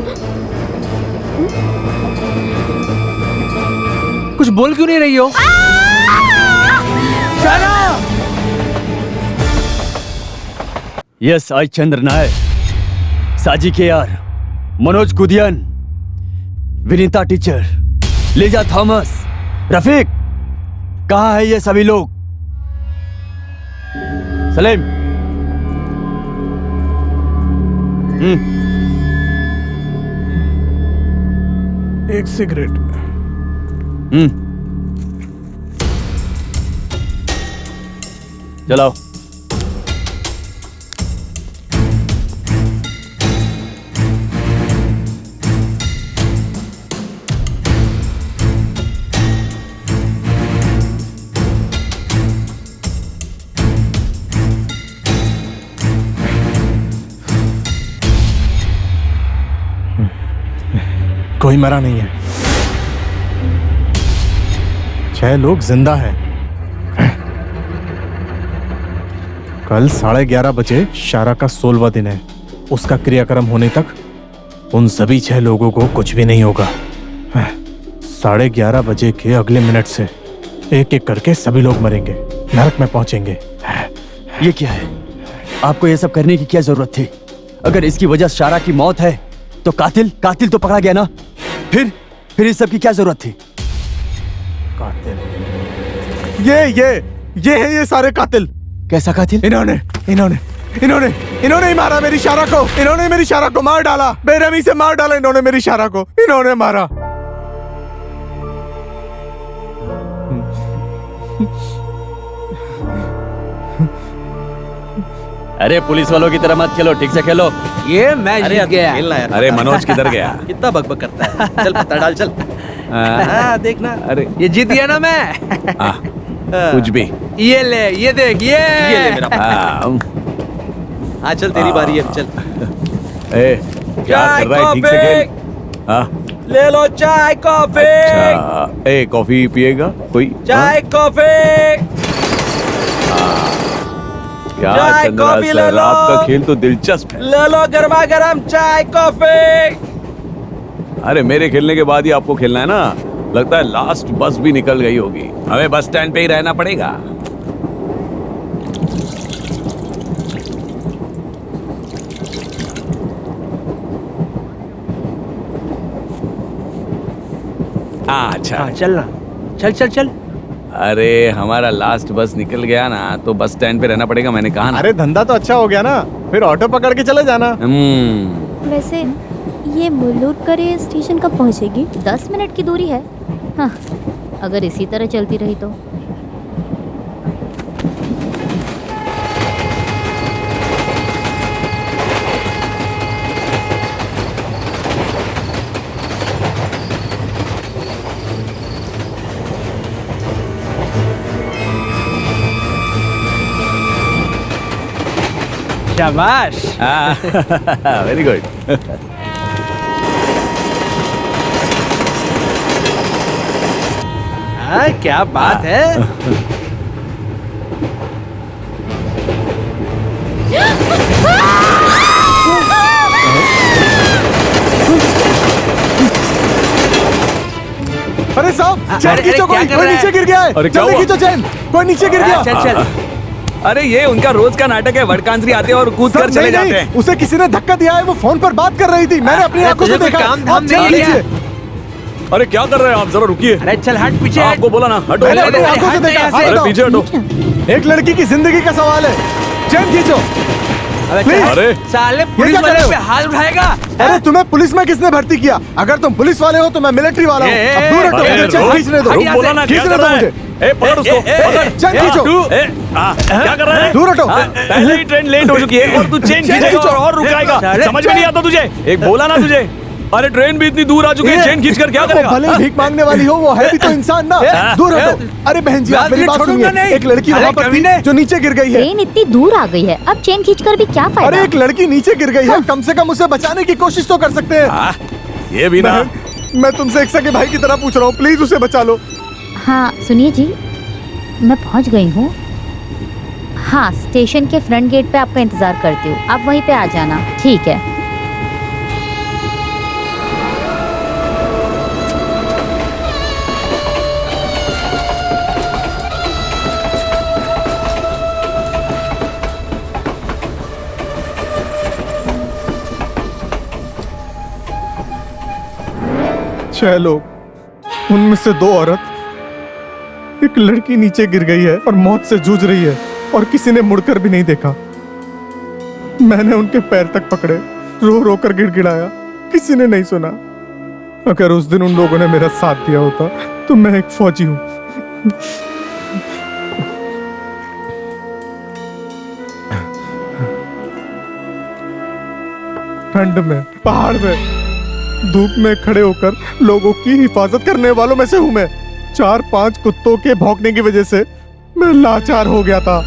कुछ बोल क्यों नहीं रही हो? यस, आई चंद्र नायर, साजी के यार, Manoj Kudiyan, Vinitha teacher, Liza Thomas, Rafeeq, कहाँ है ये सभी लोग? सलीम। एक सिगरेट। चलाओ। कोई मरा नहीं है, 6 लोग जिंदा हैं। कल 11:30 बजे शारा का 16वां दिन है। उसका क्रियाक्रम होने तक उन सभी 6 लोगों को कुछ भी नहीं होगा। 11:30 बजे के अगले मिनट से एक एक करके सभी लोग मरेंगे, नरक में पहुंचेंगे। ये क्या है? आपको ये सब करने की क्या जरूरत थी? अगर इसकी वजह शारा की मौत है तो कातिल तो पकड़ा गया ना? फिर इस सब की क्या जरूरत थी? कातिल ये है ये सारे कातिल। कैसा कातिल? इन्होंने ही मारा मेरी शारा को। इन्होंने मेरी शारा को मार डाला, बेरहमी से मार डाला इन्होंने मेरी शारा को। इन्होंने मारा। अरे पुलिस वालों की तरह मत खेलो, ठीक से खेलो। ये मैच जीत गया। खेलना यार। अरे मनोज किधर गया? कितना बकबक करता है। चल पत्ता डाल चल। देखना। अरे ये जीत गया ना मैं। कुछ भी। ये ले, ये देख, ये ले मेरा चल तेरी बारी है, चल। ए, क्या कर रहा है? ठीक से खेल। ले लो चाय कॉफी। अच्छा, ए कॉफी पिएगा कोई? चाय कॉफी। क्या चाय चंद्रा कॉफी ले सर, लो। आपका खेल तो दिलचस्प है। ले लो गर्मा गर्म चाय कॉफी। अरे मेरे खेलने के बाद ही आपको खेलना है ना? लगता है लास्ट बस भी निकल गई होगी। हमें बस स्टैंड पे ही रहना पड़ेगा। अच्छा चल ना, चल। अरे हमारा लास्ट बस निकल गया ना, तो बस स्टैंड पे रहना पड़ेगा, मैंने कहा ना। अरे धंधा तो अच्छा हो गया ना, फिर ऑटो पकड़ के चले जाना। वैसे ये मुल्लूर करे स्टेशन कब पहुंचेगी? 10 मिनट की दूरी है। हाँ, अगर इसी तरह चलती रही तो। शाबाश। Very good. क्या बात है। अरे साहब, चैन अरे, खींचो, क्या कोई कर रहा है? नीचे गिर गया है। अरे, क्या जल्दी हुआ? खींचो चैन, कोई नीचे गिर गया। चल। अरे ये उनका रोज का नाटक है, वडकांतरी आते हैं और कूद कर चले जाते हैं। उसे किसी ने धक्का दिया है, वो फोन पर बात कर रही थी, मैंने अपनी आंखों से देखा। काम धाम आप चैन नहीं खींचिए। अरे क्या कर रहे हैं आप? जरा रुकिए। अरे चल हट पीछे। आपको बोला ना, हटो। मैंने अपनी आंखों से देखा। हाथ अरे हटाओ। पीछे हटो। एक लड़की की जिंदगी का सवाल है, चैन खींचो। अरे साले पुलिस वाले पे हाथ उठाएगा। अरे तुम्हें पुलिस में किसने भर्ती किया? अगर तुम पुलिस वाले हो तो मैं मिलिट्री वाला हूँ। अब दूर हटो, मुझे चैन खींचने दो। बोला ना, क्या खींचने कर दो रहा है? मुझे। ए, पकड़ उसको, पकड़। चैन खींचो। क्या कर रहा है? दूर हटो। पहले ही ट्रेन लेट हो चुकी है और तू चेन खींचेगा और रुकाएगा। समझ में नहीं आता तुझे? एक बोला ना तुझे। अरे ट्रेन भी इतनी दूर आ चुकी है, चेन खींच कर क्या करेगा? भले ही भीख मांगने वाली हो, वो है भी तो इंसान ना। दूर हटो। अरे बहन जी, आप मेरी बात सुनिए। एक लड़की वहाँ पर थी जो नीचे गिर गई है। ट्रेन इतनी दूर आ गई है, अब चेन खींचकर भी क्या फायदा? अरे एक लड़की नीचे गिर गई है, कम से कम उसे बचाने की कोशिश तो कर सकते हैं। ये भी ना। मैं तुमसे एक सगे भाई की तरह पूछ रहा हूँ, प्लीज उसे बचा लो। हाँ सुनिए जी, मैं पहुंच गई हूँ। हाँ, स्टेशन के फ्रंट गेट पे आपका इंतजार करती हूँ, आप वहीं पे आ जाना। ठीक है। छह लोग, उनमें से 2 औरत, एक लड़की नीचे गिर गई है और मौत से जूझ रही है और किसी ने मुड़कर भी नहीं देखा। मैंने उनके पैर तक पकड़े, रो रो कर गिड़गिड़ाया, किसी ने नहीं सुना। अगर उस दिन उन लोगों ने मेरा साथ दिया होता तो मैं एक फौजी हूं। ठंड में, पहाड़ में, धूप में खड़े होकर लोगों की हिफाजत करने वालों में से हूं मैं। 4-5 कुत्तों के भौंकने की वजह से मैं लाचार हो गया था,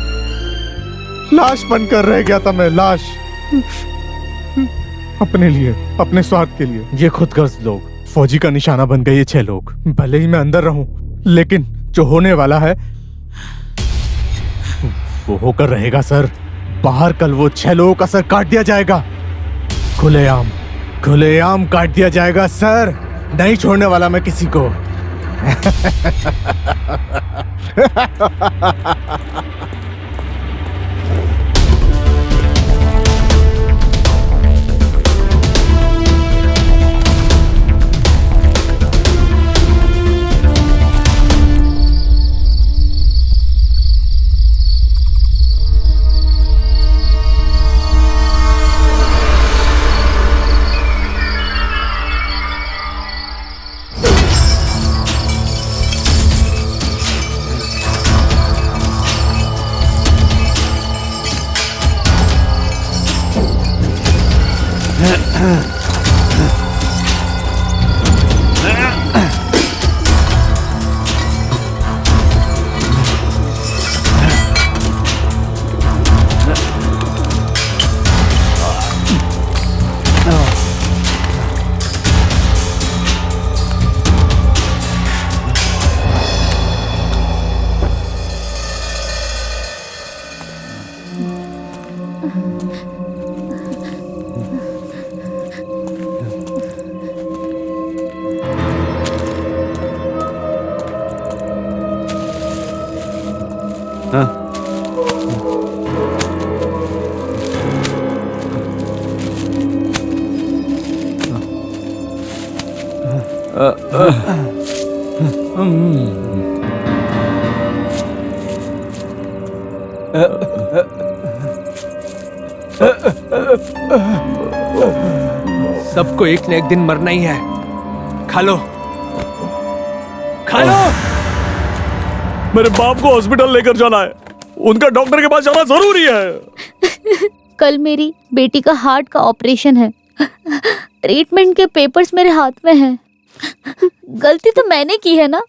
लाश बनकर रह गया था मैं, लाश। अपने लिए, अपने स्वार्थ के लिए ये खुदगर्ज लोग फौजी का निशाना बन गए। ये 6 लोग, भले ही मैं अंदर रहूं, लेकिन जो होने वाला है वो होकर रहेगा सर। बाहर कल वो 6 लोगों का सर काट दिया जाएगा, खुलेआम काट दिया जाएगा सर। नहीं छोड़ने वाला मैं किसी को। सबको एक न एक दिन मरना ही है। खा लो, खा लो। मेरे बाप को हॉस्पिटल लेकर जाना है, उनका डॉक्टर के पास जाना जरूरी है। कल मेरी बेटी का हार्ट का ऑपरेशन है। ट्रीटमेंट के पेपर्स मेरे हाथ में हैं। गलती तो मैंने की है ना,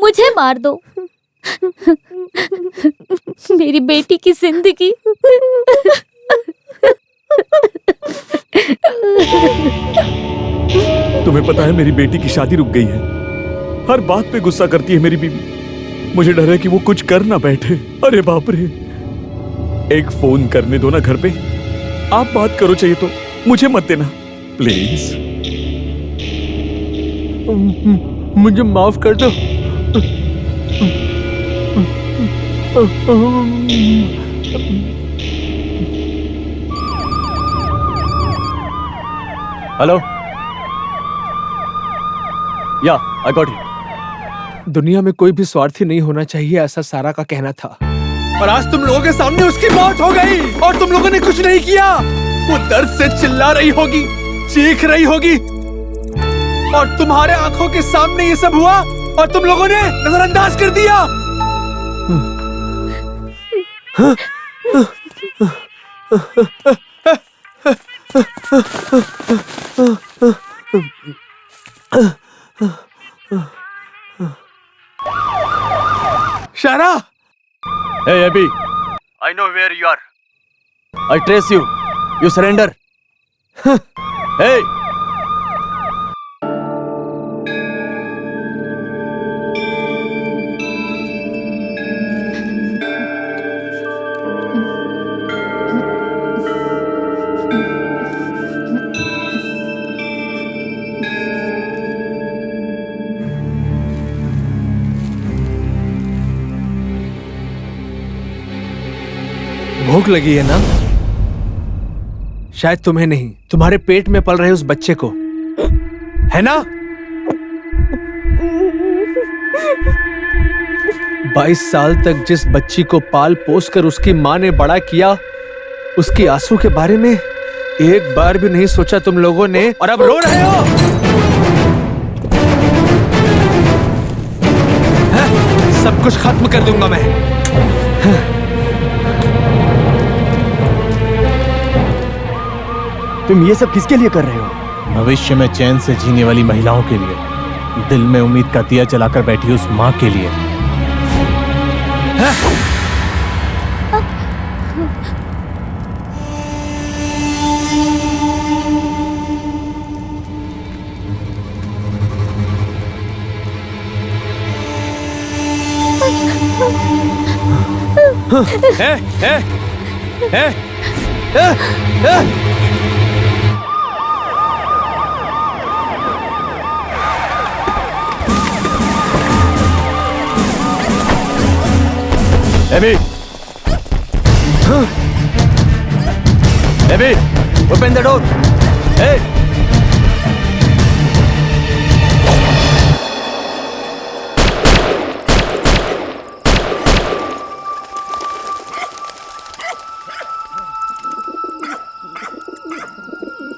मुझे मार दो। मेरी बेटी की जिंदगी। तुम्हें पता है मेरी बेटी की शादी रुक गई है। हर बात पे गुस्सा करती है मेरी बीवी। मुझे डर है कि वो कुछ कर ना बैठे। अरे बाप रे, एक फोन करने दो ना घर पे। आप बात करो, चाहिए तो मुझे मत देना प्लीज। मुझे माफ कर दो। हेलो, या आई गॉट इट। दुनिया में कोई भी स्वार्थी नहीं होना चाहिए, ऐसा सारा का कहना था। और आज तुम लोगों के सामने उसकी मौत हो गई और तुम लोगों ने कुछ नहीं किया। वो दर्द से चिल्ला रही होगी, चीख रही होगी, और तुम्हारे आंखों के सामने ये सब हुआ और तुम लोगों ने नजरअंदाज कर दिया। शारा, Hey Abby, I know where you are. I trace you. You surrender. Hey. भूख लगी है ना? शायद तुम्हें नहीं, तुम्हारे पेट में पल रहे उस बच्चे को, है ना? 22 साल तक जिस बच्ची को पाल पोस कर उसकी माँ ने बड़ा किया, उसके आंसू के बारे में एक बार भी नहीं सोचा तुम लोगों ने, और अब रो रहे हो। सब कुछ खत्म कर दूंगा मैं। तुम ये सब किसके लिए कर रहे हो? भविष्य में चैन से जीने वाली महिलाओं के लिए, दिल में उम्मीद का दिया जलाकर बैठी उस माँ के लिए। Abby! Abby! Open the door! Hey!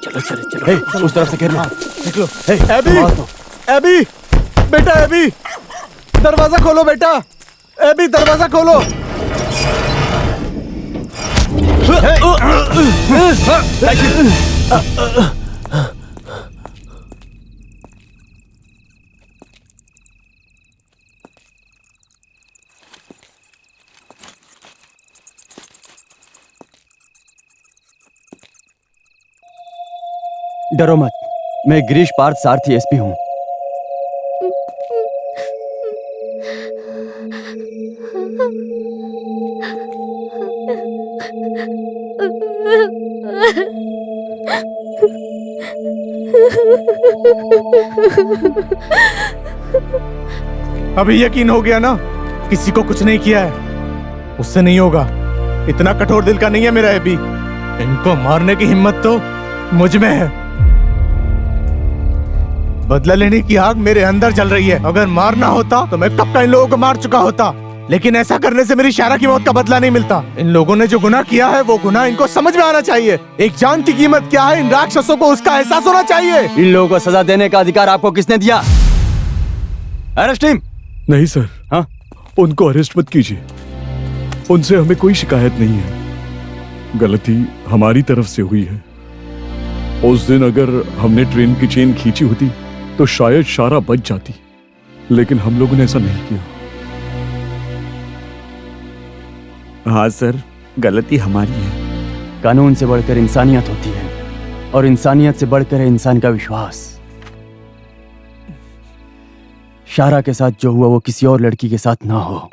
चलो चलो चलो। Hey, उस तरफ से घेरना। निकलो। Hey, AB! एबी! बेटा एबी! दरवाजा खोलो बेटा! एबी दरवाजा खोलो! Hey! डरो मत, मैं गिरीश पार्थ सारथी एसपी हूँ। अभी यकीन हो गया ना, किसी को कुछ नहीं किया है। उससे नहीं होगा, इतना कठोर दिल का नहीं है मेरा एबी। इनको मारने की हिम्मत तो मुझ में है। बदला लेने की आग मेरे अंदर जल रही है। अगर मारना होता तो मैं कब का इन लोगों को मार चुका होता, लेकिन ऐसा करने से मेरी शायरा की मौत का बदला नहीं मिलता। इन लोगों ने जो गुनाह किया है वो गुनाह इनको समझ में आना चाहिए। एक जान की कीमत क्या है इन राक्षसों को उसका एहसास होना चाहिए। इन लोगों को सजा देने का अधिकार आपको किसने दिया? Arrest team. नहीं सर, हाँ, उनको अरेस्ट मत कीजिए। उनसे हमें कोई शिकायत नहीं है। गलती हमारी तरफ से हुई है। उस दिन अगर हमने ट्रेन की चेन खींची होती तो शायद शारा बच जाती, लेकिन हम लोगों ने ऐसा नहीं किया। हाँ सर, गलती हमारी है। कानून से बढ़कर इंसानियत होती है और इंसानियत से बढ़कर है इंसान का विश्वास। शारा के साथ जो हुआ वो किसी और लड़की के साथ ना हो।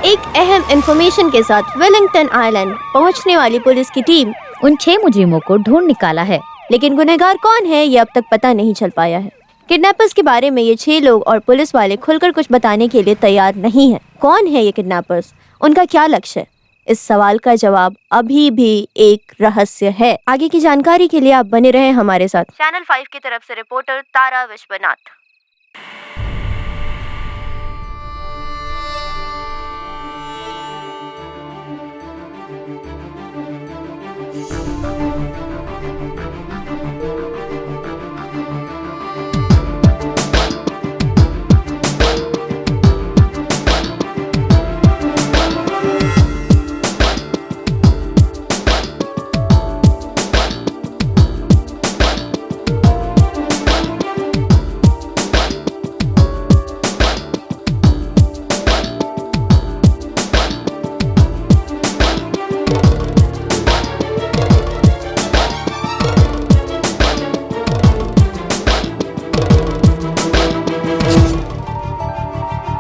एक अहम इंफॉर्मेशन के साथ वेलिंगटन आइलैंड पहुंचने वाली पुलिस की टीम उन 6 मुजरिमों को ढूंढ निकाला है, लेकिन गुनहगार कौन है ये अब तक पता नहीं चल पाया है। किडनैपर्स के बारे में ये 6 लोग और पुलिस वाले खुलकर कुछ बताने के लिए तैयार नहीं है। कौन है ये किडनैपर्स, उनका क्या लक्ष्य है, इस सवाल का जवाब अभी भी एक रहस्य है। आगे की जानकारी के लिए आप बने रहे हमारे साथ। चैनल 5 की तरफ से रिपोर्टर तारा विश्वनाथ।